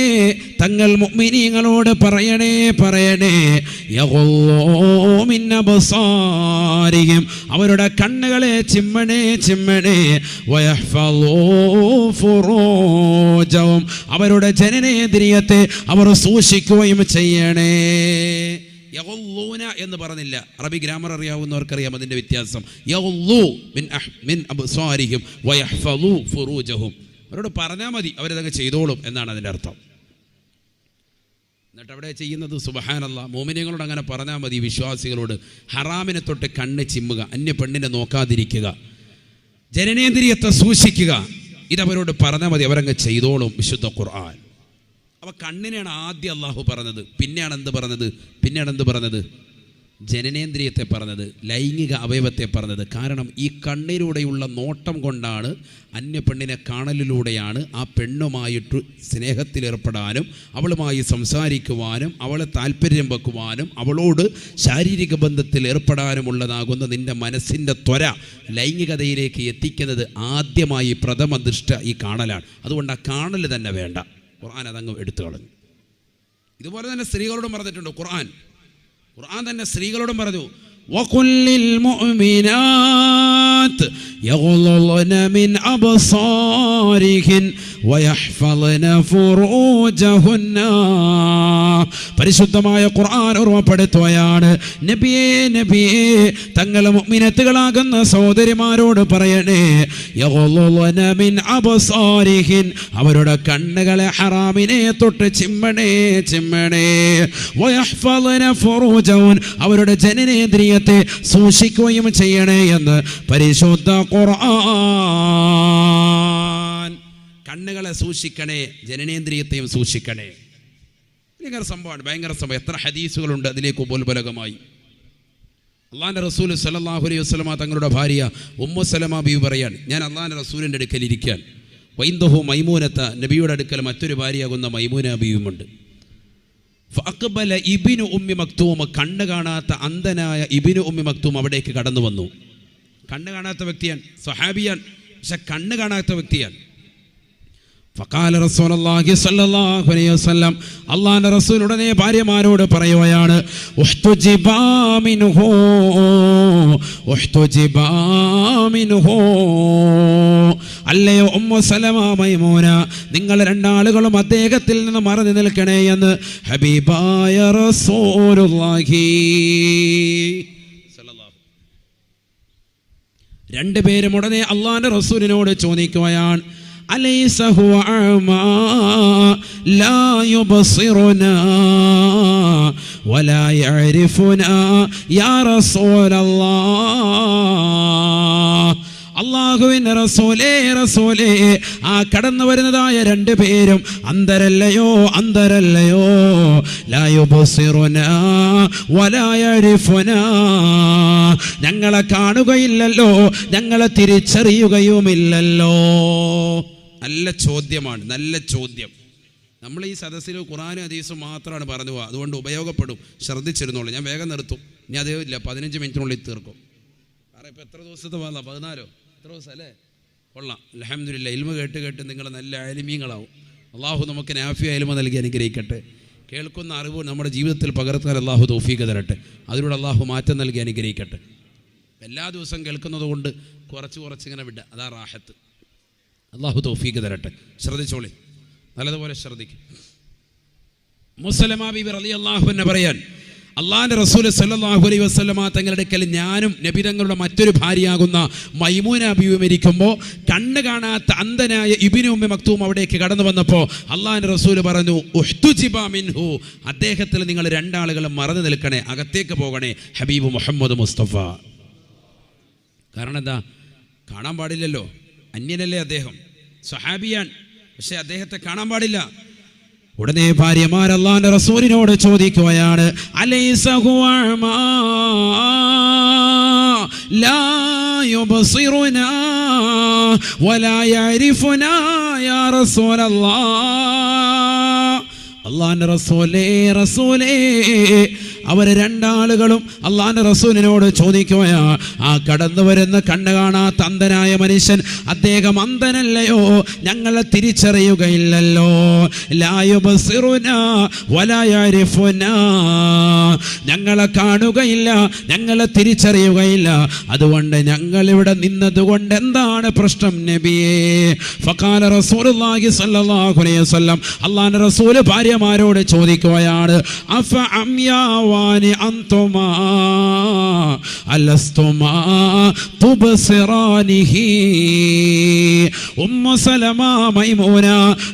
Speaker 1: തങ്ങൾ മുഅ്മിനീങ്ങളോട് പറയണേ യഗുള്ളൂ മിൻ അബ്സാരിഹിം. അവരുടെ കണ്ണുകളെ ചിമ്മണേ വയഹ്ഫളൂ ഫുറൂജഹും. അവരുടെ ജനനേന്ദ്രിയത്തെ അവർ സൂക്ഷിക്കുകയും ചെയ്യണേ. യഗുള്ളൂന എന്ന് പറഞ്ഞില്ല. അറബി ഗ്രാമർ അറിയാവുന്നവർക്കറിയാം അതിൻ്റെ വ്യത്യാസം. യഗുള്ളൂ മിൻ അബ്സാരിഹിം വയഹ്ഫളൂ ഫുറൂജഹും. അവരോട് പറഞ്ഞാൽ മതി, അവരിതൊക്കെ ചെയ്തോളും എന്നാണ് അതിൻ്റെ അർത്ഥം. എന്നിട്ട് അവിടെ ചെയ്യുന്നത് സുബ്ഹാനല്ലാഹ്, മോമിനിയങ്ങളോട് അങ്ങനെ പറഞ്ഞാൽ മതി, വിശ്വാസികളോട് ഹറാമിനെ തൊട്ട് കണ്ണ് ചിമ്മുക, അന്യ പെണ്ണിനെ നോക്കാതിരിക്കുക, ജനനേന്ദ്രിയത്തെ സൂക്ഷിക്കുക, ഇതവരോട് പറഞ്ഞാൽ മതി, അവരങ്ങ് ചെയ്തോളും. വിശുദ്ധ ഖുർആൻ. അപ്പോൾ കണ്ണിനെയാണ് ആദ്യം അള്ളാഹു പറഞ്ഞത്, പിന്നെയാണ് എന്ത് പറഞ്ഞത്? ജനനേന്ദ്രിയത്തെ പറഞ്ഞത്, ലൈംഗിക അവയവത്തെ പറഞ്ഞത്. കാരണം ഈ കണ്ണിലൂടെയുള്ള നോട്ടം കൊണ്ടാണ്, അന്യ പെണ്ണിനെ കാണലിലൂടെയാണ് ആ പെണ്ണുമായിട്ട് സ്നേഹത്തിലേർപ്പെടാനും അവളുമായി സംസാരിക്കുവാനും അവളെ താല്പര്യം വെക്കുവാനും അവളോട് ശാരീരിക ബന്ധത്തിൽ ഏർപ്പെടാനുമുള്ളതാകുന്ന നിൻ്റെ മനസ്സിൻ്റെ ത്വര ലൈംഗികതയിലേക്ക് എത്തിക്കുന്നത് ആദ്യമായി പ്രഥമ ദൃഷ്ട ഈ കാണലാണ്. അതുകൊണ്ട് ആ കാണൽ തന്നെ വേണ്ട. ഖുർആൻ അതങ്ങ് എടുത്തു കളഞ്ഞു. ഇതുപോലെ തന്നെ സ്ത്രീകളോടും പറഞ്ഞിട്ടുണ്ട് ഖുർആൻ തന്നെ സ്ത്രീകളോടും പറഞ്ഞു, وَقُلْ لِلْمُؤْمِنَاتِ يَغْضُضْنَ مِنْ أَبْصَارِهِنَّ وَيَحْفَظْنَ فُرُوجَهُنَّ. പരിശുദ്ധമായ ഖുർആൻ ഓർമ്മപ്പെടുത്തുകയാണ്, നബിയേ തങ്ങളെ മുഅ്മിനത്തുകളാകുന്ന സഹോദരിമാരോട് പറയണേ, യഗ്ളുളന മിൻ അബ്സാരിഹിൻ, അവരുടെ കണ്ണുകളെ ഹറാമിനെ തൊട്ട് ചിമ്മണേ. വയഹ്ഫളന ഫുറൂജഹുൻ, അവരുടെ ജനനേന്ദ്രിയത്തെ സൂക്ഷിക്കുകയും ചെയ്യണേ എന്ന് പരിശുദ്ധ ഖുർആൻ. കണ്ണുകളെ സൂക്ഷിക്കണേ, ജനനേന്ദ്രിയത്തെയും സൂക്ഷിക്കണേ. ഭയങ്കര സംഭവം. എത്ര ഹദീസുകളുണ്ട് അതിലേക്ക് ഉപോത്ബലകമായി. അള്ളാഹിൻ്റെ റസൂൽ സല്ലല്ലാഹു അലൈഹി വസല്ലമ തങ്ങളുടെ ഭാര്യ ഉമ്മു സലമ ബീവി പറയാണ്, ഞാൻ അള്ളാഹിൻ്റെ റസൂലിൻ്റെ അടുക്കൽ ഇരിക്കാൻ, വൈന്ദഹു മൈമൂനത്ത, നബിയുടെ അടുക്കൽ മറ്റൊരു ഭാര്യയാകുന്ന മൈമൂന ബീവിയുമുണ്ട്. ഫഅഖ്ബല ഇബ്നു ഉമ്മി മക്തൂം, കണ്ണ് കാണാത്ത അന്ധനായ ഇബ്നു ഉമ്മി മക്തൂം അവിടേക്ക് കടന്നു വന്നു. കണ്ണ് കാണാത്ത വ്യക്തിയാണ്, സ്വഹാബിയാണ്, പക്ഷെ കണ്ണ് കാണാത്ത വ്യക്തിയാണ്. ഫഖാല റസൂലുള്ളാഹി സ്വല്ലല്ലാഹു അലൈഹി വസല്ലം, അല്ലാഹുവിൻ്റെ റസൂൽ ഉടനെ ഭാര്യമാരോട് പറയുകയാണ്, ഉഹ്തുജിബാ മിൻഹു, അല്ലയോ ഉമ്മു സലമ, മൈമൂന, നിങ്ങൾ രണ്ടാളുകളും അദ്ദേഹത്തിൽ നിന്ന് മറഞ്ഞു നിൽക്കണേ എന്ന് ഹബീബായ റസൂലുള്ളാഹി. രണ്ടുപേരും ഉടനെ അല്ലാഹുവിൻ്റെ റസൂലിനോട് ചോദിക്കുകയാണ്, അലൈസ ഹുവ അഅമാ ലാ യുബ്സിറുനാ വലാ യഅരിഫുനാ യാ റസൂലല്ലാഹ്. അല്ലാഹുവിൻ്റെ റസൂലേ, ആ കടന്നു വരുന്നതായ രണ്ടുപേരും അന്തരല്ലയോ? ലാ യുബ്സിറുനാ വലാ യഅരിഫുനാ, ഞങ്ങളെ കാണുകയില്ലല്ലോ, ഞങ്ങളെ തിരിച്ചറിയുകയുമില്ലല്ലോ. നല്ല ചോദ്യമാണ്, നല്ല ചോദ്യം. നമ്മൾ ഈ സദസ്സിൽ ഖുർആനും ഹദീസും മാത്രമാണ് പറഞ്ഞു പോവുക, അതുകൊണ്ട് ഉപയോഗപ്പെടും, ശ്രദ്ധിച്ചിരുന്നോളൂ. ഞാൻ വേഗം നിർത്തും, ഇനി അതേ ഇല്ല, 15 മിനിറ്റിനുള്ളിൽ തീർക്കും. കാരണം ഇപ്പോൾ എത്ര ദിവസത്തെ വന്ന 14 എത്ര ദിവസം അല്ലേ? കൊള്ളാം, അൽഹംദുലില്ലാ. ഇൽമ കേട്ട് നിങ്ങൾ നല്ല ആലിമീങ്ങളാവും. അള്ളാഹു നമുക്ക് നാഫിയ ഇൽമ നൽകി അനുഗ്രഹിക്കട്ടെ. കേൾക്കുന്ന അറിവ് നമ്മുടെ ജീവിതത്തിൽ പകർത്താൻ അള്ളാഹു തൗഫീഖ് തരട്ടെ. അതിലൂടെ അള്ളാഹു മാറ്റം നൽകി അനുഗ്രഹിക്കട്ടെ. എല്ലാ ദിവസവും കേൾക്കുന്നത് കൊണ്ട് കുറച്ച് ഇങ്ങനെ വിടുക, അതാ റാഹത്ത്. അള്ളാഹു തൗഫീഖ് തരട്ടെ. ശ്രദ്ധിച്ചോളി, നല്ലതുപോലെ ശ്രദ്ധിക്കും. മുസലമ ബീബി റളിയല്ലാഹു അൻഹ പറയാൻ, അള്ളാഹിൻ്റെ റസൂൽ സല്ലല്ലാഹു അലൈഹി വസല്ലമ തങ്ങളുടെ അടുക്കൽ ഞാനും നബി തങ്ങളുടെ മറ്റൊരു ഭാര്യയാകുന്ന മൈമൂന ബീവിയും ഇരിക്കുമ്പോൾ കണ്ണ് കാണാത്ത അന്ധനായ ഇബ്നു ഉമ്മി മക്തൂം അവിടേക്ക് കടന്നു വന്നപ്പോൾ അള്ളാഹിൻ്റെ റസൂൽ പറഞ്ഞു, ഉഹ്തുജിബാ മിൻഹു, അദ്ദേഹത്തിൽ നിങ്ങൾ രണ്ടാളുകളും മറന്നു നിൽക്കണേ, അകത്തേക്ക് പോകണേ, ഹബീബ് മുഹമ്മദ് മുസ്തഫ. കാരണം എന്താ? കാണാൻ പാടില്ലല്ലോ, അന്യനല്ലേ അദ്ദേഹം, സ്വഹാബിയാൻ, പക്ഷെ അദ്ദേഹത്തെ കാണാൻ പാടില്ല. ഉടനെ ഭാര്യമാർ അല്ലാഹുവിന്റെ റസൂലിനോട് ചോദിക്കുകയാണ്, അലൈസ ഹുവ അഅമാ ലാ യുബ്സിറുനാ വലാ യഅരിഫുനാ യാ റസൂലല്ലാഹ്. അല്ലാഹുവിന്റെ റസൂലേ അവർ രണ്ടാളുകളും അള്ളാഹിൻ്റെ റസൂലിനോട് ചോദിക്കുകയാ, ആ കടന്നു വരുന്ന കണ്ണ് കാണാത്ത അന്ധനായ മനുഷ്യൻ അദ്ദേഹം അന്ധനല്ലയോ? ഞങ്ങളെ തിരിച്ചറിയുകയില്ലല്ലോ. ലാ യുബ്സിറുനാ വലാ യഅരിഫുനാ, ഞങ്ങളെ കാണുകയില്ല, ഞങ്ങളെ തിരിച്ചറിയുകയില്ല. അതുകൊണ്ട് ഞങ്ങൾ ഇവിടെ നിന്നതുകൊണ്ട് എന്താണ് പ്രശ്നം നബിയേ? ഫഖാല റസൂലുള്ളാഹി സ്വല്ലല്ലാഹു അലൈഹി വസല്ലം, അള്ളാഹിൻ്റെ റസൂൽ ഭാര്യ ഭാര്യമാരോട് ചോദിക്കുകയാണ്, അഫ അംയാവാനി അൻതുമാ അലസ്തുമാ തുബ്സിറാനിഹി. ഉമ്മു സലമ, മൈമൂന,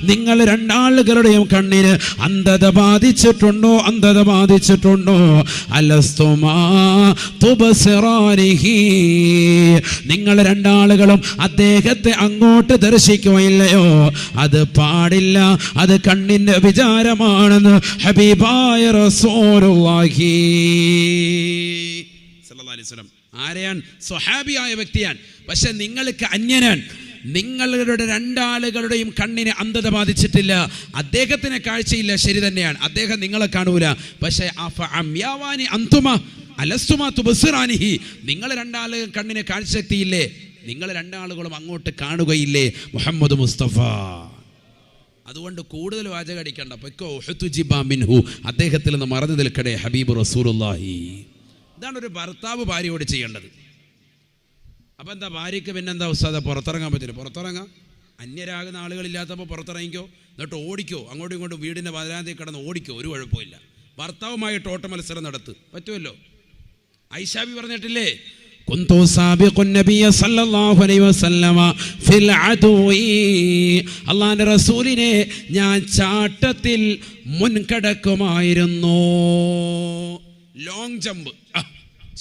Speaker 1: നിങ്ങൾ രണ്ടാളുകളുടെയും കണ്ണിന് അന്ധത ബാധിച്ചിട്ടുണ്ടോ? അന്ധത ബാധിച്ചിട്ടുണ്ടോ? അലസ്തുമാ തുബ്സിറാനിഹി, നിങ്ങൾ രണ്ടാളുകളും അദ്ദേഹത്തെ അങ്ങോട്ട് ദർശിക്കുകയില്ലയോ? അത് പാടില്ല, അത് കണ്ണിന്റെ വിചാരമാണെന്ന് ഹബീബായ റസൂലുള്ളാഹി സല്ലല്ലാഹു അലൈഹി വസല്ലം. ആരെയാണ്? സ്വഹാബിയായ വ്യക്തിയാണ്, പക്ഷെ നിങ്ങൾക്ക് അന്യനാണ്. നിങ്ങളുടെ രണ്ടാളുകളുടെയും കണ്ണിന് അന്ധത ബാധിച്ചിട്ടില്ല, അദ്ദേഹത്തിന് കാഴ്ചയില്ല, ശരി തന്നെയാണ്, അദ്ദേഹം നിങ്ങളെ കാണൂല. പക്ഷേ നിങ്ങൾ രണ്ടാളുകൾ കണ്ണിന് കാഴ്ചശക്തിയില്ലേ? നിങ്ങൾ രണ്ടാളുകളും അങ്ങോട്ട് കാണുകയില്ലേ? മുഹമ്മദ് മുസ്തഫ. അതുകൊണ്ട് കൂടുതൽ വാചകം അടിക്കണ്ട, പൊയ്ക്കോ. മിൻഹു, അദ്ദേഹത്തിൽ നിന്ന് മറന്നു നിൽക്കണേ ഹബീബ് റസൂലുള്ളാഹി. ഇതാണ് ഒരു ഭർത്താവ് ഭാര്യയോട് ചെയ്യേണ്ടത്. അപ്പം എന്താ ഭാര്യയ്ക്ക് പിന്നെന്താ ഉസ്താദ പുറത്തിറങ്ങാൻ പറ്റില്ല? പുറത്തിറങ്ങാം, അന്യരാകുന്ന ആളുകളില്ലാത്തപ്പോൾ പുറത്തിറങ്ങിക്കോ, എന്നിട്ട് ഓടിക്കോ, അങ്ങോട്ടും ഇങ്ങോട്ടും വീടിൻ്റെ വരാന്തയിൽ കിടന്ന് ഓടിക്കോ, ഒരു കുഴപ്പമില്ല. ഭർത്താവുമായിട്ട് ഓട്ട മത്സരം നടത്തും, പറ്റുമല്ലോ. ഐഷാബി പറഞ്ഞിട്ടില്ലേ, കുന്തു സാബിഖുൻ നബിയ സല്ലല്ലാഹു അലൈഹി വസല്ലമ ഫിൽ അദുഇ, അല്ലാഹുവിന്റെ റസൂലിനെ ഞാൻ ചാട്ടത്തിൽ മുൻകടക്കുമായിരുന്നു. ലോങ് ജമ്പ്,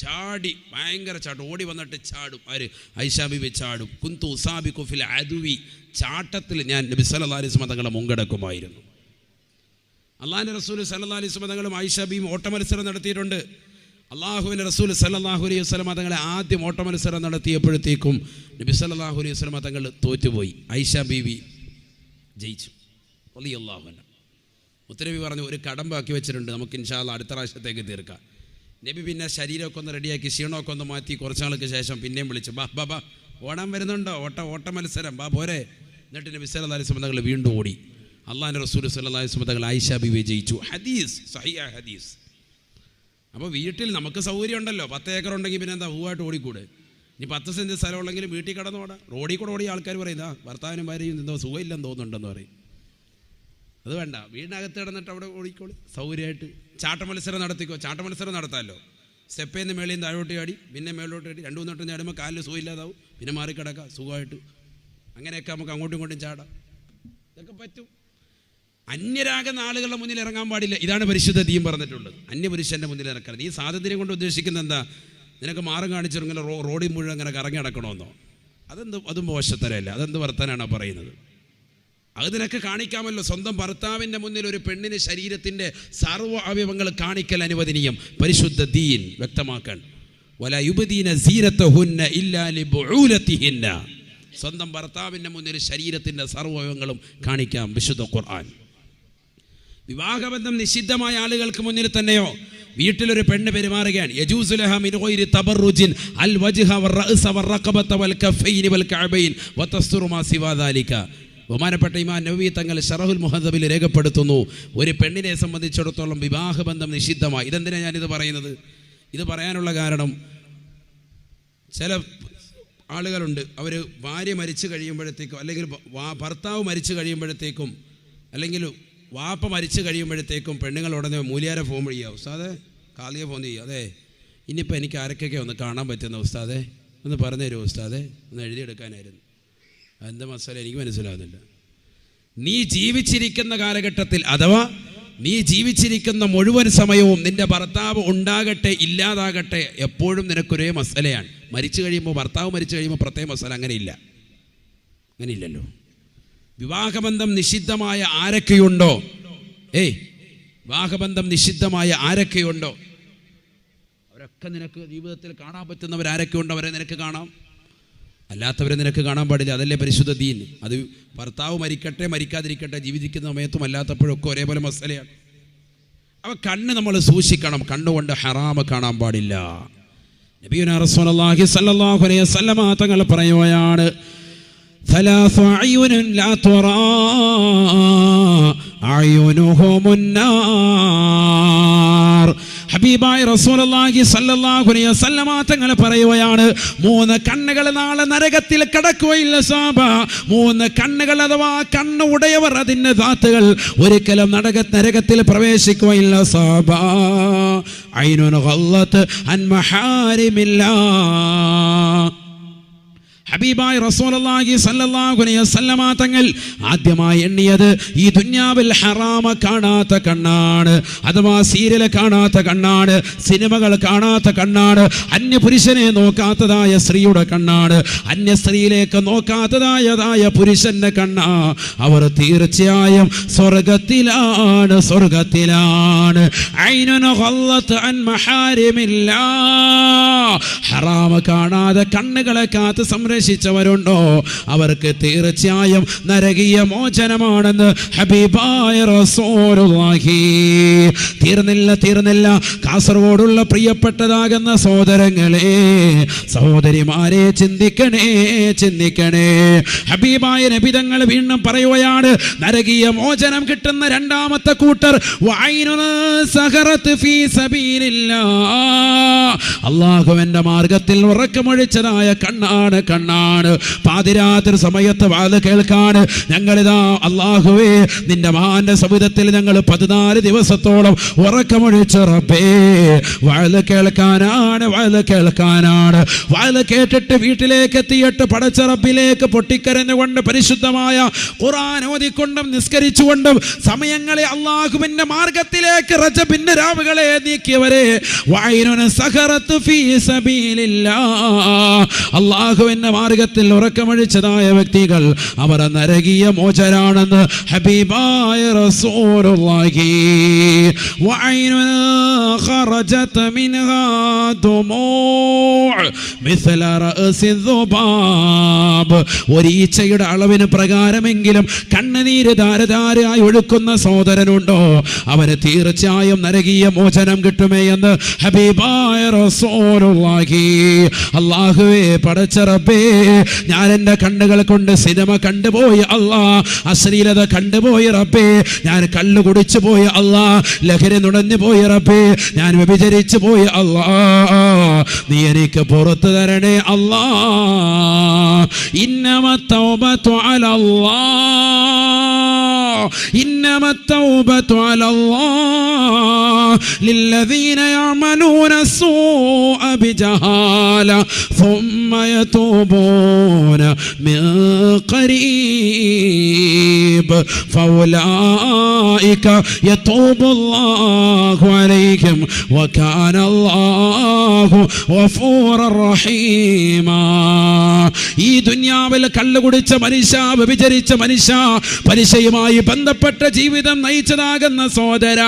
Speaker 1: ചാടി, ഭയങ്കര ചാട്ടം, ഓടി വന്നിട്ട് ചാടും. ആര്? ഐഷാ ബീവി ചാടും. കുന്തു സാബിഖു ഫിൽ അദുഇ, ചാട്ടത്തിൽ ഞാൻ നബി സല്ലല്ലാഹു അലൈഹി വസല്ലം തങ്ങളെ മുൻകടക്കുമായിരുന്നു. അല്ലാഹുവിന്റെ റസൂൽ സല്ലല്ലാഹു അലൈഹി വസല്ലം തങ്ങളും ഐഷാ ബീവി ഓട്ട മത്സരം നടത്തിയിട്ടുണ്ട്. അള്ളാഹുവിൻ്റെ റസൂൽ സല്ലല്ലാഹു അലൈഹി വസല്ലം തങ്ങളെ ആദ്യം ഓട്ട മത്സരം നടത്തിയപ്പോഴത്തേക്കും നബി സല്ലല്ലാഹു അലൈഹി വസല്ലം തങ്ങൾ തോറ്റുപോയി, ഐഷാ ബീവി ജയിച്ചു റളിയല്ലാഹു അൻഹ. മുത്തനബി പറഞ്ഞു, ഒരു കടം ബാക്കി വെച്ചിട്ടുണ്ട്, നമുക്ക് ഇൻഷാ അല്ലാഹ് അടുത്ത പ്രാവശ്യത്തേക്ക് തീർക്കാം. നബി പിന്നെ ശരീരമൊക്കെ ഒന്ന് റെഡിയാക്കി, ക്ഷീണമൊക്കെ ഒന്ന് മാറ്റി, കുറച്ച് നാൾക്ക് ശേഷം പിന്നെയും വിളിച്ചു, ബാ ബാ ബാ ഓടാൻ വരുന്നുണ്ടോ? ഓട്ട മത്സരം, ബാ പോരെ. എന്നിട്ട് നബി സല്ലല്ലാഹു അലൈഹി വസല്ലം തങ്ങൾ വീണ്ടും ഓടി. അള്ളാഹുവിൻ്റെ റസൂൽ സല്ലല്ലാഹു അലൈഹി വസല്ലം തങ്ങൾ ഐഷാ ബീവി ജയിച്ചു. ഹദീസ്, സഹിഹ ഹദീസ്. അപ്പോൾ വീട്ടിൽ നമുക്ക് സൗകര്യം ഉണ്ടല്ലോ, 10 ഏക്കർ ഉണ്ടെങ്കിൽ പിന്നെ എന്താ പൂവായിട്ട് ഓടിക്കൂടെ? ഇനി 10 സെൻറ്റ് സ്ഥലം ഉള്ളെങ്കിലും വീട്ടിൽ കിടന്നോടാ. റോഡിൽ കൂടെ ഓടി ആൾക്കാർ പറയുന്ന ഭർത്താവിനും ഭാര്യയും എന്തോ സുഖമില്ലെന്ന് തോന്നുന്നുണ്ടെന്ന് പറയും. അത് വേണ്ട, വീടിനകത്ത് കിടന്നിട്ട് അവിടെ ഓടിക്കോളി സൗകര്യമായിട്ട്. ചാട്ട മത്സരം നടത്തിക്കോ, ചാട്ട മത്സരം നടത്താമല്ലോ. സ്റ്റെപ്പേന്ന് മേളിൽ നിന്ന് താഴോട്ട് ചാടി, പിന്നെ മേളോട്ട് ചാടി, 2-3 വട്ടം ചാടുമ്പോൾ കാലിൽ സുഖമില്ലാതാവും, പിന്നെ മാറിക്കിടക്കാം സുഖമായിട്ട്. അങ്ങനെയൊക്കെ നമുക്ക് അങ്ങോട്ടും ഇങ്ങോട്ടും ചാടാം, ഇതൊക്കെ പറ്റും. അന്യരാകുന്ന ആളുകളുടെ മുന്നിൽ ഇറങ്ങാൻ പാടില്ല, ഇതാണ് പരിശുദ്ധ ദീൻ പറഞ്ഞിട്ടുള്ളത്. അന്യപുരുഷൻ്റെ മുന്നിൽ ഇറക്കരുത്. ഈ സ്വാതന്ത്ര്യം കൊണ്ട് ഉദ്ദേശിക്കുന്നത് എന്താ? നിനക്ക് മാറും കാണിച്ചിങ്ങനെ റോഡിൽ മുഴുവൻ അങ്ങനെ കറങ്ങി നടക്കണമെന്നോ? അതും മോശത്തരല്ല. അതെന്ത് വർത്താനാണ് പറയുന്നത്? അത് നിനക്ക് കാണിക്കാമല്ലോ. സ്വന്തം ഭർത്താവിൻ്റെ മുന്നിൽ ഒരു പെണ്ണിന് ശരീരത്തിൻ്റെ സർവ്വ അവയവങ്ങൾ കാണിക്കൽ അനുവദനീയം, പരിശുദ്ധ ദീൻ വ്യക്തമാക്കാൻ. വലാ യുബ്ദീന സീനതഹുന്ന ഇല്ലാ ലിബുഊലതിഹിന്ന, സ്വന്തം ഭർത്താവിൻ്റെ മുന്നിൽ ശരീരത്തിൻ്റെ സർവ്വ അവയവങ്ങളും കാണിക്കാം, വിശുദ്ധ ഖുർആൻ. വിവാഹബന്ധം നിഷിദ്ധമായ ആളുകൾക്ക് മുന്നിൽ തന്നെയോ വീട്ടിലൊരു പെണ്ണ് പെരുമാറുകയാണ്, യജൂസു ലഹാ മിൻ ഗൈരി തബറുജിൻ അൽ വജ്ഹ വറഅസ വറഖബത വൽ കഫൈനി വൽ കഅബൈൻ വതസ്തുറു മാ സിവാ ദാലിക. ബഹുമാനപ്പെട്ട ഇമാം നവവി തങ്ങൾ ശറഹുൽ മുഹദ്ദബിൽ രേഖപ്പെടുത്തുന്നു, ഒരു പെണ്ണിനെ സംബന്ധിച്ചിടത്തോളം വിവാഹബന്ധം നിഷിദ്ധമായി. ഇതെന്തിനാണ് ഞാനിത് പറയുന്നത്? ഇത് പറയാനുള്ള കാരണം, ചില ആളുകളുണ്ട്, അവർ ഭാര്യ മരിച്ചു കഴിയുമ്പോഴത്തേക്കും, അല്ലെങ്കിൽ ഭർത്താവ് മരിച്ചു കഴിയുമ്പോഴത്തേക്കും, അല്ലെങ്കിൽ വാപ്പ മരിച്ചു കഴിയുമ്പോഴത്തേക്കും പെണ്ണുങ്ങൾ ഉടനെ മൂലിയാരെ ഫോൺ ചെയ്യുക, ഉസ്താദെ കാലിയെ ഫോൺ ചെയ്യുക, അതെ ഇനിയിപ്പോൾ എനിക്ക് ആരൊക്കെ ഒന്ന് കാണാൻ പറ്റുന്ന ഉസ്താദെ ഒന്ന് പറഞ്ഞു തരുമോ ഉസ്താദെ, ഒന്ന് എഴുതിയെടുക്കാനായിരുന്നു. അതെന്താ മസാല എനിക്ക് മനസ്സിലാകുന്നില്ല. നീ ജീവിച്ചിരിക്കുന്ന കാലഘട്ടത്തിൽ, അഥവാ നീ ജീവിച്ചിരിക്കുന്ന മുഴുവൻ സമയവും നിൻ്റെ ഭർത്താവ് ഉണ്ടാകട്ടെ ഇല്ലാതാകട്ടെ എപ്പോഴും നിനക്കൊരേ മസലയാണ്. മരിച്ചു കഴിയുമ്പോൾ, ഭർത്താവ് മരിച്ചു കഴിയുമ്പോൾ പ്രത്യേക മസല, അങ്ങനെയില്ലല്ലോ. വിവാഹബന്ധം നിഷിദ്ധമായ ആരൊക്കെയുണ്ടോ, വിവാഹബന്ധം നിഷിദ്ധമായ ആരൊക്കെയുണ്ടോ അവരൊക്കെ നിനക്ക് ജീവിതത്തിൽ കാണാൻ പറ്റുന്നവരാരൊക്കെയുണ്ടോ അവരെ നിനക്ക് കാണാം, അല്ലാത്തവരെ നിനക്ക് കാണാൻ പാടില്ല. അതല്ലേ പരിശുദ്ധ ദീൻ. അത് ഭർത്താവ് മരിക്കട്ടെ മരിക്കാതിരിക്കട്ടെ, ജീവിച്ചിരിക്കുന്ന സമയത്തും അല്ലാത്തപ്പോഴൊക്കെ ഒരേപോലെ മസലയാണ്. അപ്പോൾ കണ്ണ് നമ്മൾ സൂക്ഷിക്കണം, കണ്ണുകൊണ്ട് ഹറാമ് കാണാൻ പാടില്ല. നബിയുനാ റസൂലുള്ളാഹി സ്വല്ലല്ലാഹു അലൈഹി വസല്ലം തങ്ങൾ പറയുകയാണ്, ثلاث عيون لا ترى عيونهم النار. ഹബീബായ റസൂലുള്ളാഹി സ്വല്ലല്ലാഹു അലൈഹി വസല്ലമ തങ്ങൾ പറയുകയാണ്, 3 കണ്ണുകൾ നാളെ നരകത്തിൽ കടക്കുകയില്ല സഹാബ. 3 കണ്ണുകൾ അഥവാ കണ്ണ് ഉടയവർ, അതിന്റെ ദാത്തുകൾ ഒരിക്കലും നരകത്തിൽ പ്രവേശിക്കുകയില്ല സഹാബ. ഐനുൻ ഗല്ലത്ത് അൻ മഹാരിമില്ലാഹ്. ഹബീബായ റസൂലുള്ളാഹി സ്വല്ലല്ലാഹു അലൈഹി വസല്ലമ തങ്ങൾ ആദ്യമായി എണ്ണിയത് ഈ ദുനിയാവിൽ ഹറാമ കാണാത്ത കണ്ണാണ്, അഥവാ സീരിയൽ കാണാത്ത കണ്ണാണ്, സിനിമകൾ കാണാത്ത കണ്ണാണ്, അന്യ പുരുഷനെ നോക്കാത്തതായ സ്ത്രീയുടെ കണ്ണാണ്, അന്യ സ്ത്രീയിലേക്ക് നോക്കാത്തതായ പുരുഷന്റെ കണ്ണാ. അവർ തീർച്ചയായും സ്വർഗത്തിലാണ്, സ്വർഗത്തിലാണ്. ഐനുൻ ഗല്ലത്ത് അൻ മഹാരിമില്ലാഹ്. ഹറാമ കാണാതെ കണ്ണുകളെ കാത്ത് സംരക്ഷിച്ചവരുണ്ടോ അവർക്ക് തീർച്ചയായും നരകീയ മോചനമാണെന്ന് ഹബീബായ റസൂലുള്ളാഹി. തീർന്നില്ല. കാസർഗോഡുള്ള പ്രിയപ്പെട്ടതാകുന്ന സഹോദരങ്ങളെ, സഹോദരിമാരെ, ചിന്തിക്കണേ. ഹബീബായ നബി തങ്ങൾ വീണ്ടും പറയുകയാണ്, നരകീയ മോചനം കിട്ടുന്ന രണ്ടാമത്തെ കൂട്ടർ അല്ലാഹുവിന്റെ മാർഗത്തിൽ ഉറക്കമൊഴിച്ചതായ കണ്ണാണ്. പാതിരാത്രി സമയത്ത് വാത് കേൾക്കാണ്. ഞങ്ങളിതാ അല്ലാഹുവേ നിന്റെ മഹാന്റെ സവിധത്തിൽ ഞങ്ങൾ 14 ദിവസത്തോളം ഉറക്കമൊഴിച്ച റബ്ബേ, വാത് കേൾക്കാനാണ്. വാത് കേട്ടിട്ട് വീട്ടിലേക്ക് എത്തിയിട്ട് പടച്ച റബ്ബിലേക്ക് പൊട്ടിക്കരഞ്ഞുകൊണ്ട് പരിശുദ്ധമായ ഖുർആൻ ഓതിക്കൊണ്ടും നിസ്കരിച്ചുകൊണ്ടും സമയങ്ങളെ അല്ലാഹുവിന്റെ മാർഗത്തിലേക്ക് റജബിന്റെ രാവുകളെ നീക്കിയവരെ അല്ലാഹുവിന്റെ മാർഗത്തിൽ ഉറക്കമൊഴിച്ചതായ വ്യക്തികൾ അവർ നരകീയ മോചനാണെന്ന് ഹബീബായ റസൂലുള്ളാഹി. വഅയ്നുൻ ഖറജത മിൻഹാ ദുമൂഅ് മിസ്ല റഅസി ദുബാബ്. ഒരീച്ചയുടെ അളവിന് പ്രകാരമെങ്കിലും കണ്ണുനീര് ധാരധാരയായി ഒഴുക്കുന്ന സഹോദരനുണ്ടോ അവന് തീർച്ചയായും നരകീയ മോചനം കിട്ടുമേ എന്ന് ഹബീബായ റസൂലുള്ളാഹി. അല്ലാഹുവേ പടച്ച റബ്ബേ, ഞാൻ എൻ്റെ കണ്ണുകൾ കൊണ്ട് സിനിമ കണ്ടുപോയി അല്ലാ, അശ്ലീലത കണ്ടുപോയി റബ്ബേ, ഞാൻ കള്ളു കുടിച്ചു പോയി അല്ലാ, ലഹരി നുണഞ്ഞു പോയി റബ്ബേ, ഞാൻ വ്യഭിചരിച്ചു പോയി അല്ലാ, നീ എനിക്ക് പുറത്തു തരണേ അല്ലാ. ഇന്നമത് തൗബതു അലല്ലാഹ്, ഇന്നമത് തൗബതു അലല്ലാഹ് ലില്ലദീന യഅമലൂന السوء بجهالة ثم يتوبون من قريب فأولئك يتوب الله عليهم وكان الله غفورا رحيما. ഈ ദുനിയാവിൽ കള്ളുകുടിച്ച മനുഷ്യ, വ്യഭിചരിച്ച മനുഷ്യ, പലിശയുമായി ബന്ധപ്പെട്ട ജീവിതം നയിച്ചതാകുന്ന സഹോദര,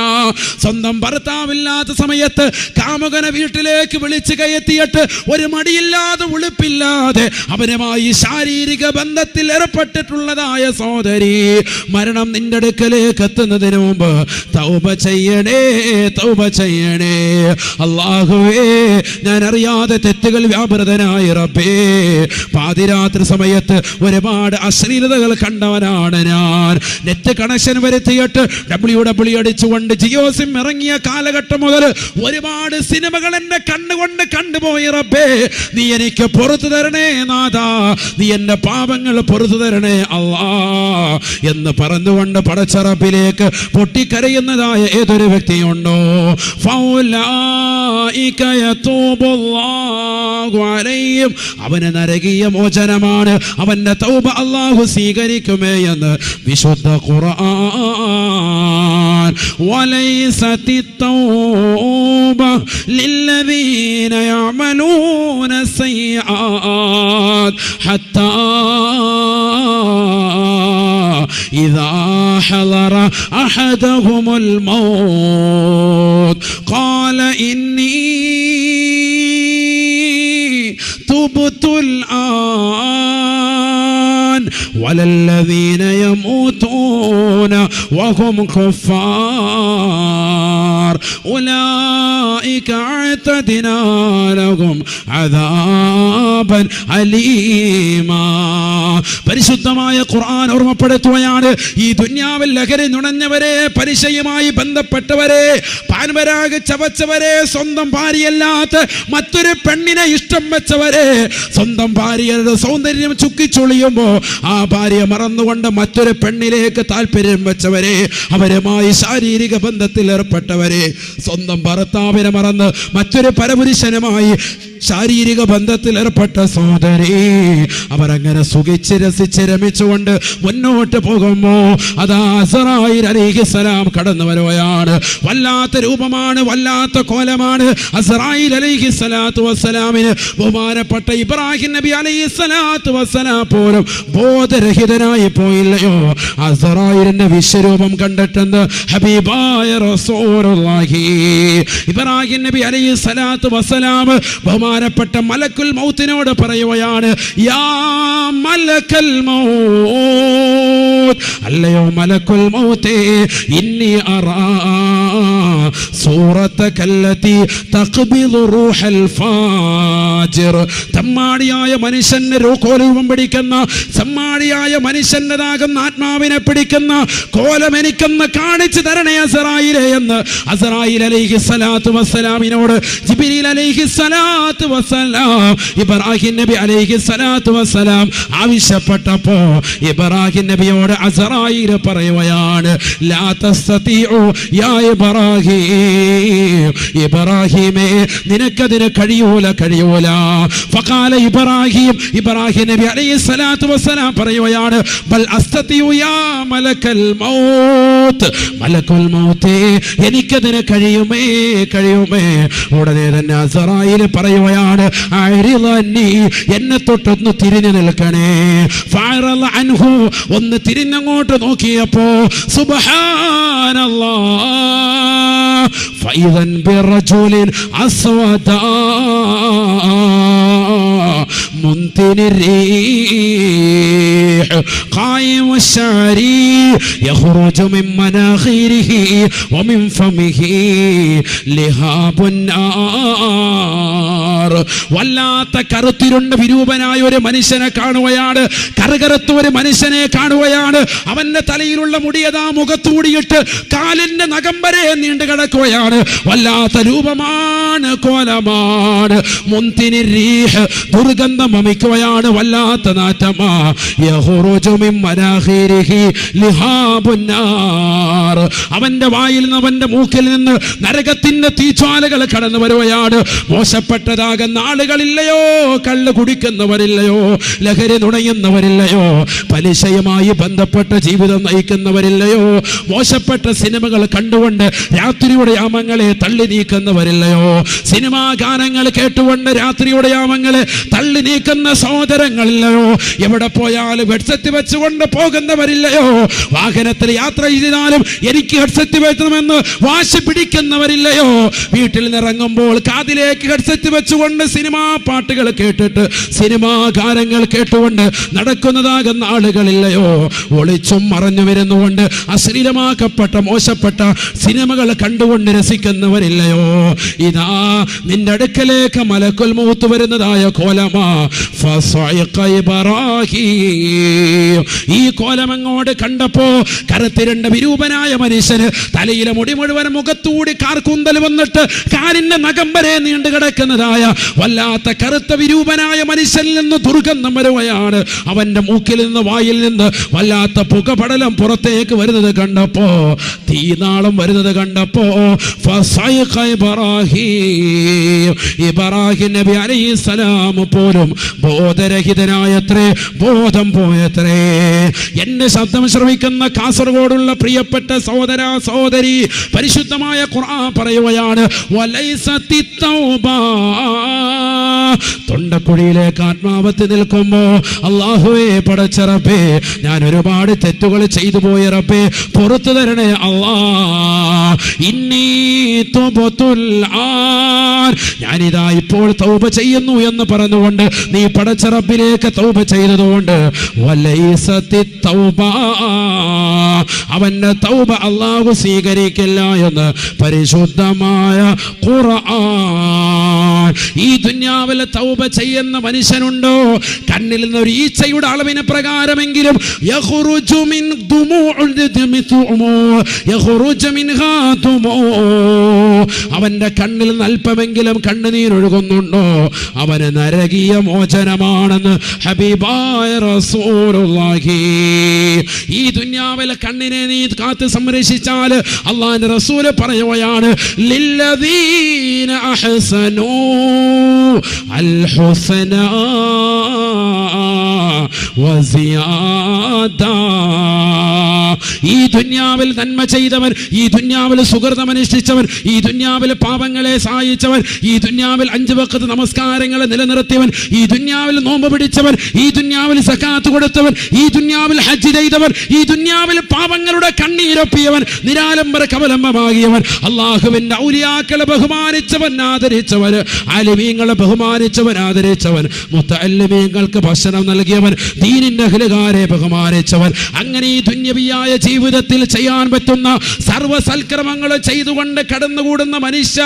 Speaker 1: സ്വന്തം ഭർത്താവില്ലാത്ത സമയത്ത് കാമുകനെ വീട്ടിലേക്ക് വിളിച്ചു കയറ്റിയിട്ട് ഒരു മടിയില്ലാതെ ഉളുപ്പില്ലാതെ അവനുമായി ശാരീരിക ബന്ധത്തിൽ ഏർപ്പെട്ടിട്ടുള്ളതായ സഹോദരി, മരണം നിന്റെ അടുക്കലേക്ക് എത്തുന്നതിന് മുമ്പ് തൗബ ചെയ്യണേ. അല്ലാഹുവേ, ഞാൻ അറിയാതെ തെറ്റുകൾ വ്യാപൃതനായി റബ്ബേ, പാതിരാത്രി സമയത്ത് ഒരുപാട് അശ്ലീലതകൾ കണ്ടവനാണ് ഞാൻ. നെറ്റ് കണക്ഷൻ വരുത്തിയിട്ട് ഡബ്ല്യു അടിച്ചുകൊണ്ട് ജിയോ സിം ഇറങ്ങിയ കാലഘട്ടം മുതൽ ഒരുപാട് സിനിമകൾ എന്റെ കണ്ണുകൊണ്ട് കണ്ടുപോയി റബ്ബേ, നീ എനിക്ക് പുറത്തു തരണേ നാഥാ, നീ എന്റെ പാപങ്ങൾ പുറത്തു തരണേ അല്ലാ എന്ന് പറഞ്ഞുകൊണ്ട് പടച്ച റബ്ബിലേക്ക് പൊട്ടിക്കരയുന്നതായ ഏതൊരു വ്യക്തിയുണ്ടോ ഫൗലായിക യതൂബുല്ലാഹു അലൈഹിം, അവന് നരകീയ മോചനമാണ്, അവന്റെ തൗബ അല്ലാഹു സ്വീകരിക്കുമേ എന്ന് വിശുദ്ധ ഖുർആൻ. വലൈസതി തൗബ ലില്ലദീന യഅമലൂന സയ്യിആത് ഹത്താ ഇദാ ഹളറ അഹദഹുമുൽ മൗത് ഖാല ഇന്നി തുബ്തുൽ ആൻ വലല്ലദീന യമൂതൂന വഹും കുഫാർ ഉലൈക അഅതദ്നാ ലഹും അദാബൻ അലീമാ. പരിശുദ്ധമായ ഖുർആൻ ഓർമ്മപ്പെടുത്തുകയാണ്, ഈ ദുനിയാവിൽ ലഹരി നുണഞ്ഞവരെ, പലിശയുമായി ബന്ധപ്പെട്ടവരെ, പാൻപരാഗ് ചവച്ചവരെ, സ്വന്തം ഭാര്യയല്ലാത്ത മറ്റൊരു പെണ്ണിനെ ഇഷ്ടം വെച്ചവരെ, സ്വന്തം ഭാര്യയുടെ സൗന്ദര്യം ചുക്കിച്ചൊളിയുമ്പോ ആ ഭാര്യ മറന്നുകൊണ്ട് മറ്റൊരു പെണ്ണിലേക്ക് താല്പര്യം വെച്ചവരെ, അവരുമായി ശാരീരിക ബന്ധത്തിൽ ഏർപ്പെട്ടവരെ, സ്വന്തം ഭർത്താവിനെ മറന്ന് മറ്റൊരു പരപുരുഷനുമായി ശാരീരിക ബന്ധത്തിൽ ഏർപ്പെട്ട സഹോദരി, അവരങ്ങനെ സുഖിച്ച് രസിച്ച് രമിച്ചുകൊണ്ട് മുന്നോട്ട് പോകുമ്പോ അതാ അസ്റായീൽ അലൈഹിസ്സലാം കടന്നു വരുകയാണ്. വല്ലാത്ത രൂപമാണ്, വല്ലാത്ത കോലമാണ്. അസ്റായീൽ അലൈഹിസ്സലാത്തു വസ്സലാമിന് ബഹുമാനപ്പെട്ട ഇബ്രാഹിം നബി അലൈഹിസ്സലാത്തു വസ്സലാം പോലും ബോധരഹിതനായി പോയില്ലയോ? അസ്റായീലിന്റെ വിശ്വരൂപം കണ്ടിട്ടെന്ന് ഹബീബായ റസൂലുള്ളാഹി ഇബ്രാഹിം നബി അലൈഹിസ്സലാത്തു വസ്സലാം ബഹുമാനപ്പെട്ട മലക്കുൽ മൗത്തിനോട് പറയുകയാണ്, യാ മലക്കൽ മൗത്ത്, അല്ലയോ മലക്കുൽ മൗത്തേ, ഇന്നി അറാ സൂറത്തകല്ലതി തഖ്ബിദു റൂഹൽ ഫാജിർ. തമ്മാടിയായ മനുഷ്യന്റെ കോലരൂപം പിടിക്കുന്ന, സമ്മാടിയായ മനുഷ്യൻ്റെതാകുന്ന ആത്മാവിനെ പിടിക്കുന്ന കോലം എനിക്കൊന്ന് കാണിച്ചു തരണേ അസ്റായീലേ എന്ന് അസ്റായീൽ അലൈഹിസ്സലാത്തു വസ്സലാമിനോട് ജിബ്രീൽ അലൈഹിസ്സലാത്തു വസ്സലാം ഇബ്രാഹിം നബി അലൈഹിസ്സലാത്തു വസ്സലാം ആവശ്യപ്പെട്ടപ്പോ ഇബ്രാഹിം നബിയോട് അസ്റായീൽ പറയുകയാണ്, ലാ തസ്തീഉ യാ ഇബ്രാഹിം, ഇബ്രാഹിമേ നിനക്കതിന് കഴിയൂല. ഫഖാല ഇബ്രാഹിം നബി അലൈഹിസ്സലാത്തു വസ്സലാം പറയുകയാണ്, ബൽ അസ്തീഉ യാ മലക്കൽ മൗത്ത്, മലക്കുൽ മൗത്തേ എനിക്കതിന് കഴിയുമേ. ഉടനെ തന്നെ അസ്റായീൽ പറയുകയാണ്, അരിളനി, എന്നെ തൊട്ടൊന്ന് തിരിഞ്ഞു നിൽക്കണേ. ഫഅറള അൻഹു, ഒന്ന് തിരിഞ്ഞങ്ങോട്ട് നോക്കിയപ്പോ സുബ്ഹാനല്ലാഹ് ഫൈദൻ ബിറജുലിൻ അസ്വദാ മുൻതിനി റീഹ് ഖായിമു ശഅരി യഖ്റുജു മിൻ മനാഖിരിഹി വമിൻ ഫമിഹി ലിഹാബുൻ നാർ. വല്ലാത്ത കറുത്തിരുണ്ട് വിരൂപനായ ഒരു മനുഷ്യനെ കാണുകയാണ്, കറുകറുത്ത ഒരു മനുഷ്യനെ കാണുകയാണ്. അവന്റെ തലയിലുള്ള മുടിയതാ മുഖത്തൂടിയിട്ട് കാലിന്റെ നഖം വരെ നീണ്ടു കിടക്കുകയാണ്. വല്ലാത്ത രൂപമാണ്, കോലമാണ്. മുൻതിനി റീഹ്, ദുർഗന്ധം വമിക്കുകയാണ്, വല്ലാത്ത നാറ്റമാ. യഖ്റുജു മിൻ മനാഖിരിഹി ലിഹാബുൻ നാർ. അവന്റെ വായിൽ നിന്ന്, അവന്റെ മൂക്കിൽ നിന്ന് നരകത്തിന്റെ തീജ്വാലകൾ കടന്നു വരുകയാണ്. മോശപ്പെട്ടതാകുന്ന ആളുകളില്ലയോ, കള്ള് കുടിക്കുന്നവരില്ലയോ, ലഹരി നുണയുന്നവരില്ലയോ, പലിശയുമായി ബന്ധപ്പെട്ട ജീവിതം നയിക്കുന്നവരില്ലയോ, മോശപ്പെട്ട സിനിമകൾ കണ്ടുകൊണ്ട് രാത്രിയുടെ യാമങ്ങളെ തള്ളി നീക്കുന്നവരില്ലയോ, സിനിമാ ഗാനങ്ങൾ കേട്ടുകൊണ്ട് രാത്രിയുടെ യാമങ്ങളെ തള്ളി നീക്കുന്ന സഹോദരങ്ങളില്ലയോ, എവിടെ പോയാലും ഹെഡ്സെറ്റ് വെച്ചുകൊണ്ട് പോകുന്നവരില്ലയോ, വാഹനത്തിൽ യാത്ര ചെയ്താലും എനിക്ക് ഹെഡ്സെറ്റ് വെക്കണമെന്ന് വാശി പിടിക്കുന്നവരില്ലയോ, വീട്ടിൽ നിന്നിറങ്ങുമ്പോൾ കാതിലേക്ക് ഹെഡ്സെറ്റ് വെച്ചുകൊണ്ട് സിനിമാ പാട്ടുകൾ കേട്ടിട്ട് സിനിമാ ഗാനങ്ങൾ കേട്ടുകൊണ്ട് നടക്കുന്നതാകുന്ന ആളുകളില്ലയോ, ഒളിച്ചും മറഞ്ഞു വരുന്നുകൊണ്ട് അശ്ലീലമാക്കപ്പെട്ട മോശപ്പെട്ട സിനിമകൾ കണ്ടുകൊണ്ട് രസിക്കുന്നവരില്ലയോ? ഇതാ നിന്റെ അടുക്കലേക്ക് മലക്കുൽ മൗത്ത് വരുന്നതായ കോലമാ. ഫസഅഖ ഇബ്രാഹിം, ഈ കോലം അങ്ങോട്ട് കണ്ടപ്പോ കറുത്തിരണ്ട വിരൂപനായ മനുഷ്യന് തലയിലെ മുടി മുഴുവൻ മുഖത്തൂടി കാർക്കൂന്തൽ വന്നിട്ട് കാലിന്റെ നഖം വരെ നീണ്ടു കിടക്കുന്നതായ വല്ലാത്ത കറുത്ത വിരൂപനായ മനുഷ്യനിൽ നിന്ന് ദുർഗന്ധം വരുകയാണ്. അവന്റെ മൂക്കിൽ നിന്ന്, വായിൽ നിന്ന് വല്ലാത്ത പുകപടലം പുറത്തേക്ക് വരുന്നത് കണ്ടപ്പോ, തീനാളം വരുന്നത് കണ്ടപ്പോ ഫസഅഖ ഇബ്രാഹിം നബി അലൈഹിസ്സലാം പോലും ബോധരഹിതനായത്രേ, ബോധം പോയത്രേ. എന്റെ ശബ്ദം ശ്രവിക്കുന്ന കാസർഗോഡുള്ള പ്രിയപ്പെട്ട സഹോദര സഹോദരി, പരിശുദ്ധമായ ഖുർആൻ പറയുകയാണ്, വലൈസത്തി തൗബ തൊണ്ടക്കുഴിയിലേക്ക് ആത്മാവത്ത് നിൽക്കുമ്പോ അല്ലാഹുവേ പടച്ച റബ്ബേ, ഞാൻ ഒരുപാട് തെറ്റുകൾ ചെയ്തു പോയ റബ്ബേ, പുറത്തു തരണേ അല്ലാ. ഇന്നി തുബ്തുൽ ആൻ, ഞാനിതാ ഇപ്പോൾ തൗബ ചെയ്യുന്നു എന്ന് പറഞ്ഞുകൊണ്ട് നീ പടച്ച റബ്ബിലേക്ക് തൗബ ചെയ്തതുകൊണ്ട് വലൈസത്തിത് തൗബ, അവന്റെ തൗബ അല്ലാഹു സ്വീകരിക്കില്ല എന്ന് പരിശുദ്ധമായ ഖുർആൻ. ഈ ദുനിയാവിൽ തൗബ ചെയ്യുന്ന മനുഷ്യനുണ്ടോ? കണ്ണിൽ നിന്ന് ഒരു ഈച്ചയുടെ അളവിന് പ്രകാരമെങ്കിലും യഖ്റുജു മിൻ അവന്റെ കണ്ണിൽ അല്പമെങ്കിലും കണ്ണുനീരൊഴുകുന്നുണ്ടോ അവന് നരകീയ മോചനമാണെന്ന് ഹബീബായ റസൂലുള്ളാഹി. ഈ ദുനിയാവിലെ കണ്ണിനെ നീ കാത്ത് സംരക്ഷിച്ചാൽ അല്ലാഹുവിന്റെ റസൂൽ പറയുകയാണ്, ലില്ലദീന അഹ്സനൂ അൽ ഹുസ്നാ വസിയാദ. ഈ ദുനിയാവിൽ നന്മ ചെയ്തവൻ, ഈ ദുനിയാവിൽ സുഹൃതമനുഷ്ഠിച്ചവൻ, ഈ ദുനിയാവിൽ പാപങ്ങളെ സഹായിച്ചവൻ, ഈ ദുനിയാവിൽ 5 വഖ്ത് നമസ്കാരങ്ങളെ നിലനിർത്തിയവൻ, ഈ ദുനിയാവിൽ നോമ്പ് പിടിച്ചവൻ, ഈ ദുനിയാവിൽ സകാത്ത് കൊടുത്തവൻ, ഈ ദുനിയാവിൽ ഹജ്ജ് ചെയ്തവൻ, ഈ ദുനിയാവിൽ പാപങ്ങളുടെ കണ്ണീരൊപ്പിയവൻ, നിരാലംബര കവലംബമാകിയവൻ, അല്ലാഹുവിന്റെ ഔലിയാക്കളെ ബഹുമാനിച്ചവൻ, ആദരിച്ചവൻ, ആലിമീങ്ങളെ ബഹുമാനിച്ചവൻ, ആദരിച്ചവൻ, മുത്തഅല്ലിമീങ്ങൾക്ക് ഭക്ഷണം നൽകിയവൻ, ദീനിന്റെ അഹ്ലുകാരെ ബഹുമാനിച്ചവൻ. അങ്ങനെ ഈ ദുന്യവിയായ ജീവിതത്തിൽ ചെയ്യാൻ പറ്റുന്ന സർവ്വ സൽക്രമങ്ങൾ ചെയ്തുകൊണ്ട് കടന്നുകൂടുന്ന മനുഷ്യ,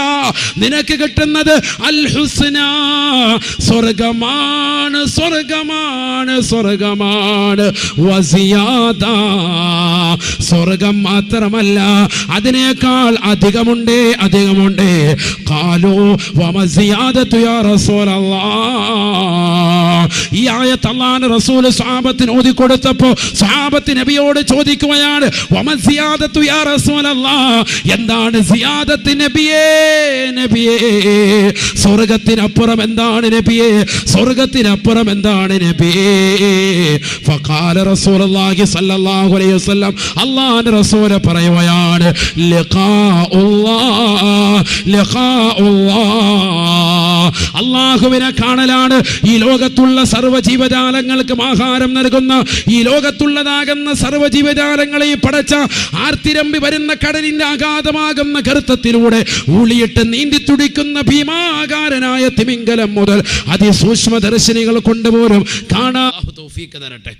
Speaker 1: നിനക്ക് കിട്ടുന്നത് അൽ ഹുസ്ന, സ്വർഗമാണ്, സ്വർഗമാണ്, സ്വർഗമാണ്. വസിയാദ, സ്വർഗം മാത്രമല്ല അതിനേക്കാൾ അധികമുണ്ടേ, അധികമുണ്ടേ. ഖാലൂ വമസിയാദതു യാ റസൂലല്ലാഹ്. ഈ ആയത്ത് അല്ലാഹുവിന്റെ റസൂൽ സ്വഹാബത്തിന് ഓതി കൊടുത്തപ്പോൾ സ്വഹാബത്ത് നബിയോട് ചോദിക്കുകയാണ്, വമസിയാദതു യാ റസൂലല്ലാഹ്, എന്താണ് സിയാദത്ത് നബിയേ, നബിയേ, സ്വർഗത്തിനപ്പുറം എന്താണ് നബിയേ, സ്വർഗത്തിനപ്പുറം എന്താണ് നബിയേ? ഫഖാല റസൂലുള്ളാഹി സ്വല്ലല്ലാഹു അലൈഹി വസല്ലം, അല്ലാഹുവിന്റെ റസൂൽ പറയുകയാണ്, ലിഖാഉല്ലാഹ്, ലിഖാഉല്ലാഹ്, അല്ലാഹുവിനെ കാണലാണ്. ഈ ലോകത്തുള്ള സർവ്വ ജീവജാലങ്ങൾക്കും ആഹാരം നൽകുന്ന, ഈ ലോകത്തുള്ളതാകുന്ന സർവ്വ ജീവജാലങ്ങളെ പടച്ച ആർത്തിരമ്പി വരുന്ന കടലിന്റെ അഗാധമാകുന്ന ഗർത്തത്തിലൂടെ ഊളിയിട്ട് നീന്തി തുടിക്കുന്ന ഭീമാകാരനായ തിമിംഗലം മുതൽ അതിസൂക്ഷ്മദർശിനികൾ കൊണ്ടുപോലും കാണാൻ തൗഫീഖ് തരട്ടെ.